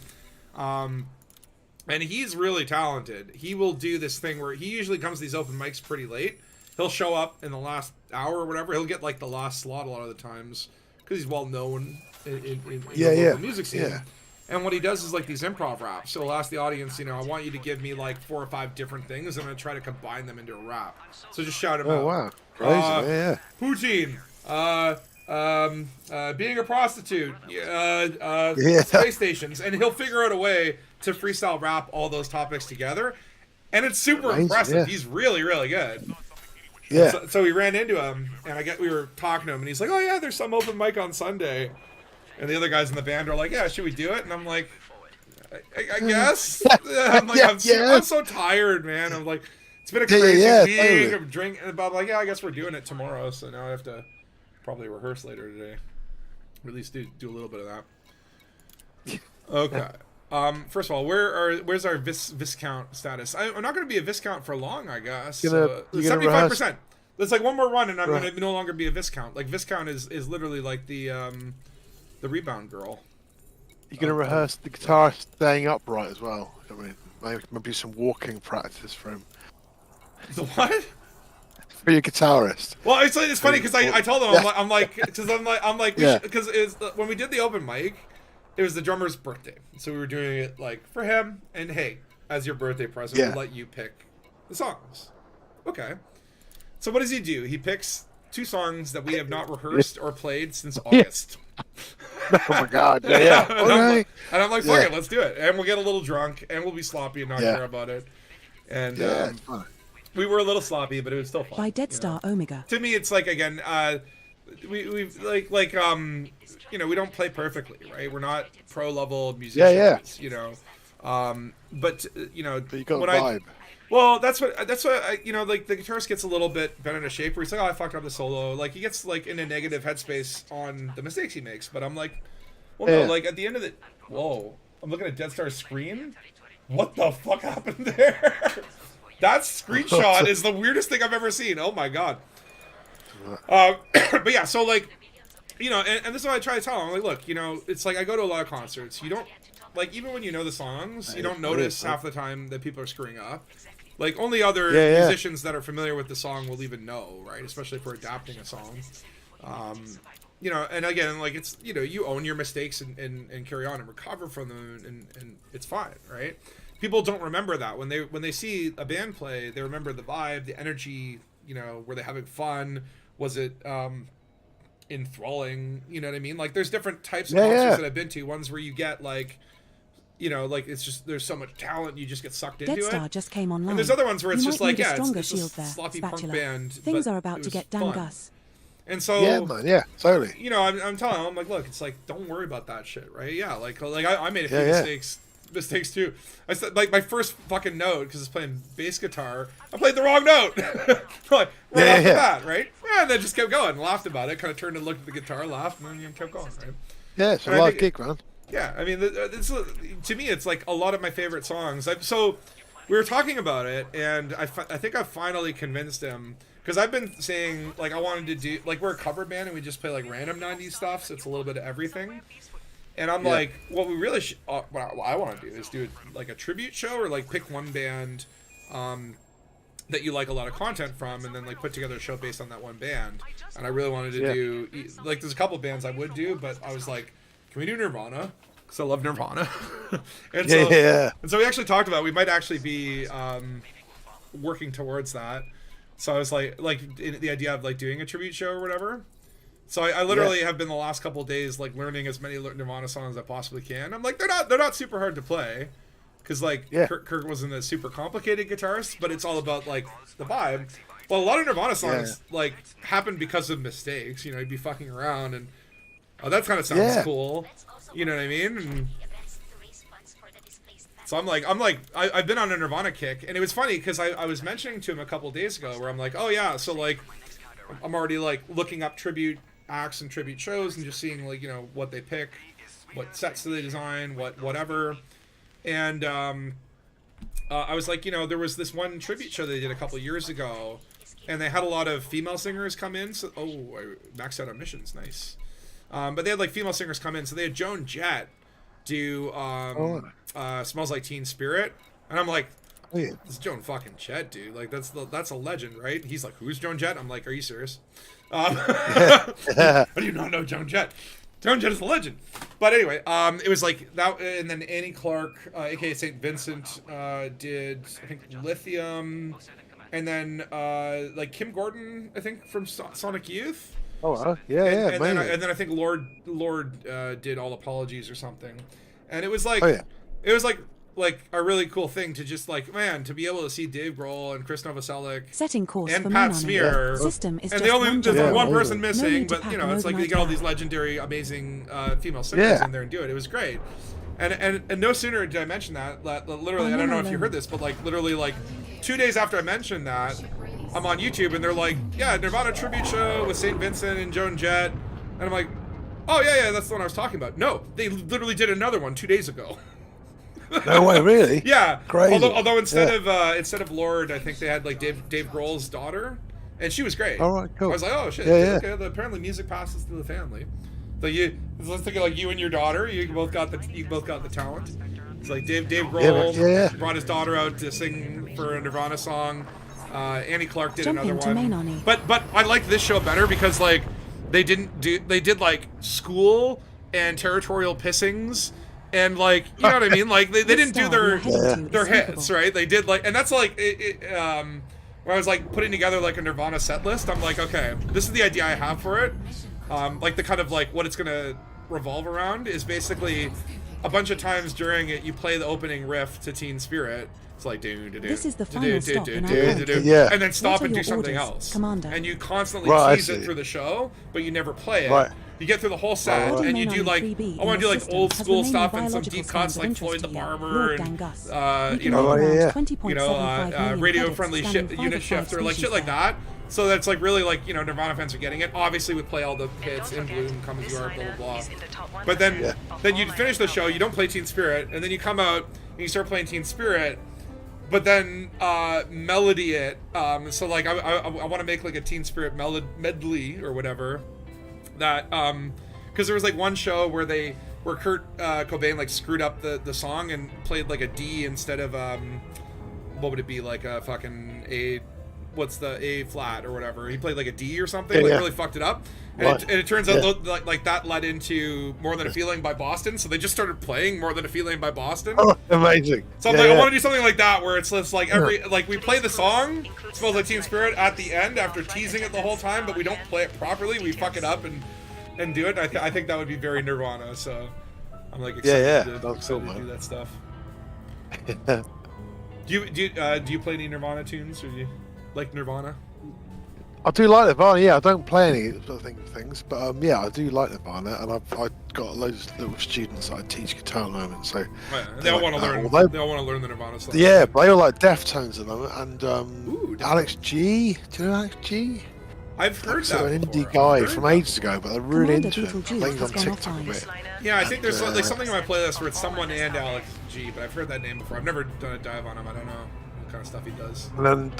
And he's really talented. He will do this thing where he usually comes to these open mics pretty late. He'll show up in the last hour or whatever. He'll get like the last slot a lot of the times because he's well known in the local music scene. Yeah. And what he does is like these improv raps. So he'll ask the audience, I want you to give me like 4 or 5 different things. I'm going to try to combine them into a rap. So just shout them out. Oh, wow. Crazy, Poutine. Being a prostitute. Space stations. And he'll figure out a way to freestyle rap all those topics together. And it's super impressive. Yeah. He's really, really good. Yeah. So we ran into him, and we were talking to him, and he's like, "Oh yeah, there's some open mic on Sunday." And the other guys in the band are like, "Yeah, should we do it?" And I'm like, "I guess." I'm like, I'm so tired, man. I'm like, it's been a crazy week of drinking. But I'm like, yeah, I guess we're doing it tomorrow. So now I have to probably rehearse later today, or at least do a little bit of that. Okay. First of all, where's our Viscount status? I'm not going to be a Viscount for long, I guess. 75%. There's like one more run, and I'm going to no longer be a Viscount. Like Viscount is literally like the rebound girl. You're going to rehearse the guitar staying upright as well. I mean, maybe some walking practice for him. The what? For your guitarist. Well, it's funny because I told him I'm like because when we did the open mic. It was the drummer's birthday, so we were doing it like for him. And hey, as your birthday present, we'll let you pick the songs. Okay. So what does he do? He picks 2 songs that we have not rehearsed or played since August. Oh my God! Yeah. And I'm like, fuck it, let's do it. And we'll get a little drunk, and we'll be sloppy and not care about it. And we were a little sloppy, but it was still fun. By Dead Star Omega. To me, it's like again, we've we don't play perfectly, right? We're not pro level musicians, but you got the vibe. That's what like the guitarist gets a little bit bent into shape where he's like, oh, I fucked up the solo. Like he gets like in a negative headspace on the mistakes he makes. But I'm like, no, like at the end of the, I'm looking at Dead Star's screen. What the fuck happened there? That screenshot is the weirdest thing I've ever seen. Oh my God. But yeah, so like, and this is what I try to tell them. I'm like, look, it's like I go to a lot of concerts. You don't, like, even when you know the songs, you don't notice half the time that people are screwing up. Like, only other musicians that are familiar with the song will even know, right? Especially if we're adapting a song. And again, like, it's, you own your mistakes and carry on and recover from them, and it's fine, right? People don't remember that. When they see a band play, they remember the vibe, the energy, were they having fun? Was it enthralling? You know what I mean? Like there's different types of concerts that I've been to. Ones where you get like, like it's just there's so much talent you just get sucked into Dead Star it. just came online. And there's other ones where it's you just like it's a sloppy punk band. Things are about to get Dangus. And so totally. I'm telling them, I'm like, look, it's like don't worry about that shit, right? Yeah, like I made a few mistakes too. I said like my first fucking note because it's playing bass guitar. I played the wrong note. Like right off the bat, right? Yeah, and then just kept going, laughed about it, kind of turned and looked at the guitar, laughed, and then kept going, right? Yeah, it's a live gig, man. Yeah, I mean, to me, it's like a lot of my favorite songs. So we were talking about it, and I think I finally convinced him because I've been saying like I wanted to do like we're a cover band and we just play like random 90s stuff, so it's a little bit of everything. And I'm like, what we really what I want to do is do like a tribute show or like pick one band that you like a lot of content from and then like put together a show based on that one band. And I really wanted to do, like there's a couple bands I would do, but I was like, can we do Nirvana? Because I love Nirvana. And so we actually talked about, we might actually be working towards that. So I was like the idea of like doing a tribute show or whatever. So I literally have been the last couple of days like learning as many Nirvana songs as I possibly can. I'm like they're not super hard to play, because like Kurt wasn't a super complicated guitarist, but it's all about like the vibe. Well, a lot of Nirvana songs like happen because of mistakes. You'd be fucking around and that kind of sounds cool. You know what I mean? And so I've been on a Nirvana kick, and it was funny because I was mentioning to him a couple of days ago where I'm like, oh yeah, so like I'm already like looking up tribute acts and tribute shows and just seeing like what they pick, what sets do they design, whatever. And I was like, there was this one tribute show they did a couple years ago, and they had a lot of female singers come in. So I maxed out on missions, nice. But they had like female singers come in, so they had Joan Jett do Smells Like Teen Spirit, and I'm like, this is Joan fucking Jett, dude. Like that's a legend, right? He's like, who's Joan Jett? I'm like, are you serious? How do you not know Joan Jett? Joan Jett is a legend. But anyway, it was like that, and then Annie Clark, aka St. Vincent, did I think Lithium, and then like Kim Gordon, I think from Sonic Youth. Oh, yeah, and then I think Lord did All Apologies or something, and it was like, it was like a really cool thing to just like, man, to be able to see Dave Grohl and Chris Novoselic Setting course and for Pat Main Smear, System is and just there's one one person No missing, need to but pack you know, an it's like they overnight get all bag. these legendary, amazing female singers in there and do it. It was great. And no sooner did I mention that, literally, I don't know if you heard this, but like literally like 2 days after I mentioned that, I'm on YouTube and they're like, yeah, Nirvana tribute show with St. Vincent and Joan Jett, and I'm like, oh yeah, that's the one I was talking about. No, they literally did another one 2 days ago. No way, really? Yeah. Crazy. Although instead of Lord, I think they had like Dave Grohl's daughter, and she was great. All right, cool. I was like, oh shit. Yeah. Okay, apparently music passes through the family. So let's think of like you and your daughter. You both got the talent. It's like Dave Grohl brought his daughter out to sing for a Nirvana song. Annie Clark did Jumping another to one. Main But I liked this show better because like they did like school and territorial pissings. And like, you know what I mean? Like they didn't do their hits, right? They did like, and that's like where I was like putting together like a Nirvana set list. I'm like, okay, this is the idea I have for it. Like the kind of like what it's gonna revolve around is basically a bunch of times during it you play the opening riff to Teen Spirit. It's like This is the final stop in our plan. and then stop What are and do your something orders, else. Commander? And you constantly tease it through the show, but you never play it. Right. You get through the whole set, Body and you main do on like 3B I want to do in like the old system school has stuff remaining and some biological deep cuts signs of like interest Floyd the to you. Barber Lord and Dangus. We you can know, add around yeah. 20.75 million Radio credits Friendly spanning Unit 5 of 5 Shifter, like shit like species that. So that's like really like, you know, Nirvana fans are getting it. Obviously we play all the hits, In Bloom, Come As You Are, blah blah blah. But then you finish the show, you don't play Teen Spirit, and then you come out and you start playing Teen Spirit. But then melody it. So like I want to make like a Teen Spirit medley or whatever. That because there was like one show where Kurt Cobain like screwed up the song and played like a D instead of what would it be, like a fucking A. What's the A flat or whatever? He played like a D or something, really fucked it up. And it turns out like that led into More Than a Feeling by Boston, so they just started playing More Than a Feeling by Boston. Oh, amazing. So I'm like, I want to do something like that where it's just like like we play the song, Smells Like Teen Spirit, at the end after teasing it the whole time, but we don't play it properly. We fuck it up and do it. I think that would be very Nirvana. So I'm like excited to do that stuff. Do you play any Nirvana tunes, or do you like Nirvana? I do like Nirvana, yeah. I don't play any things, but yeah, I do like Nirvana, and I've got loads of little students that I teach guitar at the moment, so they all want to learn. They all want to learn the Nirvana stuff. Yeah, but they all like Deftones at the moment, and Alex G. Do you know Alex G? I've heard that. An indie guy from ages ago, but they're really into it. I think he's on TikTok a bit. Yeah, I think there's like something on my playlist where it's someone and Alex G, but I've heard that name before. I've never done a dive on him. I don't know what kind of stuff he does. And then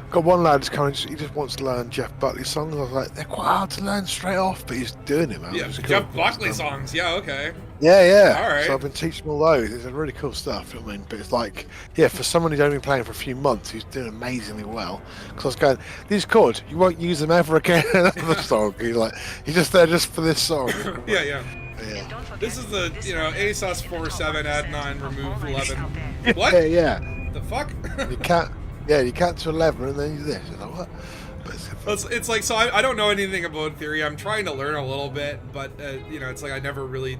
got one lad who's coming. He just wants to learn Jeff Buckley songs. I was like, they're quite hard to learn straight off, but he's doing it, man. Yeah, Jeff Buckley songs. Yeah, okay. Yeah. All right. So I've been teaching all those. It's really cool stuff. You know what I mean, but it's like, yeah, for someone who's only been playing for a few months, he's doing amazingly well. Because I was going, these chords, you won't use them ever again in another song. He's like, he's just there just for this song. Yeah. This is the ASOS 47 add 9 remove 11. What? Yeah. The fuck? you can't to 11 and then you do this. You know what? It's like, so I don't know anything about theory. I'm trying to learn a little bit, but it's like I never really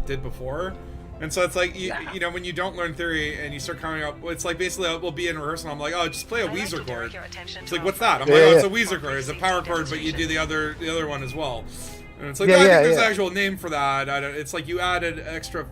did before. And so it's like, you know, when you don't learn theory and you start coming up, it's like basically we'll be in rehearsal and I'm like, oh, just play a Weezer chord. It's like, what's that? I'm like, oh, it's a Weezer chord. It's a power chord, but you do the other one as well. And it's like, I think there's an actual name for that. it's like you added extra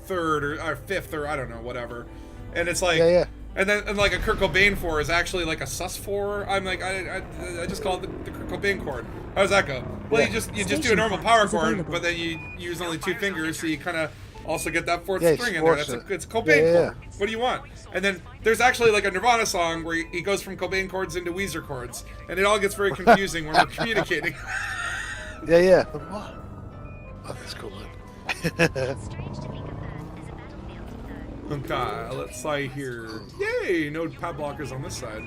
third or fifth or I don't know, whatever. And it's like, and then like a Kurt Cobain 4 is actually like a sus 4. I'm like, I just call it the Kurt Cobain chord. How does that go? Well, you just do a normal power chord, but then you use only 2 fingers, so you kind of also get that 4th string in there. It's a Cobain chord. What do you want? And then there's actually like a Nirvana song where he goes from Cobain chords into Weezer chords, and it all gets very confusing when we're communicating. Yeah. What? Oh, that's cool, man. Okay, let's see here. Yay! No pad blockers on this side.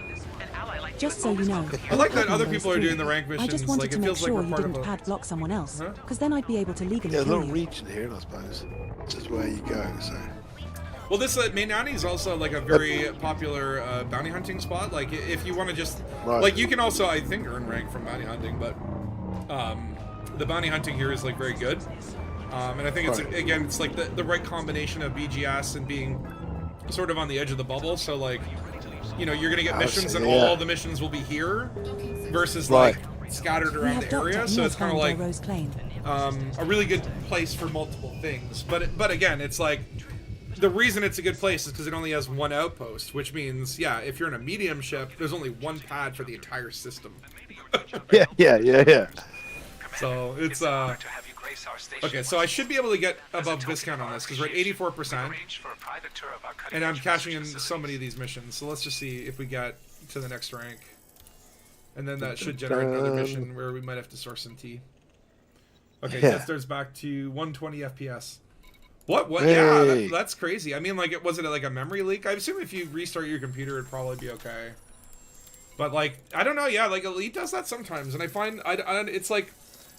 Just so you know. I like that other people are doing the rank missions. I just wanted like, to it make feels like sure we're you part of didn't a... pad block someone else, Huh? because then I'd be able to legally Yeah, a kill little you. region here, I suppose. This is where you go. So. Well, this Mainani is also like a very popular bounty hunting spot. Like, if you want to just like, you can also, I think, earn rank from bounty hunting, but the bounty hunting here is like very good. And I think it's again, it's like the right combination of BGS and being sort of on the edge of the bubble. So like, you know, you're gonna get missions, and all the missions will be here, versus like scattered around the area. So it's kind of like a really good place for multiple things. But again, it's like, the reason it's a good place is because it only has one outpost, which means, yeah, if you're in a medium ship, there's only one pad for the entire system. Yeah. So it's okay. So I should be able to get above Viscount on this because we're at 84%, and I'm cashing in so many of these missions. So let's just see if we get to the next rank, and then that should generate another mission where we might have to source some tea. Okay, testers back to 120 FPS. What? Hey. Yeah, that's crazy. I mean, like, was it like a memory leak? I assume if you restart your computer, it'd probably be okay. But like, I don't know. Yeah, like Elite does that sometimes, and I find it's like,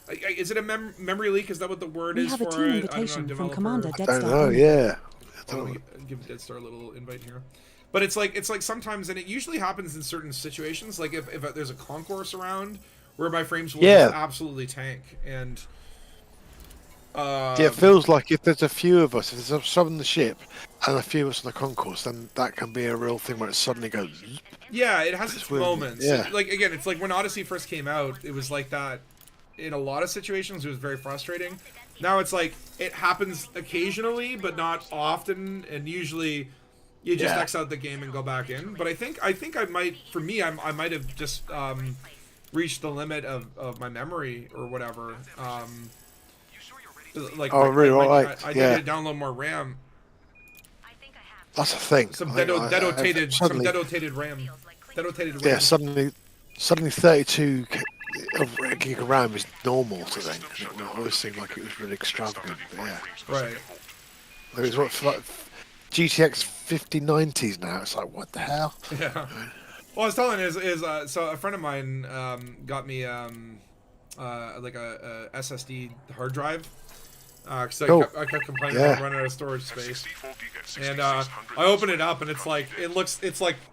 is it a memory leak? Is that what the word is for it? We have a team invitation from Commander I don't know. Let me give Dead Star a little invite here. But it's like sometimes, and it usually happens in certain situations. Like if there's a concourse around where my frames will just absolutely tank, and it feels like if there's a few of us, if there's some on the ship and a few of us on the concourse, then that can be a real thing where it suddenly goes. Yeah, it has its moments. Yeah. Like again, it's like when Odyssey first came out, it was like that. In a lot of situations, it was very frustrating. Now it's like it happens occasionally, but not often, and usually you just X out the game and go back in. But I think I might, for me, I might have just reached the limit of my memory or whatever. Like, really? I need to download more RAM. That's a thing. Some dedotated RAM. Yeah, suddenly 32 gig of RAM is normal today. It always seemed like it was really extravagant. Yeah. Right. There's what like GTX 5090s now. It's like, what the hell? Yeah. Well, I was telling so a friend of mine got me like a SSD hard drive. Because I kept complaining about running out of storage space, and I open it up and it's like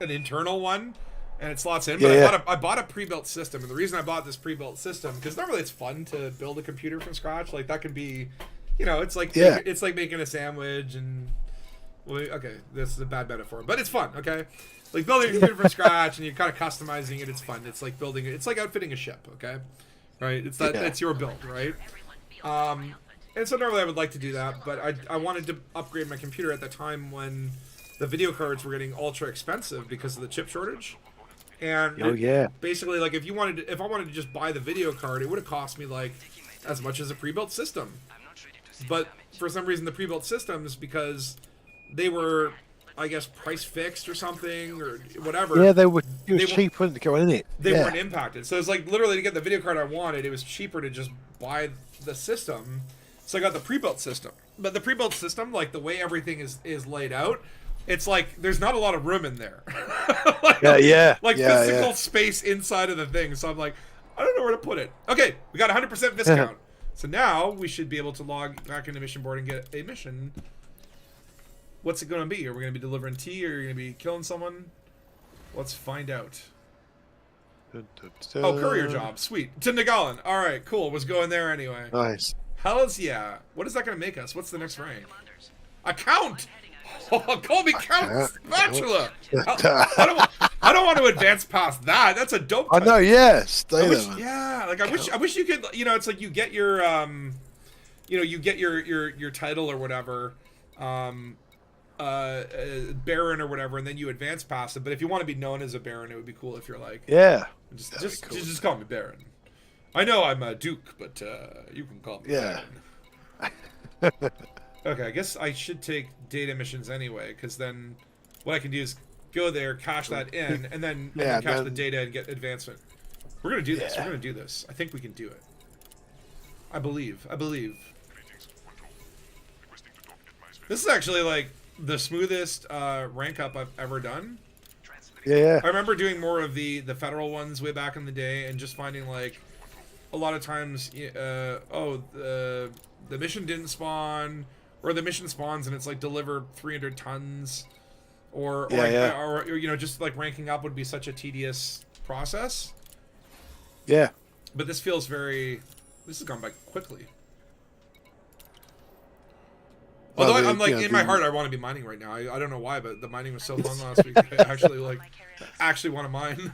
an internal one, and it slots in. But I bought a pre-built system, and the reason I bought this pre-built system because normally it's fun to build a computer from scratch. Like that can be, you know, it's like making a sandwich, and okay, this is a bad metaphor, but it's fun. Okay, like building a computer from scratch and you're kind of customizing it. It's fun. It's like building it. It's like outfitting a ship. Okay, right? It's that it's your build, right? And so normally I would like to do that, but I wanted to upgrade my computer at the time when the video cards were getting ultra expensive because of the chip shortage. And basically, like if I wanted to just buy the video card, it would have cost me like as much as a pre-built system. But for some reason, the pre-built systems, because they were, I guess, price fixed or something or whatever. Yeah, they were cheaper to go in it. They weren't impacted. So it's like literally to get the video card I wanted, it was cheaper to just buy the system. So I got the pre-built system, but the pre-built system, like the way everything is laid out, it's like there's not a lot of room in there. Physical space inside of the thing. So I'm like, I don't know where to put it. Okay, we got 100% viscount. So now we should be able to log back into mission board and get a mission. What's it going to be? Are we going to be delivering tea, or are you going to be killing someone? Let's find out. Oh, courier job, sweet. To Nagalan. All right, cool. Was going there anyway. Nice. Hells yeah. What is that going to make us? What's the next rank? A count! Oh, call me Count Spatula! I don't want to advance past that. That's a dope type. I know, stay there, man. Yeah, like I wish you could, you know, it's like you get your, you get your title or whatever, Baron or whatever, and then you advance past it. But if you want to be known as a Baron, it would be cool if you're like, just call me Baron. I know I'm a Duke, but you can call me Baron. Okay, I guess I should take data missions anyway, because then what I can do is go there, cash that in, and then cash the data and get advancement. We're gonna do this. We're gonna do this. I think we can do it. I believe. This is actually like the smoothest rank up I've ever done. Yeah. I remember doing more of the federal ones way back in the day, and just finding like a lot of times, the mission didn't spawn, or the mission spawns and it's like deliver 300 tons, or you know, just like ranking up would be such a tedious process. Yeah. But this feels this has gone by quickly. Although I'm like, in my heart, I want to be mining right now. I don't know why, but the mining was so fun last week. I actually want to mine.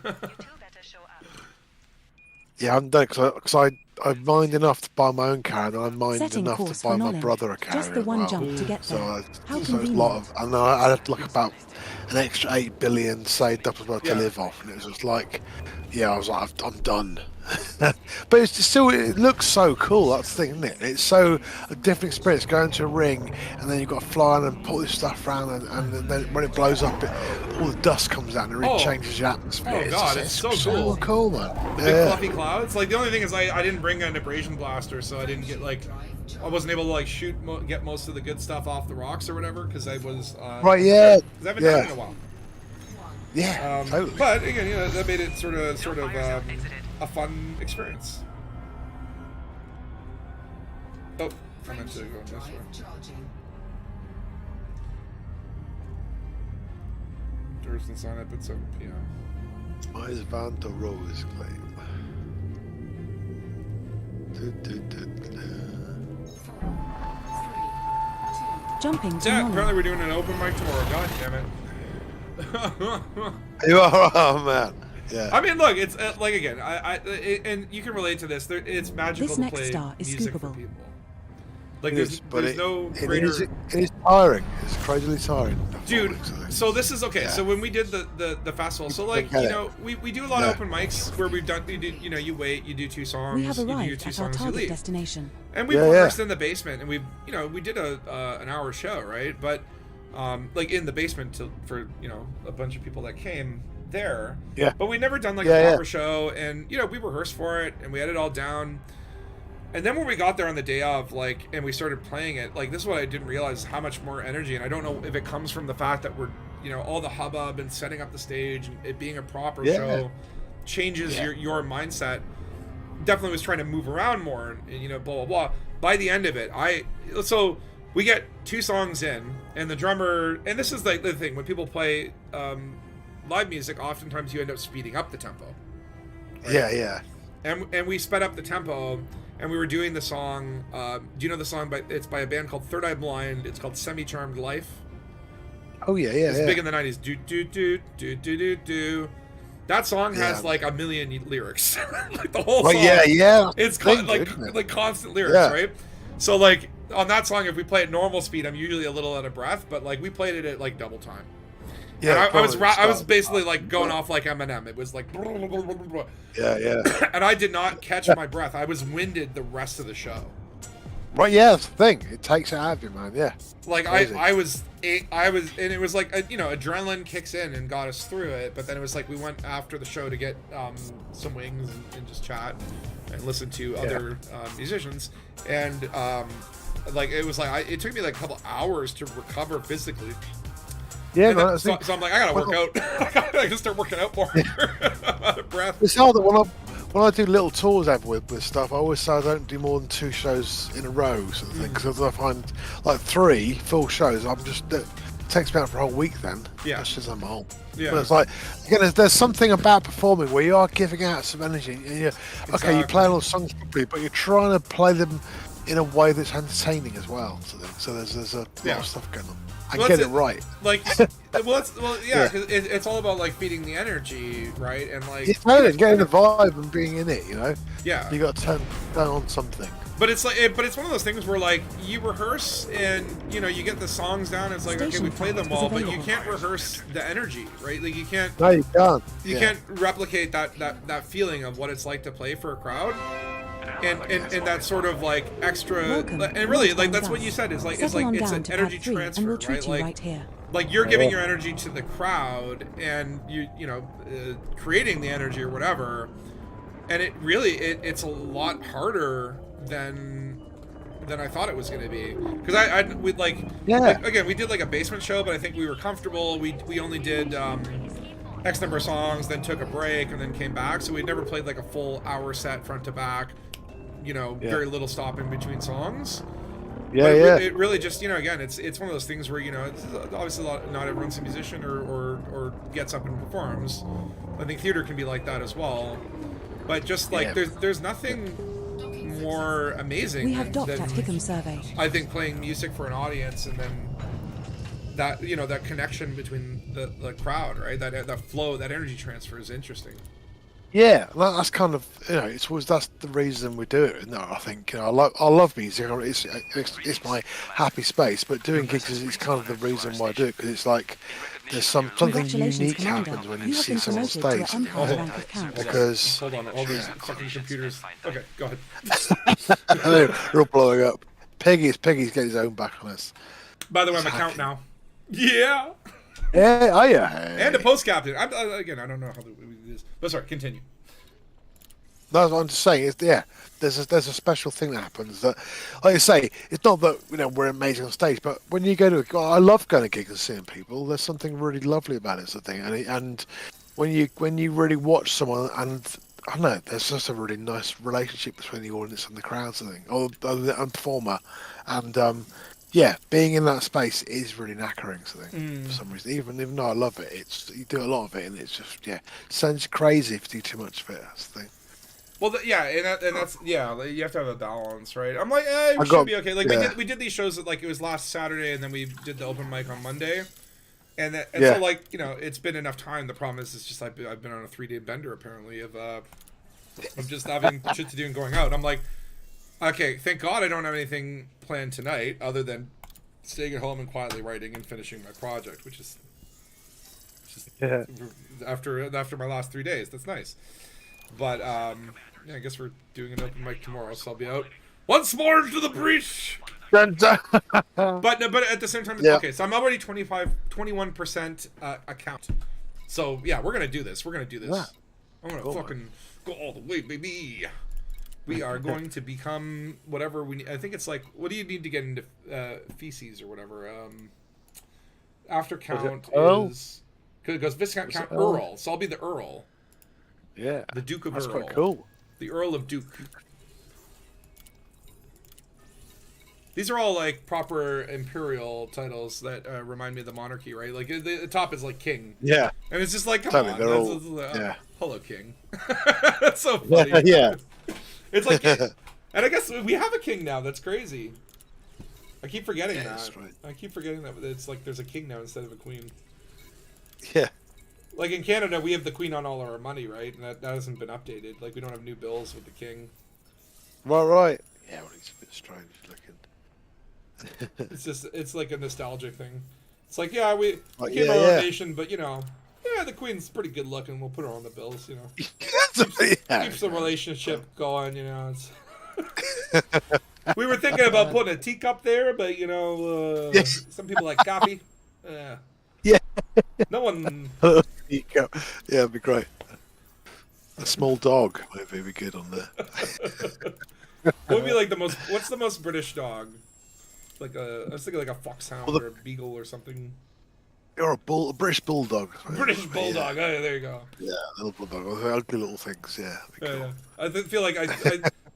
Yeah, I'm done because I mined enough to buy my own car, and I mined Setting enough course to buy for my knowledge. brother a car. Just the one jump to get there. How so there's a lot of, and I had like about an extra 8 billion saved up as well to live off, and it was just like, yeah, I was like, I'm done. But it's still, it looks so cool. That's the thing, isn't it? It's so a different experience going to a ring, and then you've got to fly and pull this stuff around, and then when it blows up, all the dust comes out and it really changes your atmosphere. Oh god, it's so cool, man. Big fluffy clouds. Like, the only thing is I didn't bring an abrasion blaster, so I didn't get like, I wasn't able to like get most of the good stuff off the rocks or whatever, because I was right. Yeah, because I haven't done it in a while. Yeah, totally. But again, you know, that made it sort of a fun experience. Oh, I meant to go this way. Thursday sign up at 7 p.m. Why is Van der Rohe's claim? Jumping to Yeah, knowledge. apparently we're doing an open mic tomorrow. God damn it. You are, oh man. Yeah. I mean, look, it's like, again, and you can relate to this. It's magical This to next play star is music for scoopable. people. Like, there's no greater. It is tiring. It's crazily tiring. Dude, so this is okay. Yeah. So when we did the festival, so like, you know, we do a lot of open mics where we do, you know, you wait, you do 2 songs, we have you do arrived 2 at our songs, you target leave. destination. And we rehearsed in the basement, and we did an hour show, right? But like in the basement for you know, a bunch of people that came there. Yeah. But we'd never done like a proper show, and you know, we rehearsed for it and we had it all down. And then when we got there on the day of, like, and we started playing it, like, this is what I didn't realize, how much more energy. And I don't know if it comes from the fact that we're, you know, all the hubbub and setting up the stage and it being a proper show changes your mindset. Definitely was trying to move around more and, you know, blah, blah, blah. By the end of it, so we get 2 songs in, and the drummer, and this is like the thing, when people play live music, oftentimes you end up speeding up the tempo. Right? Yeah. And we sped up the tempo. And we were doing the song, do you know the song? It's by a band called Third Eye Blind. It's called Semi-Charmed Life. Oh, yeah. It's big in the 90s. Do, do, do, do, do, do, do. That song has like a million lyrics. Like the whole song. Yeah. It's like constant lyrics, right? So like on that song, if we play at normal speed, I'm usually a little out of breath, but like we played it at like double time. Yeah, and I was basically like going off like Eminem. It was like blah, blah, blah, blah, blah. Yeah. And I did not catch my breath. I was winded the rest of the show. Right, yeah, that's the thing. It takes it out of you, man. Yeah. Like I was, and it was like you know, adrenaline kicks in and got us through it. But then it was like we went after the show to get some wings and just chat and listen to other musicians, and like it was like it took me like a couple hours to recover physically. Yeah, man, so I'm like, I gotta work out. I gotta start working out more. I'm out of breath. It's hard that when I do little tours ever with stuff, I always say I don't do more than 2 shows in a row, sort of thing, because I find like 3 full shows, it takes me out for a whole week then. Yeah. That's just I'm whole. Yeah. But it's like, again, there's something about performing where you are giving out some energy. And you're playing all the songs properly, but you're trying to play them in a way that's entertaining as well. So there's a lot of stuff going on. Get it right. Like, because it's all about like feeding the energy, right? And like getting the vibe and being in it, you know. Yeah. You got to turn on something. But it's like, but it's one of those things where like you rehearse and you know you get the songs down. It's like okay, we play them all, but you can't rehearse the energy, right? Like you can't. No, you can't. You can't replicate that feeling of what it's like to play for a crowd. And that sort of like extra, and really like that's what you said is like it's an energy transfer, right? Like you're giving your energy to the crowd, and you know creating the energy or whatever, and it really it's a lot harder than I thought it was going to be, because we'd like again we did like a basement show, but I think we were comfortable. We only did X number of songs, then took a break, and then came back. So we'd never played like a full hour set front to back. Very little stopping between songs. Yeah, It really just, again, it's one of those things where, it's obviously not everyone's a musician or gets up and performs. I think theater can be like that as well. But just like there's nothing more amazing. We have docked at Hickam Survey. I think playing music for an audience and then that that connection between the crowd, right? That flow, that energy transfer is interesting. Yeah, that's kind of that's the reason we do it. No, I think I love music. It's my happy space. But doing gigs is kind of the reason why I do it, because it's like there's something unique happens when you see someone on stage. Because hold on, all these fucking computers. Okay, go ahead. They're all blowing up. Peggy's getting his own back on us. By the way, I'm a count now. Yeah. Yeah, oh yeah. And a post captain. Again, I don't know how it is, but sorry, continue. No, I'm just saying. There's a special thing that happens that, like I say, it's not that we're amazing on stage, but when you go to, I love going to gigs and seeing people. There's something really lovely about it, sort of thing. And when you really watch someone, and I don't know, there's just a really nice relationship between the audience and the crowd, sort of thing, or the performer, and being in that space is really knackering, sort of thing, for some reason. Even though I love it, you do a lot of it, and it's just sounds crazy if you do too much of it. That's the thing. Well, and that's you have to have a balance, right? I'm like, it should be okay. Like we did these shows that, like, it was last Saturday, and then we did the open mic on Monday, so like it's been enough time. The problem is, it's just I've been on a 3-day bender apparently of just having shit to do and going out. I'm like, okay, thank God I don't have anything planned tonight other than staying at home and quietly writing and finishing my project, which is just after my last 3 days. That's nice. But I guess we're doing an open mic tomorrow, so I'll be out once more into the breach. But at the same time, okay, so I'm already 21% account. So yeah, we're gonna do this. I'm gonna fucking go all the way, baby. We are going to become whatever we need. I think it's like, what do you need to get into feces or whatever? After count is, it goes Viscount Count Earl. So I'll be the Earl. Yeah. The Duke of Earl. That's quite cool. The Earl of Duke. These are all like proper imperial titles that remind me of the monarchy, right? Like the top is like king. Yeah. And it's just like, come totally, on. They're all, hello, king. That's so funny. Yeah. It's like, and I guess we have a king now. That's crazy. I keep forgetting that. That's right. I keep forgetting that it's like there's a king now instead of a queen. Yeah. Like in Canada, we have the queen on all our money, right? And that hasn't been updated. Like we don't have new bills with the king. Right. Yeah, well, he's a bit strange looking. It's like a nostalgic thing. It's like, we came our own nation, but the queen's pretty good looking. We'll put her on the bills, keeps the relationship going, It's we were thinking about putting a teacup there, but some people like coffee. Yeah. No one. Yeah, it'd be great. A small dog might be good on there. What would be like what's the most British dog? I was thinking like a foxhound or a beagle or something. Or a British bulldog. British bulldog. Yeah. Oh, there you go. Yeah, little bulldog. Ugly little things. Yeah. Cool. I feel like I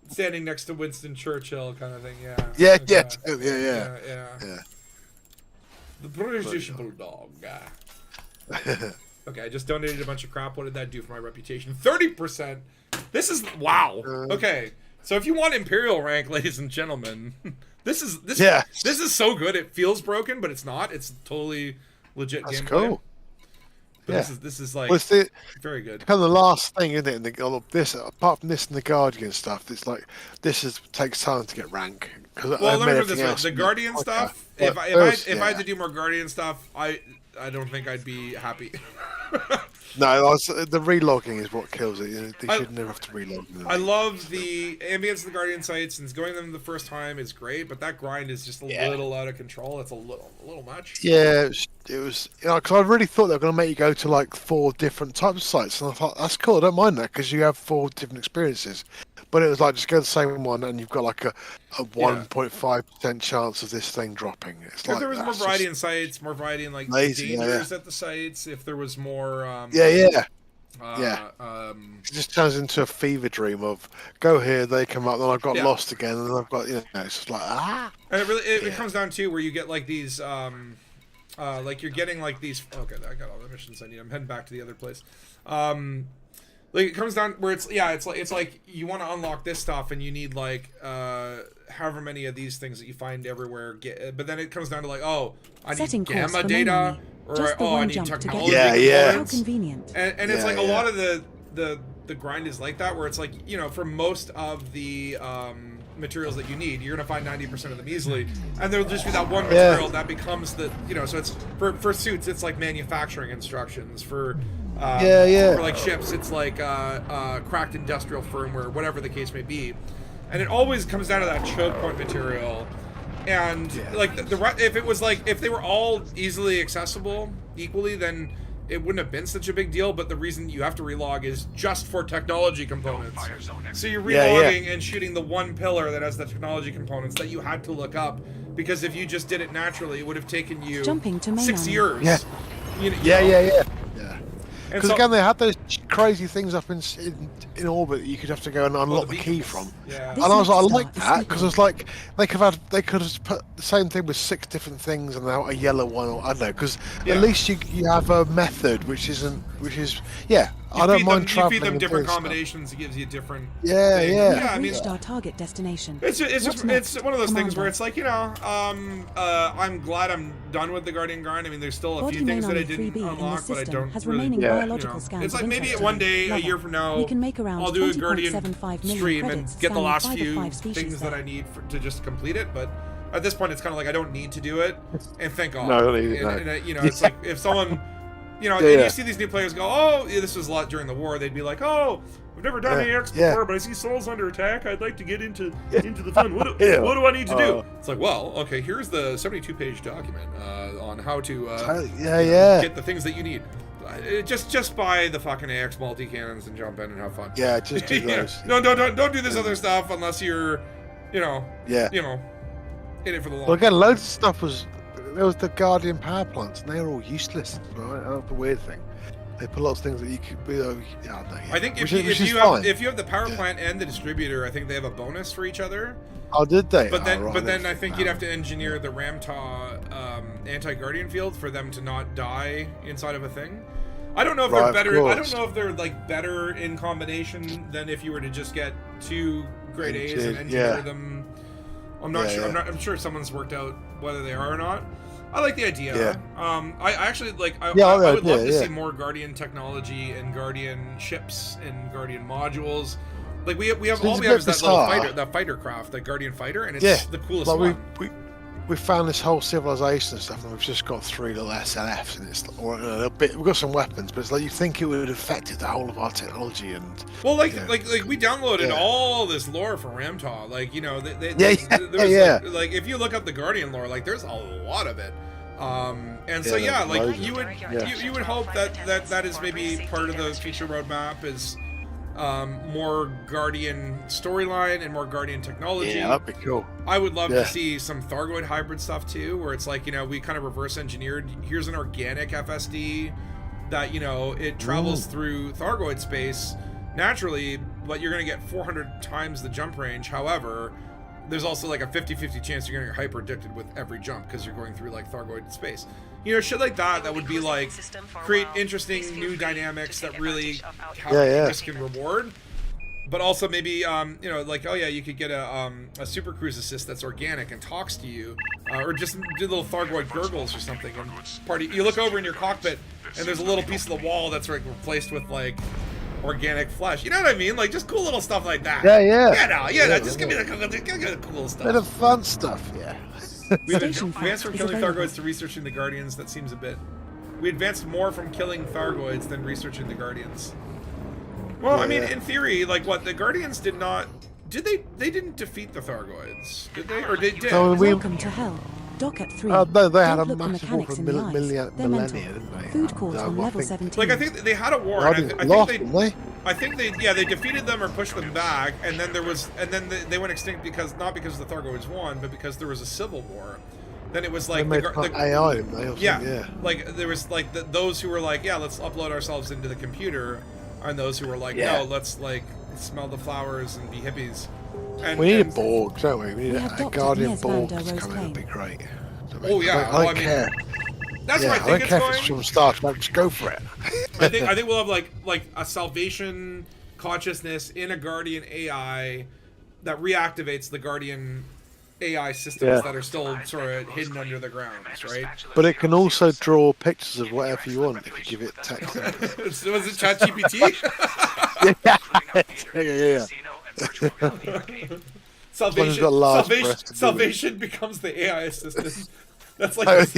standing next to Winston Churchill kind of thing. Yeah. Yeah. The British bulldog. Okay, I just donated a bunch of crap. What did that do for my reputation? 30%. This is wow. Okay, so if you want Imperial rank, ladies and gentlemen, this is so good. It feels broken, but it's not. It's totally legit gameplay. Cool. But this is like very good. Kind of the last thing, isn't it? Apart from this and the Guardian stuff, it's like takes time to get rank. Well, let me put it this way: the Guardian stuff. If I had to do more Guardian stuff, I don't think I'd be happy. No, the relogging is what kills it. They should never have to relog. I love the ambience of the Guardian sites, and going them the first time is great, but that grind is just a little out of control. It's a little much. Yeah, it was because I really thought they were going to make you go to like 4 different types of sites, and I thought that's cool. I don't mind that because you have 4 different experiences. But it was like just go the same one, and you've got like a 1.5% chance of this thing dropping. It's if like there was more variety in sites, more variety in like lazy, dangers at the sites. If there was more, it just turns into a fever dream of go here, they come up, then I've got lost again, and then I've got it's just like And it comes down to where you get like these like you're getting like these. Okay, I got all the missions I need. I'm heading back to the other place. Like it comes down where it's like you want to unlock this stuff and you need like however many of these things that you find everywhere. But then it comes down to like I need gamma data or I need technology. How convenient. And it's like a lot of the grind is like that where it's like for most of the materials that you need, you're gonna find 90% of them easily, and there'll just be that one material that becomes the so it's for suits it's like manufacturing instructions for like ships it's like cracked industrial firmware, whatever the case may be, and it always comes down to that choke point material. And like if they were all easily accessible equally, then it wouldn't have been such a big deal. But the reason you have to relog is just for technology components. So you're relogging and shooting the one pillar that has the technology components that you had to look up, because if you just did it naturally, it would have taken you 6 years. Because again, they had those crazy things up in orbit that you could have to go and unlock the key from. Yeah. And I was like, I like that, because it's like they could have put the same thing with 6 different things and now a yellow one, or I don't know, because at least you have a method which is I don't mind traveling. You feed them different combinations. It gives you different. I mean, reached our target destination. It's one of those things where it's like I'm glad I'm done with the Guardian grind. I mean, there's still a few things that I didn't unlock, but I don't has really. remaining biological scans It's like of maybe interest one to day, you. a year from now, We can make around I'll do a Guardian 20.75 million stream and credits get the last spanning few 5 species things that there. I need to just complete it. But at this point, it's kind of like I don't need to do it, and thank God. No, I don't need it, And it's like if someone. And you see these new players go, oh, this was a lot during the war. They'd be like, oh, I've never done AX before, but I see souls under attack. I'd like to get into the fun. What do I need to do? It's like, well, okay, here's the 72-page document on how to get the things that you need. Just buy the fucking AX multi-cannons and jump in and have fun. Yeah, just do those. No, don't do this other stuff unless you're, in it for the long. Well, again, loads of stuff was. There was the Guardian power plants, and they were all useless. Right? That's the weird thing. They put lots of things that you could be. I think if you have the power plant and the distributor, I think they have a bonus for each other. Oh, did they? But then I think you'd have to engineer the Ramtaw anti-Guardian field for them to not die inside of a thing. I don't know if they're better. I don't know if they're like better in combination than if you were to just get 2 grade A's and engineer them. I'm not sure. I'm sure someone's worked out whether they are or not. I like the idea. I actually like. I would love to see more Guardian technology and Guardian ships and Guardian modules. Like we have all we have is that little fighter craft, the Guardian fighter, and it's the coolest one. We found this whole civilization and stuff, and we've just got 3 little SLFs, and it's or a little bit. We've got some weapons, but it's like you think it would have affected the whole of our technology and. Well, like we downloaded all this lore from Ramtaw, like like if you look up the Guardian lore, like there's a lot of it. And so you would hope that is maybe part of the feature roadmap is more Guardian storyline and more Guardian technology. Yeah, that'd be cool. I would love to see some Thargoid hybrid stuff too, where it's like, we kind of reverse engineered. Here's an organic FSD that, it travels through Thargoid space naturally, but you're going to get 400 times the jump range. However, there's also like a 50-50 chance you're going to get hyper addicted with every jump because you're going through like Thargoid space. Shit like that would be like create interesting new dynamics that really have risk and reward. But also maybe like, oh yeah, you could get a super cruise assist that's organic and talks to you, or just do little Thargoid gurgles or something. And you look over in your cockpit and there's a little piece of the wall that's like replaced with like organic flesh. You know what I mean? Like just cool little stuff like that. Just give me the cool stuff. Bit of fun stuff, We advanced from killing Thargoids to researching the Guardians. That seems a bit. We advanced more from killing Thargoids than researching the Guardians. Well, I mean, in theory, like what the Guardians did not. Did they? They didn't defeat the Thargoids, did they? Or they did? Welcome to hell. Dock at 3. No, they had a Don't look the massive war mechanics for in the eyes. They're mental. millennia, didn't they? Food court on level 17. Like I think they had a war. They lost, didn't they? I think they defeated them or pushed them back, and then they went extinct because not because the Thargoids won, but because there was a civil war. Then it was like the AI, didn't they? Yeah, like there was like those who were like, yeah, let's upload ourselves into the computer, and those who were like, no, let's like smell the flowers and be hippies. And, we need a Borg, don't we? We need a Guardian Borg to come in. Would be great. Oh yeah, I don't care. That's where I think it's going. I don't care if it's from Star Trek. Just go for it. I think we'll have like a salvation consciousness in a Guardian AI that reactivates the Guardian AI systems that are still sort of hidden under the ground, right? But it can also draw pictures of whatever you want if you give it text. Was it ChatGPT? yeah. Salvation becomes the AI assistant. That's like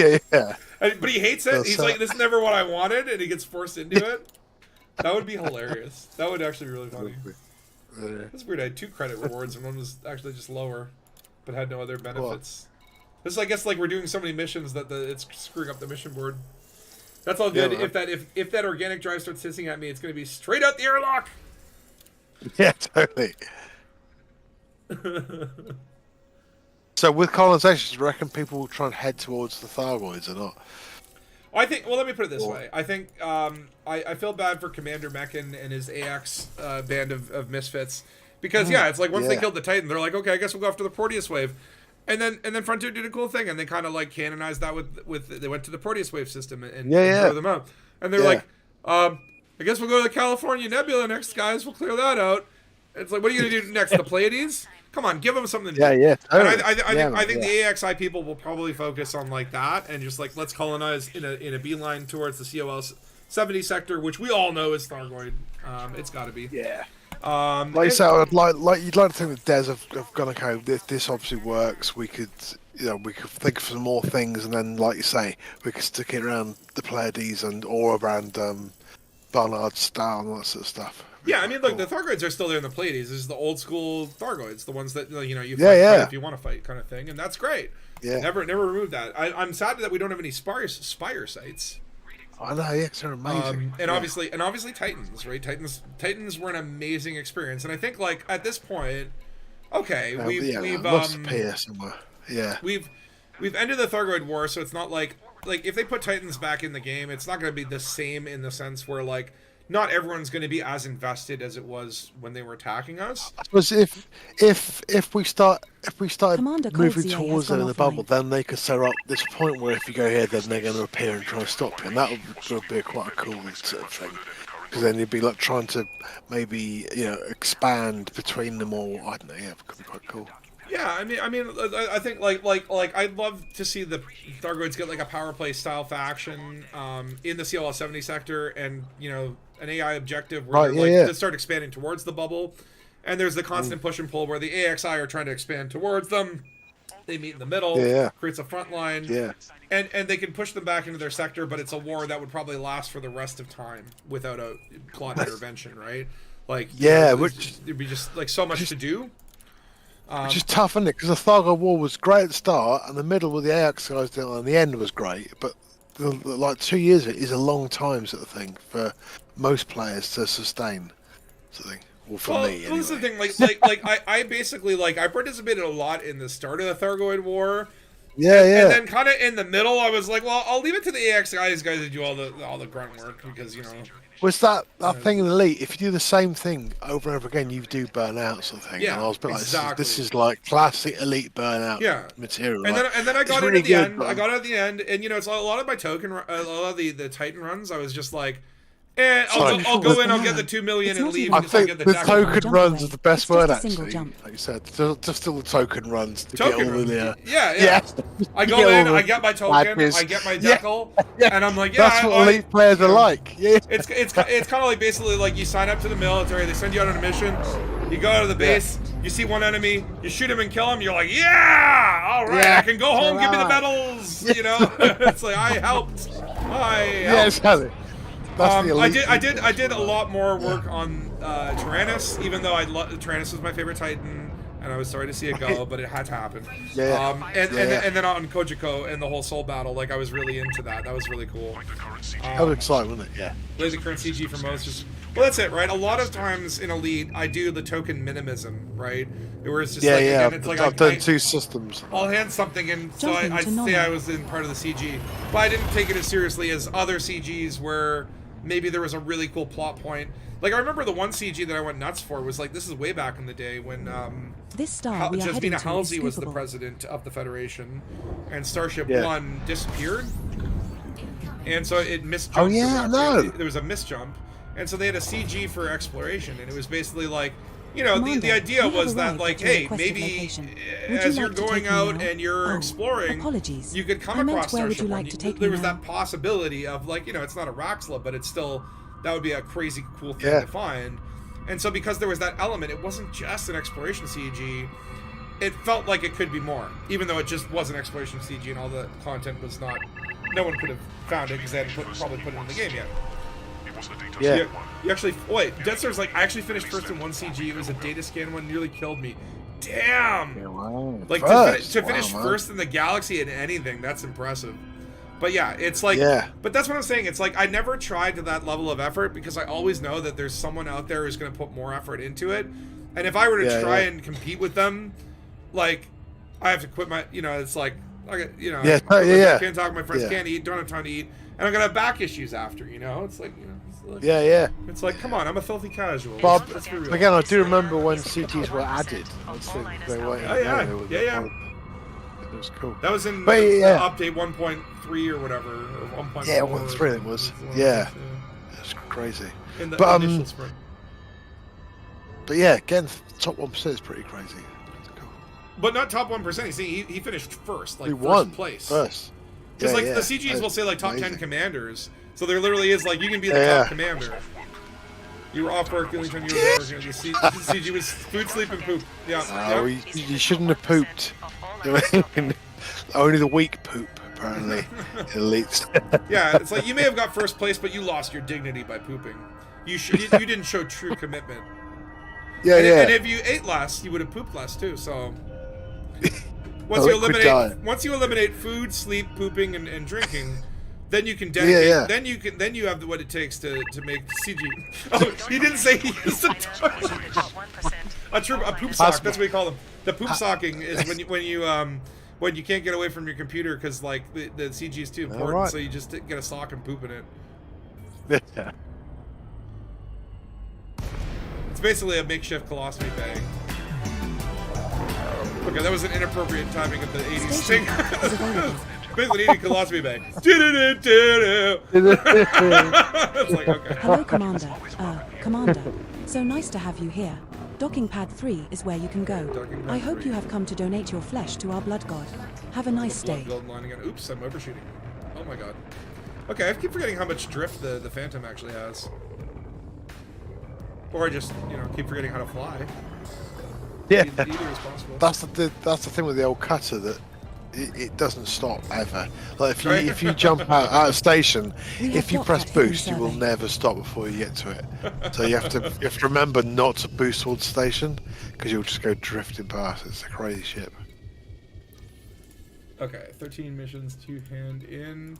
but he hates it. He's like, this is never what I wanted, and he gets forced into it. That would be hilarious. That would actually be really funny. That's weird. I had 2 credit rewards, and one was actually just lower, but had no other benefits. This is, I guess, like we're doing so many missions that it's screwing up the mission board. That's all good. If that organic drive starts hissing at me, it's going to be straight out the airlock. Yeah, totally. So with colonizations, do you reckon people will try and head towards the Thargoids or not? I think. Well, let me put it this way. I think I feel bad for Commander Meccan and his AX band of misfits because it's like once they killed the Titan, they're like, okay, I guess we'll go after the Proteus wave, and then Frontier did a cool thing and they kind of like canonized that with they went to the Proteus wave system and threw them out, and they're like, I guess we'll go to the California Nebula next, guys. We'll clear that out. It's like, what are you gonna do next? The Pleiades? Come on, give them something. Yeah. Totally. I think the AXI people will probably focus on like that and just like let's colonize in a beeline towards the COL 70 sector, which we all know is Thargoid. It's got to be. Yeah. Like you said, you'd like to think that Des have gone, okay, this obviously works. We could think of some more things, and then, like you say, we could stick it around the Pleiades or around Barnard's Star and all that sort of stuff. Yeah, I mean, look, the Thargoids are still there in the Pleiades. This is the old school Thargoids, the ones that you fight if you want to fight, kind of thing, and that's great. Yeah, never remove that. I'm sad that we don't have any Spire sites. I know, yeah, they're amazing. And obviously Titans, right? Titans were an amazing experience, and I think like at this point, okay, we've appear somewhere. Yeah, we've ended the Thargoid War, so it's not like if they put Titans back in the game, it's not going to be the same in the sense where like. Not everyone's going to be as invested as it was when they were attacking us. I suppose if we started moving towards them in the bubble, then they could set up this point where if you go here, then they're going to appear and try to stop you, and that would be quite a cool sort of thing. Because then you'd be like trying to maybe expand between them all. I don't know. Yeah, it could be quite cool. Yeah, I mean, I think like I'd love to see the Thargoids get like a power play style faction in the CLS 70 sector, and an AI objective where to start expanding towards the bubble, and there's the constant push and pull where the AXI are trying to expand towards them. They meet in the middle, creates a front line, and they can push them back into their sector, but it's a war that would probably last for the rest of time without a plot intervention, right? Like it'd be just like so much to do. Which is tough, isn't it? Because the Thargoid War was great at the start, and the middle with the AX guys down, and the end was great. But like 2 years of it is a long time, sort of thing, for most players to sustain. Sort of thing. Well, for me, anyway. Well, this is the thing. I basically I participated a lot in the start of the Thargoid War. And then kind of in the middle, I was like, well, I'll leave it to the AX guys to do all the grunt work because Was that thing in Elite? If you do the same thing over and over again, you do burnout sort of thing. Yeah, and I was like, this is like classic Elite burnout material. And then I got it at the end. I got it at the end, and it's a lot of my token, a lot of the Titan runs. I was just like, I'll go in, I'll get the 2 million and leave. I think the token runs is the best word, actually. Like you said, just all the token runs to get all the yeah. I go in, I get my token, I get my decal, and I'm like, that's what Elite players are like. Yeah, it's kind of like basically like you sign up to the military, they send you out on a mission, you go out of the base, you see one enemy, you shoot him and kill him, you're like, all right, I can go home, give me the medals, It's like I helped. Exactly. I did a lot more work on Tyrannus, even though Tyrannus was my favorite Titan, and I was sorry to see it go, but it had to happen. And then on Kojiko and the whole Soul battle, I was really into that. That was really cool. That was exciting, wasn't it? Yeah. Play the current CG for most, just Well, that's it, right? A lot of times in Elite, I do the token minimism, right? Where it's just Yeah, like, yeah. again, it's like I've done 2 systems. I'll hand something in, so Jumping I'd to say normal. I was in part of the CG. But I didn't take it as seriously as other CGs where maybe there was a really cool plot point. Like, I remember the one CG that I went nuts for was, like, this is way back in the day when This star we are heading Jasmina to is Halsey was the scoopable. president of the Federation, and Starship Yeah. 1 disappeared. And so it misjumped. Oh, yeah, no. There was a misjump. And so they had a CG for exploration, and it was basically like, you know, the Commander, idea we have was that, arrived like, at your hey, requested maybe location. Would as you you're like to going take me out now? and you're Oh, exploring, apologies. you could come I meant, across where would Starship you 1. like to take There me was now? that possibility of, like, you know, it's not a Raxla, but it's still, that would be a crazy cool thing Yeah. to find. And so because there was that element, it wasn't just an exploration CG. It felt like it could be more, even though it just was an exploration CG and all the content was not. No one could have found it because they hadn't probably put it in the game yet. It was the data Yeah. scan one. You actually, wait, Dead Star's like, I actually finished first in one CG. It was a data scan one, nearly killed me. Damn! Yeah, wow. Like, First. to finish Wow, man. first in the galaxy in anything, that's impressive. But yeah, it's like, Yeah. but that's what I'm saying. It's like, I never tried to that level of effort because I always know that there's someone out there who's going to put more effort into it. And if I were to Yeah, try yeah. and compete with them, like, I have to quit my, you know, it's like, you know, Yeah, I yeah. can't talk to my friends, Yeah. can't eat, don't have time to eat, and I'm going to have back issues after, you know? It's like, you know, it's like, Yeah, yeah. it's like, come on, I'm a filthy casual. Bob, Let's be real. again, I do remember when CGs were added. They were, Oh, yeah. Yeah. It was cool. That was in But, the yeah. update 1.3 or whatever, or 1.4. Yeah, 1.3 it was. Yeah. It's crazy. In the But, initial sprint. But yeah, again, top 1% is pretty crazy. It's cool. But not top 1%. You see, he finished first, like We first won place. first. Because Yeah, like yeah. the CGs will That's say like top amazing. 10 commanders. So there literally is like you can be the Yeah. top commander. You were off work the only time you were working. The CG was food, sleep, and poop. Yeah. Oh, yeah. you shouldn't have pooped. Only the weak poop, apparently. Elite. Yeah, it's like you may have got first place, but you lost your dignity by pooping. You didn't show true commitment. Yeah, and, yeah. and if you ate less, you would have pooped less too. So once A you liquid eliminate diet. food, sleep, pooping, and drinking, then you can dedicate. Yeah. Then you have what it takes to make CG. Oh, he didn't say he used a poop sock. That's what we call them. The poop socking is when you can't get away from your computer because like the CG is too important, Alright. so you just get a sock and poop in it. Yeah. It's basically a makeshift colostomy bag. Okay, that was an inappropriate timing of the 80s Station thing. is available. Basically, an 80s colostomy bag. Do-do-do-do-do. It's like, okay. Hello, Commander. Commander. So nice to have you here. Docking pad 3 is where you can go. Docking pad I hope 3. you have come to donate your flesh to our blood god. Have a nice Blood day. gold line again. Oops, I'm overshooting. Oh my god. Okay, I keep forgetting how much drift the Phantom actually has. Or I just, you know, keep forgetting how to fly. Yeah. Either is possible. That's the thing with the old cutter, that it doesn't stop ever. Like if you jump out of station, We have if you blocked press that hidden boost, you will survey. never stop before you get to it. So you have to remember not to boost towards station because you'll just go drifting past. It's a crazy ship. Okay, 13 missions, 2 hand in.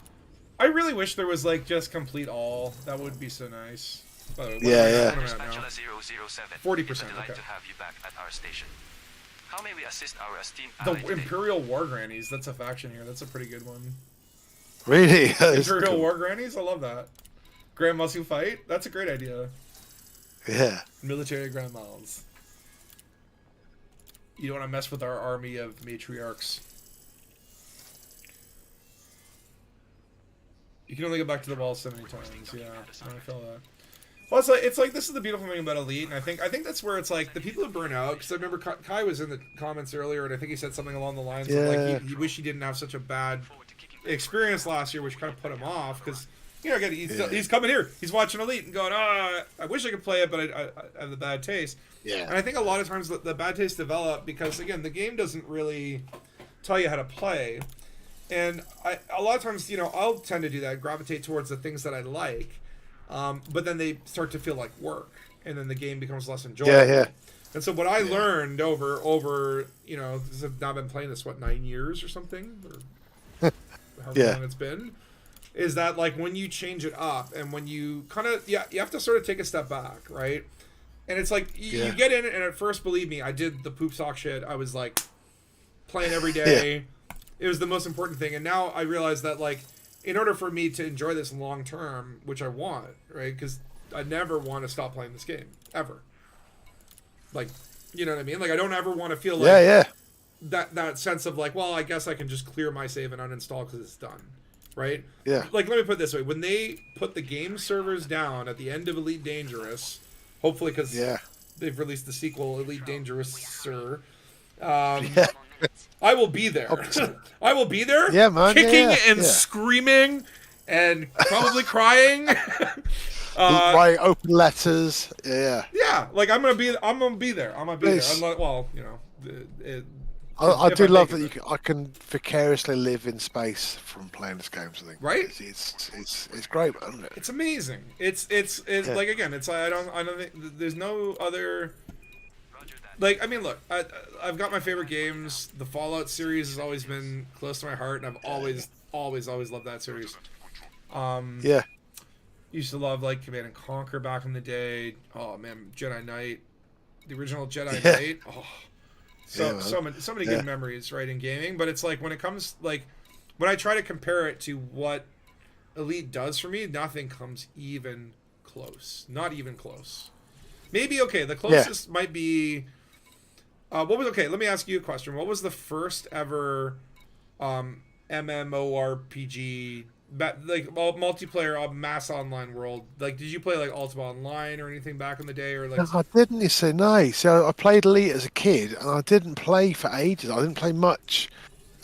I really wish there was like just complete all. That would be so nice. By the way, what Yeah, am I- yeah. what am I at now? Spatula 007. 40%, It's a delight okay. to have you back at our station. How may we assist our esteemed The ally today? Imperial War Grannies. That's a faction here. That's a pretty good one. Really? It's Imperial cool. War Grannies? I love that. Grand Muscle Fight? That's a great idea. Yeah. Military Grandmas. You don't want to mess with our army of matriarchs. You can only go back to the wall so many times. Yeah, I feel that. Well, it's like this is the beautiful thing about Elite, and I think that's where it's like the people who burn out. Because I remember Kai was in the comments earlier, and I think he said something along the lines of like he wished he didn't have such a bad experience last year, which kind of put him off. Because you know, again, he's coming here, he's watching Elite and going, I wish I could play it, but I have the bad taste. Yeah. And I think a lot of times the bad taste develop because again, the game doesn't really tell you how to play. And a lot of times, you know, I'll tend to do that, gravitate towards the things that I like, but then they start to feel like work, and then the game becomes less enjoyable. Yeah, yeah. And so what I learned over, you know, I've now been playing this 9 years or something, or however long it's been. is that like when you change it up and when you kind of you have to sort of take a step back, right? And it's like you get in it, and at first, believe me, I did the poop sock shit. I was like playing every day. It was the most important thing, and now I realize that like in order for me to enjoy this long term, which I want, right? Because I never want to stop playing this game ever. Like, you know what I mean? Like I don't ever want to feel like that sense of like, well, I guess I can just clear my save and uninstall because it's done. Right? Yeah. Like, let me put it this way. When they put the game servers down at the end of Elite Dangerous, hopefully because they've released the sequel, Elite Dangerous, sir, I will be there. I will be there kicking and screaming and probably crying. Writing open letters. Yeah. Yeah. Like, I'm going to be there. I'm going to be there. Well, you know, I do love that I can vicariously live in space from playing this game. I think, right? It's great, isn't it? It's amazing. It's like again, it's I don't think there's no other. Like I mean, look, I've got my favorite games. The Fallout series has always been close to my heart, and I've always loved that series. Used to love like Command and Conquer back in the day. Oh man, Jedi Knight, the original Jedi Knight. Oh. So many good memories, right, in gaming. But it's like when it comes, like, when I try to compare it to what Elite does for me, nothing comes even close. Not even close. Maybe, okay, the closest might be... let me ask you a question. What was the first ever MMORPG, like, multiplayer mass online world? Like, did you play, like, Ultima Online or anything back in the day? Or like? No, I didn't, you say, no. So I played Elite as a kid, and I didn't play for ages. I didn't play much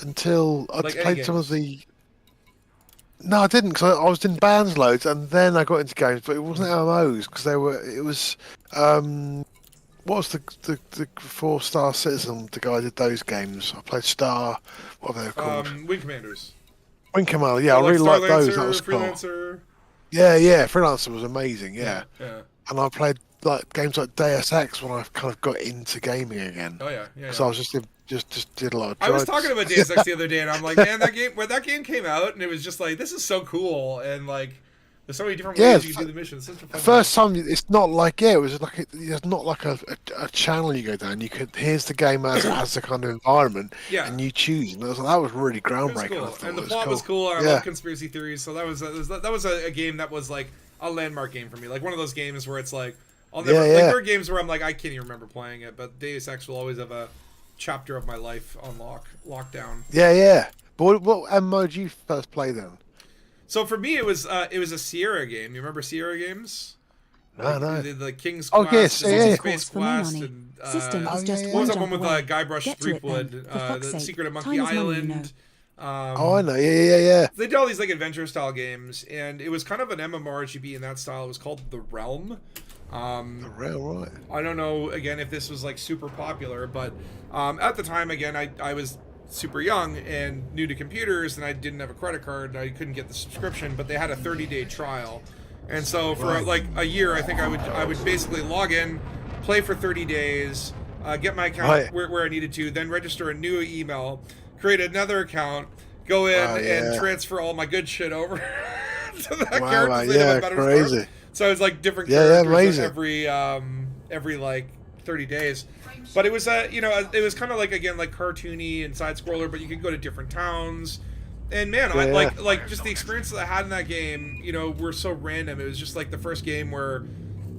until I played some of the... No, I didn't, because I was in bands loads, and then I got into games, but it wasn't MMOs, because it was... what was the 4-Star Citizen, the guy who did those games? I played Star... What are they called? Wing Commanders. Wing Commander, I really liked those. That was Freelancer. Cool. Yeah, Freelancer was amazing. Yeah. And I played like games like Deus Ex when I kind of got into gaming again. Oh yeah. So I was just did a lot of. I was talking about Deus Ex the other day, and I'm like, man, that game came out, and it was just like, this is so cool, and like, there's so many different ways you can do the missions. Such a fun first time, it's not like it was like it's not like a channel you go down. You could here's the game as a kind of environment, and you choose. And that was really groundbreaking. Cool. And the plot was cool. I love conspiracy theories, so that was a game that was like a landmark game for me. Like one of those games where it's like I'll never like there are games where I'm like I can't even remember playing it, but Deus Ex will always have a chapter of my life on lockdown. Yeah. But what MMO did you first play then? So for me, it was a Sierra game. You remember Sierra games? No. The King's Quest, Space Quest, and System is just what was that one with away. Guybrush Threepwood? The Secret of Monkey Island. I know. Yeah. They did all these like adventure style games, and it was kind of an MMORPG in that style. It was called The Realm. The Realm, right? I don't know again if this was like super popular, but at the time, again, I was super young and new to computers, and I didn't have a credit card, and I couldn't get the subscription, but they had a 30-day trial, and so for like a year, I think I would basically log in, play for 30 days, get my account where I needed to, then register a new email, create another account, go in and transfer all my good shit over to that character. Crazy. So it was like different characters every like 30 days. But it was it was kind of like, again, like cartoony and side scroller, but you could go to different towns. And man, I like just the experiences I had in that game, were so random. It was just like the first game where,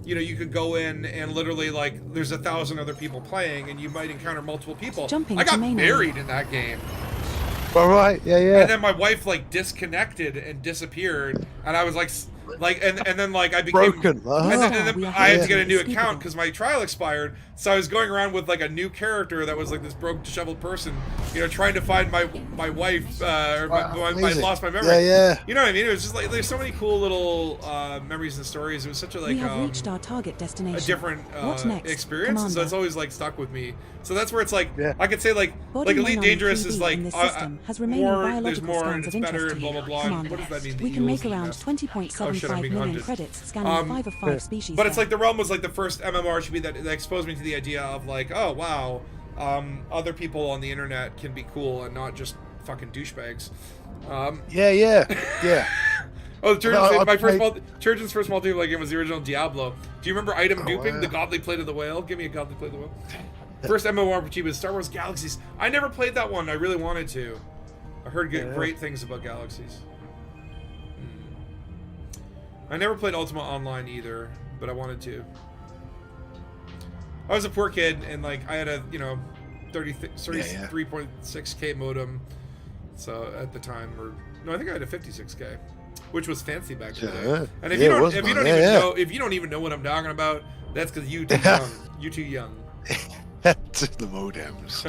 you could go in and literally like there's 1,000 other people playing and you might encounter multiple people. I got married in that game. All right, yeah. And then my wife like disconnected and disappeared, and I was like and then like I became broken. And then I had to get a new account because my trial expired. So I was going around with like a new character that was like this broke, disheveled person, trying to find my wife or I lost my memory. Yeah. You know what I mean? It was just like there's so many cool little memories and stories. It was such a like we have reached our target destination. A different experience, Commander. so it's always like stuck with me. So that's where it's like I could say like Elite Dangerous is like more, there's more and it's better and blah blah blah. What does that mean? We can make around 20.75 million credits scanning 5 of 5 species. But it's like The Realm was like the first MMORPG that exposed me to the idea of like, oh wow, other people on the internet can be cool and not just fucking douchebags. Yeah. Oh, Turgeon's first multiplayer game was the original Diablo. Do you remember item duping? The Godly Plate of the Whale? Give me a Godly Plate of the Whale. First MMORPG was Star Wars Galaxies. I never played that one. I really wanted to. I heard great things about Galaxies. I never played Ultima Online either, but I wanted to. I was a poor kid, and like I had a 33.6K modem. So at the time, I think I had a 56K, which was fancy back in the day. And if you don't even know what I'm talking about, that's because you too young. You too young. Just the modems.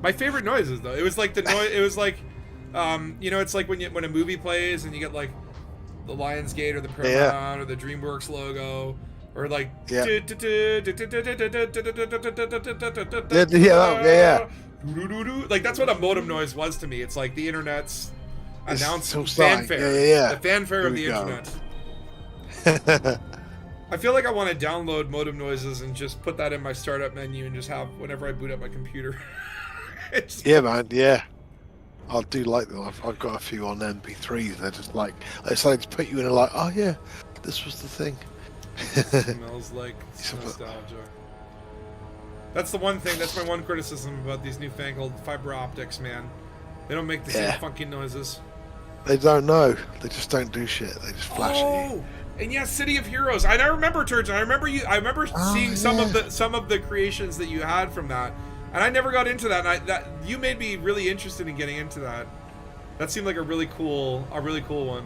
My favorite noises, though, it was like the noise. It was like, it's like when a movie plays and you get like the Lionsgate or the Paramount or the DreamWorks logo, or like like that's what a modem noise was to me. It's like the internet's announcement fanfare, the fanfare of the internet. I feel like I want to download modem noises and just put that in my startup menu and just have whenever I boot up my computer. Yeah, man. Yeah, I do like them. I've got a few on MP3s. They're just like it's like to put you in a like, oh yeah, this was the thing. Smells like nostalgia. That's the one thing. That's my one criticism about these newfangled fiber optics, man. They don't make the same funky noises. They don't know. They just don't do shit. They just flash at you. And yeah, City of Heroes. I remember Turgeon. I remember seeing some of the creations that you had from that, and I never got into that. And that you made me really interested in getting into that. That seemed like a really cool one.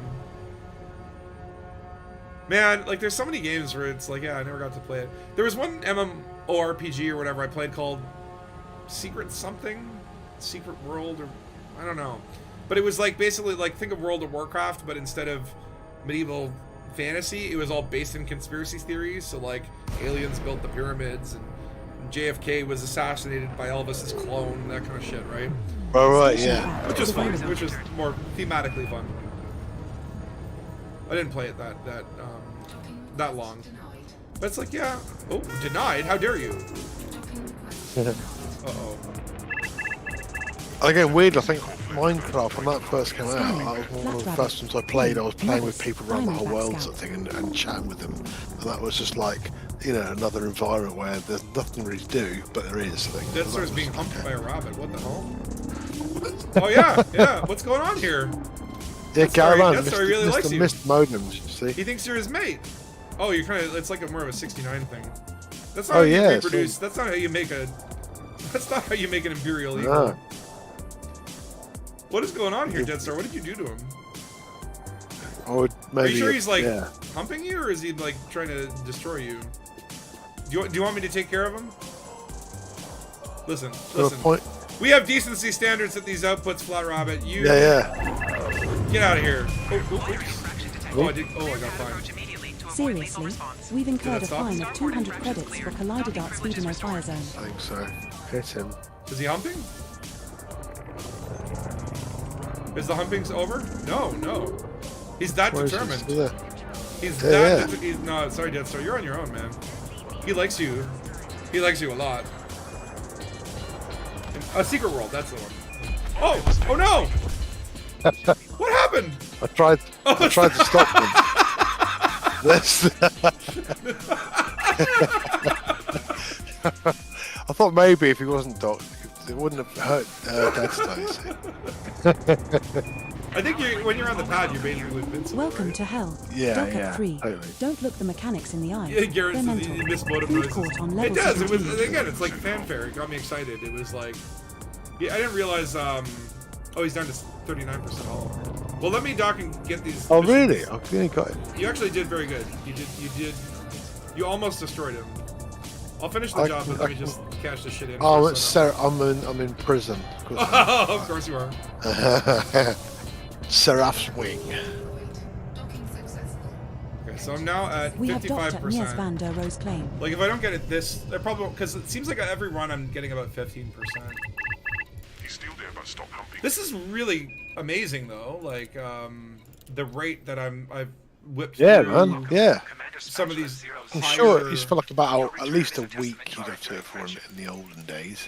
Man, like there's so many games where it's like, I never got to play it. There was one MMORPG or whatever I played called Secret World, or I don't know. But it was like basically like think of World of Warcraft, but instead of medieval fantasy, it was all based in conspiracy theories. So like aliens built the pyramids, and JFK was assassinated by Elvis's clone, that kind of shit, right? Oh right, yeah. Which was fun. Which was more thematically fun. I didn't play it that long. But it's like, denied? How dare you? Uh-oh. Again, weird, I think Minecraft, when that first came out, that was one of the first ones I played. I was playing with people around the whole world sort of thing and chatting with them. And that was just like, another environment where there's nothing really to do, but there is. Dead Star's being humped by a rabbit. What the hell? Oh, yeah. What's going on here? Yeah, Caravan, Death Star really likes you. Missed modems, you see. He thinks you're his mate. Oh, you're it's like more of a 69 thing. That's not how you reproduce. That's not how you make an Imperial Eagle. No. What is going on here, Dead Star? What did you do to him? Are you sure he's like humping you, or is he like trying to destroy you? Do you want me to take care of him? Listen. We have decency standards at these outputs, Flat Rabbit. Get out of here. I got fined. Seriously? We've incurred a fine of 200 credits for Collider Dart Speed in a fire zone. I think so. Hit him. Is he humping? Is the humping's over? No. He's that determined. No, sorry, Death Star. You're on your own, man. He likes you. He likes you a lot. A Secret World, that's the one. Oh no! What happened? I tried to stop him. I thought maybe if he wasn't docked, it wouldn't have hurt Dead Star. I think when you're on the pad, you're basically invincible. Welcome to hell. Yeah, 3. Totally. Don't look the mechanics in the eye. Yeah, Garrett says he missed motive noises. It does. 17. It was again. It's like fanfare. It got me excited. It was like, I didn't realize. He's down to 39% all. Well, let me dock and get these. Oh, really? I really got it. You actually did very good. You almost destroyed him. I'll finish the job, but let me just cash this shit in. Oh, I'm in prison. Of course you are. Seraph's wing. Okay, so I'm now at 55%. We have docked at Mies van der Rohe's claim. Like, if I don't get it I probably, because it seems like every run I'm getting about 15%. He's still there, but stop humping. This is really amazing, though. Like, the rate that I've whipped through. Man. Yeah. Some of these. I'm sure it's for like about at least a week you'd have to for him in the olden days.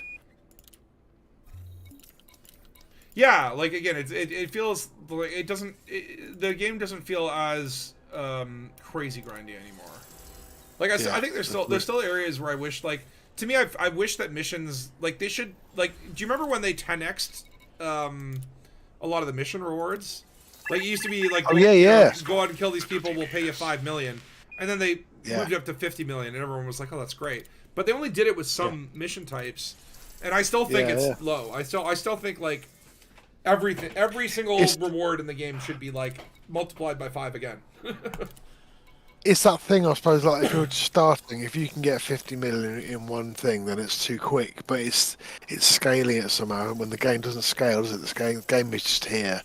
Yeah, like again, it feels like it doesn't. The game doesn't feel as crazy grindy anymore. Like I think there's still areas where I wish, like, to me, I wish that missions, like, they should, like, do you remember when they 10x'd a lot of the mission rewards? Like, it used to be like, go out and kill these people, we'll pay you $5 million, and then they moved it up to $50 million, and everyone was like, oh, that's great. But they only did it with some mission types, and I still think it's low. I still think, like, every single reward in the game should be, like, multiplied by 5 again. It's that thing, I suppose, like, if you're just starting, if you can get 50 million in one thing, then it's too quick. But it's scaling it somehow. And when the game doesn't scale, does it? The game is just here.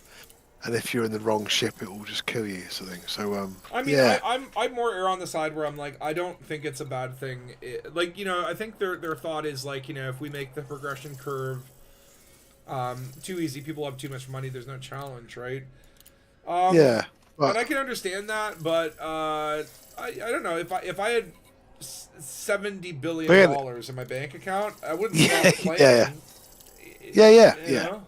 And if you're in the wrong ship, it will just kill you, sort of thing. So, I mean, I'm more err on the side where I'm like, I don't think it's a bad thing. Like, you know, I think their thought is, like, you know, if we make the progression curve too easy, people have too much money, there's no challenge, right? And I can understand that, but I don't know, if I had $70 billion in my bank account, I wouldn't stop playing. Yeah. Know?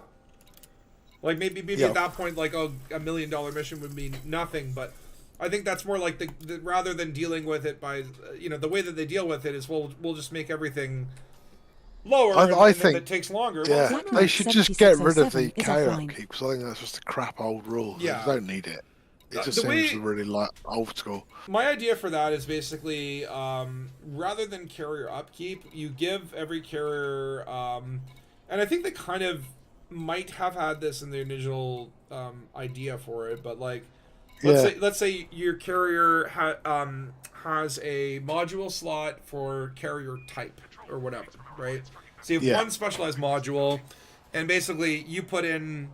Like maybe at that point, like, oh, $1 million mission would mean nothing, but I think that's more like the rather than dealing with it by, you know, the way that they deal with it is we'll just make everything lower. I think it takes longer. Yeah, they should just get rid of the carrier upkeep, because I think that's just a crap old rule. Yeah, they don't need it. It just seems really like old school. My idea for that is basically, rather than carrier upkeep, you give every carrier, and I think they kind of might have had this in the original idea for it, but like, let's say your carrier has a module slot for carrier type or whatever, right? So you have one specialized module, and basically you put in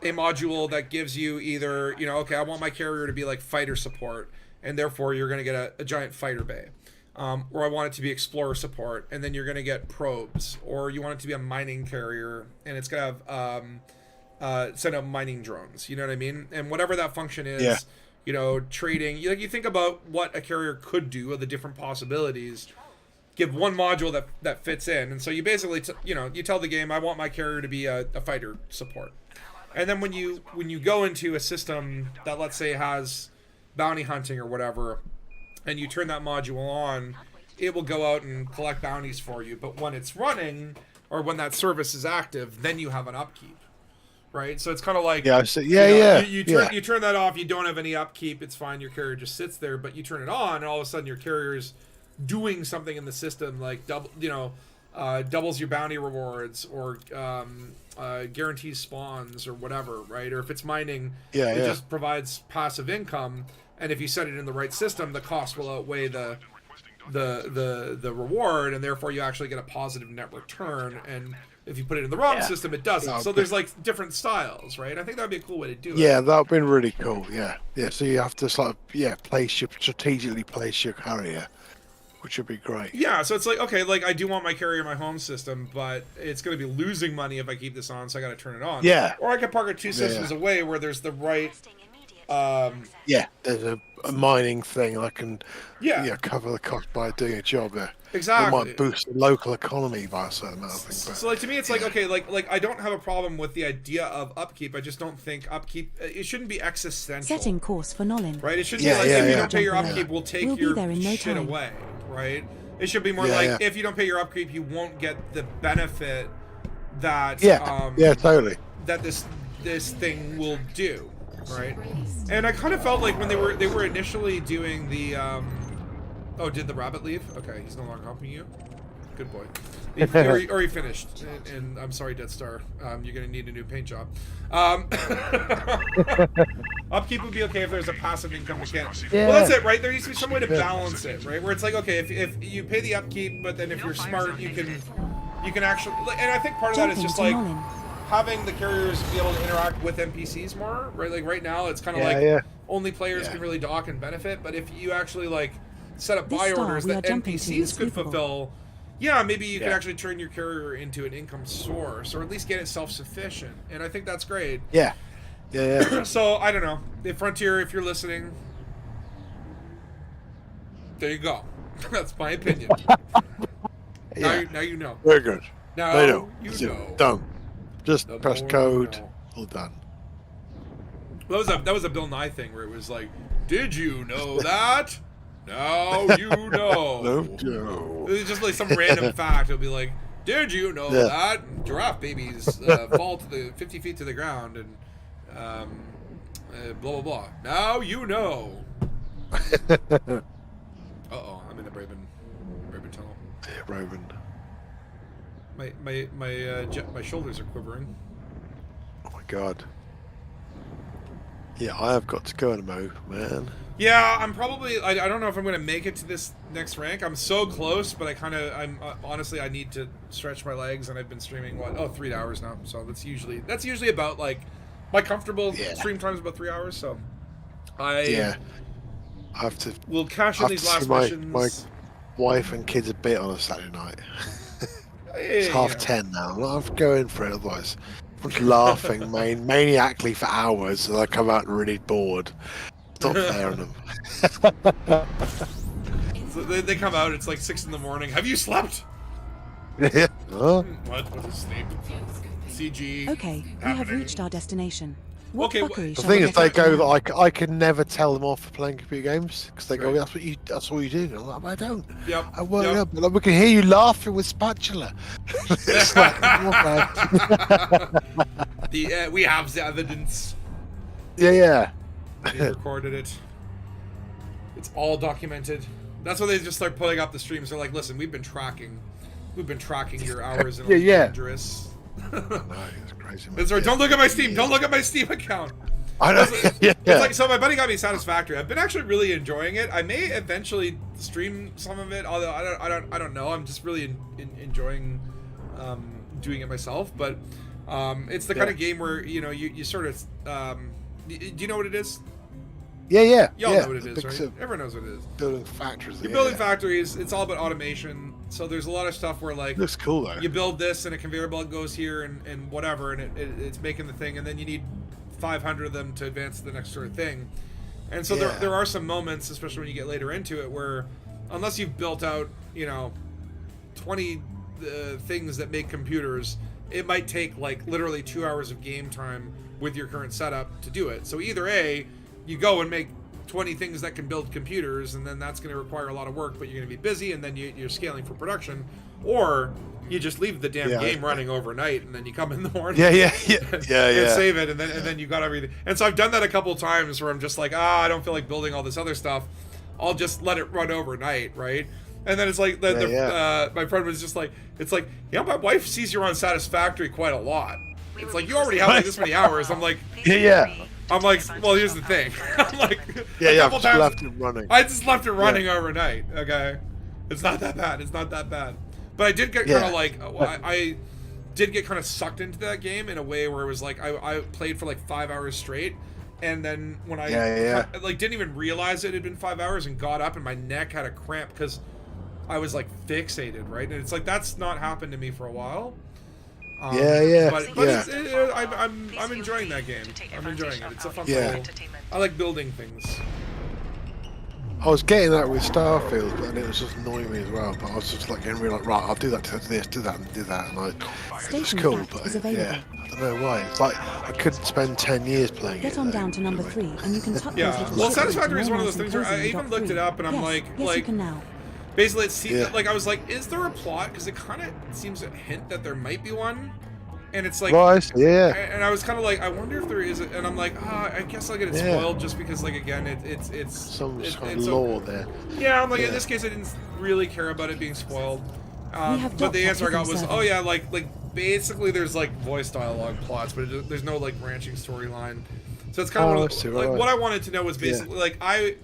a module that gives you either, you know, okay, I want my carrier to be like fighter support, and therefore you're going to get a giant fighter bay. Or I want it to be explorer support, and then you're going to get probes. Or you want it to be a mining carrier, and it's going to have send out mining drones. You know what I mean? And whatever that function is, you know, trading. You think about what a carrier could do, the different possibilities. Give one module that fits in, and so you basically, you tell the game, I want my carrier to be a fighter support. And then when you go into a system that, let's say, has bounty hunting or whatever, and you turn that module on, it will go out and collect bounties for you. But when it's running, or when that service is active, then you have an upkeep, right? So it's kind of like you turn that off, you don't have any upkeep, it's fine, your carrier just sits there. But you turn it on, and all of a sudden your carrier's doing something in the system, like doubles your bounty rewards, or guarantees spawns, or whatever, right? Or if it's mining, it just provides passive income. And if you set it in the right system, the cost will outweigh the reward, and therefore you actually get a positive net return. And if you put it in the wrong system, it doesn't. So there's like different styles, right? I think that'd be a cool way to do it. Yeah, that'd be really cool. Yeah. So you have to strategically place your carrier, which would be great. Yeah, so it's like, okay, like I do want my carrier in my home system, but it's going to be losing money if I keep this on, so I got to turn it on. Yeah. Or I can park it 2 systems away where there's the right. There's a mining thing, and I can cover the cost by doing a job there. Exactly. It might boost the local economy by a certain amount of things. So like, to me, it's like, okay, like I don't have a problem with the idea of upkeep. I just don't think upkeep. It shouldn't be existential. Setting course for Nolan. Right. It shouldn't be like if you don't pay your upkeep, we'll take your shit away. Right. It should be more like if you don't pay your upkeep, you won't get the benefit that totally that this thing will do. Right. And I kind of felt like when they were initially doing the did the rabbit leave? Okay, he's no longer helping you. Good boy. Or he finished. And I'm sorry, Dead Star. You're gonna need a new paint job. Upkeep would be okay if there's a passive income mechanic. Well, that's it, right? There needs to be some way to balance it, right? Where it's like, okay, if you pay the upkeep, but then if you're smart, you can actually. And I think part of that is just like having the carriers be able to interact with NPCs more, right? Like right now, it's kind of only players can really dock and benefit. But if you actually like set up buy orders that NPCs could fulfill, maybe you could actually turn your carrier into an income source, or at least get it self-sufficient. And I think that's great. Yeah. So I don't know, if Frontier, if you're listening, there you go. That's my opinion. Now you know. Very good. Now you know. Done. Just The press more code, you know. all done. That was a Bill Nye thing where it was like, did you know that? Now you know. No, Joe. It was just like some random fact. It'll be like, did you know that giraffe babies fall to the 50 feet to the ground and blah blah blah. Now you know. Uh-oh, I'm in the Braben tunnel. Yeah, Roman. My shoulders are quivering. Oh my god. Yeah, I have got to go in a mode, man. Yeah, I'm probably. I don't know if I'm going to make it to this next rank. I'm so close, but honestly, I need to stretch my legs, and I've been streaming 3 hours now. So that's usually about like my comfortable stream time is about 3 hours. So I have to. We'll cash in these last missions. My wife and kids a bit on a Saturday night. It's 10:30 now. I'm going for it otherwise. I'm just laughing maniacally for hours, and I come out really bored. Stop fair on them. So they come out. It's like 6 in the morning. Have you slept? Yeah. Huh? What is sleep? CG. Okay, we have reached our destination. What fuckery The shall thing we is, get they up go to? that I can never tell them off for playing computer games because they go, that's all you do. And I'm like, I don't. Yep. I work up, but like, we can hear you laughing with spatula. It's like, okay. We have the evidence. Yeah. We recorded it. It's all documented. That's why they just start putting up the streams. They're like, listen, we've been tracking your hours in Elite Dangerous. No, it's crazy. Man. That's right. Don't look at my Steam. Don't look at my Steam account. I know. It's like, so my buddy got me Satisfactory. I've been actually really enjoying it. I may eventually stream some of it, although I don't know. I'm just really enjoying doing it myself. But it's the kind of game where you sort of do you know what it is? Yeah. Y'all know what it is, right? Everyone knows what it is. Building factories. You're building factories. It's all about automation. So there's a lot of stuff where like looks cool though. You build this and a conveyor belt goes here and whatever, and it's making the thing, and then you need 500 of them to advance to the next sort of thing. And so there are some moments, especially when you get later into it, where unless you've built out 20 things that make computers, it might take like literally 2 hours of game time with your current setup to do it. So either A, you go and make 20 things that can build computers, and then that's going to require a lot of work, but you're going to be busy, and then you're scaling for production, or you just leave the damn game running overnight, and then you come in the morning and save it, and then you got everything. And so I've done that a couple times where I'm just like, I don't feel like building all this other stuff. I'll just let it run overnight, right? And then it's like my friend was just like, it's like, my wife sees you're on Satisfactory quite a lot. It's like, you already have like this many hours. I'm like, I'm like, well, here's the thing. I'm like, I've just left it running. I just left it running overnight. Okay, it's not that bad. But I did get kind of like, I did get kind of sucked into that game in a way where it was like I played for like 5 hours straight, and then when I like didn't even realize it had been 5 hours and got up and my neck had a cramp because I was like fixated, right? And it's like that's not happened to me for a while. But I'm enjoying that game. I'm enjoying it. It's a fun little. I like building things. I was getting that with Starfield, and it was just annoying me as well. But I was just like getting really like, right, I'll do that to this, do that, and do that, and it's cool. But I don't know why. It's like I could spend 10 years playing it. Get on down to number 3, and you can tuck those little Well, shiplets Satisfactory is one of those in things where I even looked it up, and I'm like, you can now. Basically, it seems like I was like, is there a plot? Because it kind of seems to hint that there might be one. And it's like, and I was kind of like, I wonder if there is, and I'm like, I guess I'll get it spoiled just because, like, again, it's some lore there. Yeah, I'm like, in this case, I didn't really care about it being spoiled. But the answer I got was, like basically, there's like voice dialogue plots, but there's no like branching storyline. So it's kind of what I wanted to know was basically like I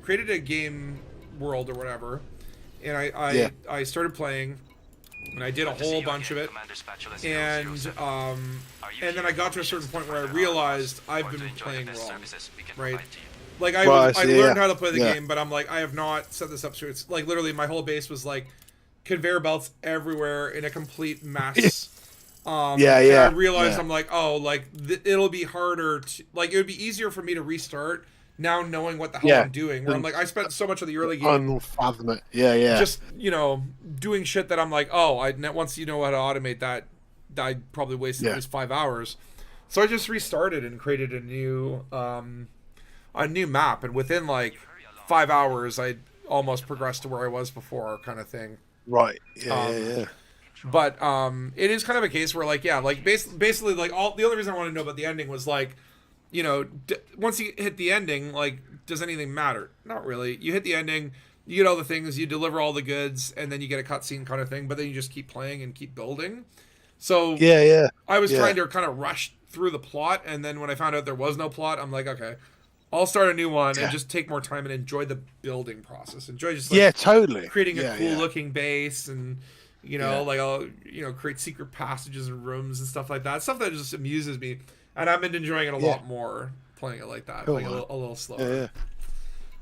created a game world or whatever, and I started playing. And I did a whole bunch of it, and then I got to a certain point where I realized I've been playing wrong, right? Like I learned how to play the game, but I'm like, I have not set this up so it's like literally my whole base was like conveyor belts everywhere in a complete mess. And I realized I'm like, it'll be harder to it would be easier for me to restart. Now knowing what the hell I'm doing, where I'm like, I spent so much of the early game unfathom it. Just doing shit that I'm like, once you know how to automate that, I probably wasted at least 5 hours. So I just restarted and created a new map, and within like 5 hours, I almost progressed to where I was before, kind of thing. Right. Yeah. But it is kind of a case where, like, basically, like, the only reason I wanted to know about the ending was, like, you know, once you hit the ending, like, does anything matter? Not really. You hit the ending, you get all the things, you deliver all the goods, and then you get a cutscene kind of thing. But then you just keep playing and keep building. So I was trying to kind of rush through the plot, and then when I found out there was no plot, I'm like, okay, I'll start a new one and just take more time and enjoy the building process. Enjoy just totally creating a cool looking base, and you know, like I'll create secret passages and rooms and stuff like that. Stuff that just amuses me, and I've been enjoying it a lot more playing it like that, like a little slower. Yeah.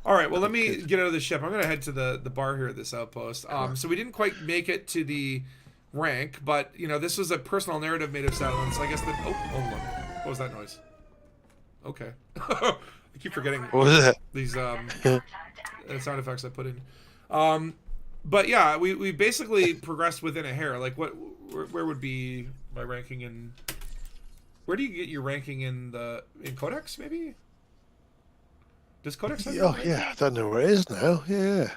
All right, well, let me get out of the ship. I'm gonna head to the bar here at this outpost. So we didn't quite make it to the rank, but you know, this was a personal narrative made of silence. So I guess that. Oh, hold on. What was that noise? Okay. I keep forgetting these sound effects I put in. But yeah, we basically progressed within a hair. Like, where would be my ranking in? Where do you get your ranking in Codex? Maybe. Does Codex have your ranking? I don't know where it is now. Yeah.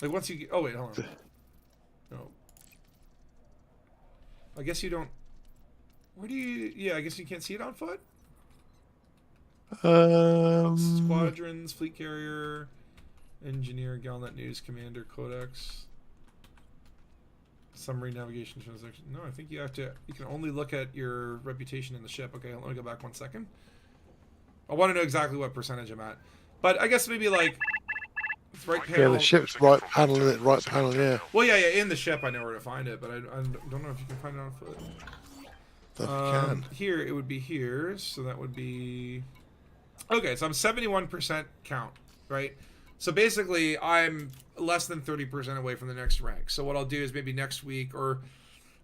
Like once you get, oh wait, hold on. No. I guess you don't. Where do you? Yeah, I guess you can't see it on foot. Squadrons, fleet carrier, engineer, Galnet News, commander, codex, summary, navigation, transaction. No, I think you have to. You can only look at your reputation in the ship. Okay, let me go back 1 second. I want to know exactly what percentage I'm at, but I guess maybe like right panel. Yeah, the ship's right panel. Right panel. Yeah. Well, yeah. In the ship, I know where to find it, but I don't know if you can find it on foot. Here it would be here, so that would be. Okay, so I'm 71% count, right? So basically, I'm less than 30% away from the next rank. So what I'll do is maybe next week, or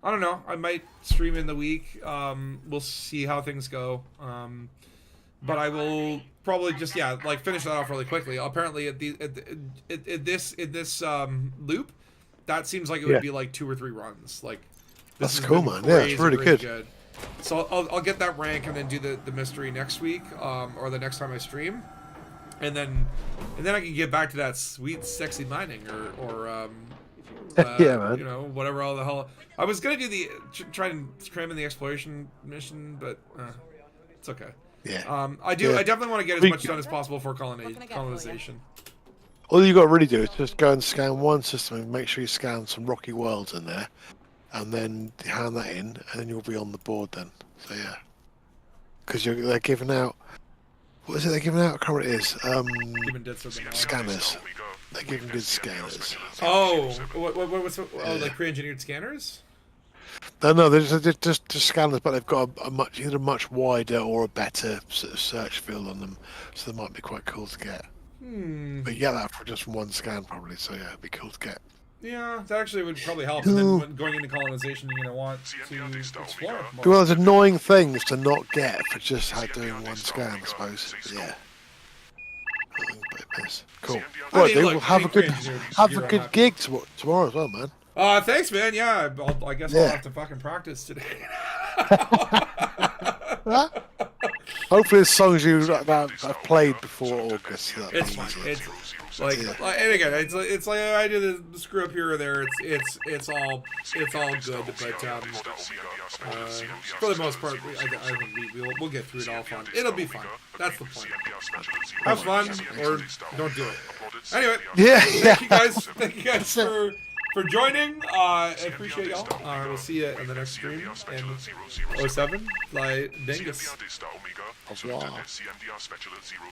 I don't know, I might stream in the week. We'll see how things go. But I will probably just finish that off really quickly. Apparently, at this loop, that seems like it would be like 2 or 3 runs. Like that's cool, man. Yeah, it's really good. So I'll get that rank and then do the mystery next week, or the next time I stream, and then I can get back to that sweet sexy mining or man. You know, whatever all the hell. I was gonna do try and cram in the exploration mission, but it's okay. Yeah. I definitely want to get as much done as possible for colonization. All you got to really do is just go and scan one system and make sure you scan some rocky worlds in there. And then hand that in, and then you'll be on the board then. So yeah, because they're giving out. What is it they're giving out? I can't remember what it is. Scanners. They're giving good scanners. Oh, what's like pre-engineered scanners? No, they're just scanners, but they've got either a much wider or a better sort of search field on them, so they might be quite cool to get. But you get that for just one scan probably, so yeah, it'd be cool to get. Yeah, that actually would probably help. And then when going into colonization, you're going to want to explore more. Well, there's annoying things to not get for just doing one scan, I suppose. Yeah. Cool. Right, then we'll have a good gig tomorrow as well, man. Thanks, man. Yeah, I guess I'll have to fucking practice today. Hopefully, it's songs I've played before August. It's like, and again, it's like I do the screw up here or there. It's all good, but for the most part, I think we'll get through it all fun. It'll be fun. That's the point. Have fun or don't do it. Anyway, thank you guys for joining. I appreciate y'all. We'll see you in the next stream. And 07, fly Dangus. Au revoir.